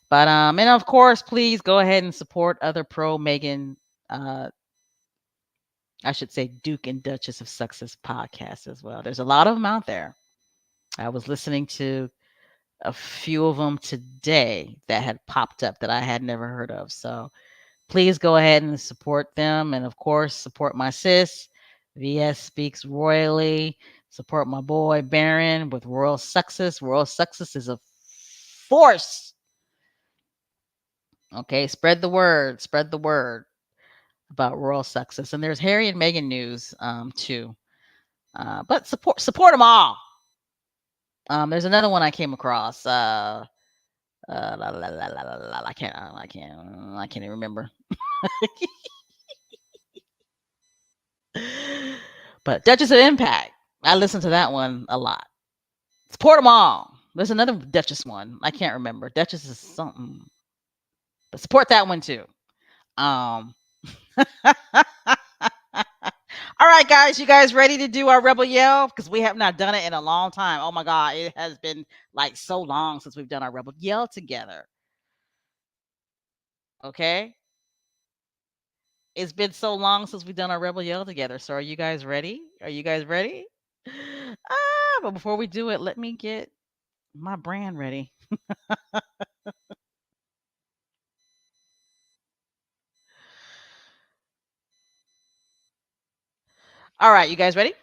But and of course, please go ahead and support other pro Meghan, I should say Duke and Duchess of Success podcasts as well. There's a lot of them out there. I was listening to a few of them today that had popped up that I had never heard of. So please go ahead and support them. And of course, support my sis. VS Speaks Royally. Support my boy Baron with Royal Success. Royal Success is a force. Okay, spread the word. Spread the word about Royal Success. And there's Harry and Meghan news too. But support them all. There's another one I came across. I can't even remember. But Duchess of Impact, I listen to that one a lot. Support them all. There's another Duchess one. I can't remember. Duchess is something, but support that one too. Um. All right, guys, you guys ready to do our rebel yell? Because we have not done it in a long time. Oh my god, it has been like so long since we've done our rebel yell together. Okay, it's been so long since we've done our rebel yell together. So are you guys ready? Are you guys ready? But before we do it, let me get my brand ready. All right, you guys ready?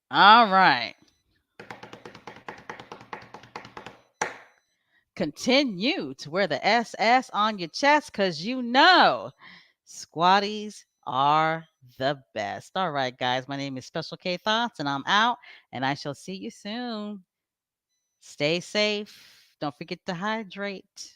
All right. Continue to wear the SS on your chest because you know squatties are the best. All right, guys. My name is Special K Thoughts, and I'm out, and I shall see you soon. Stay safe. Don't forget to hydrate.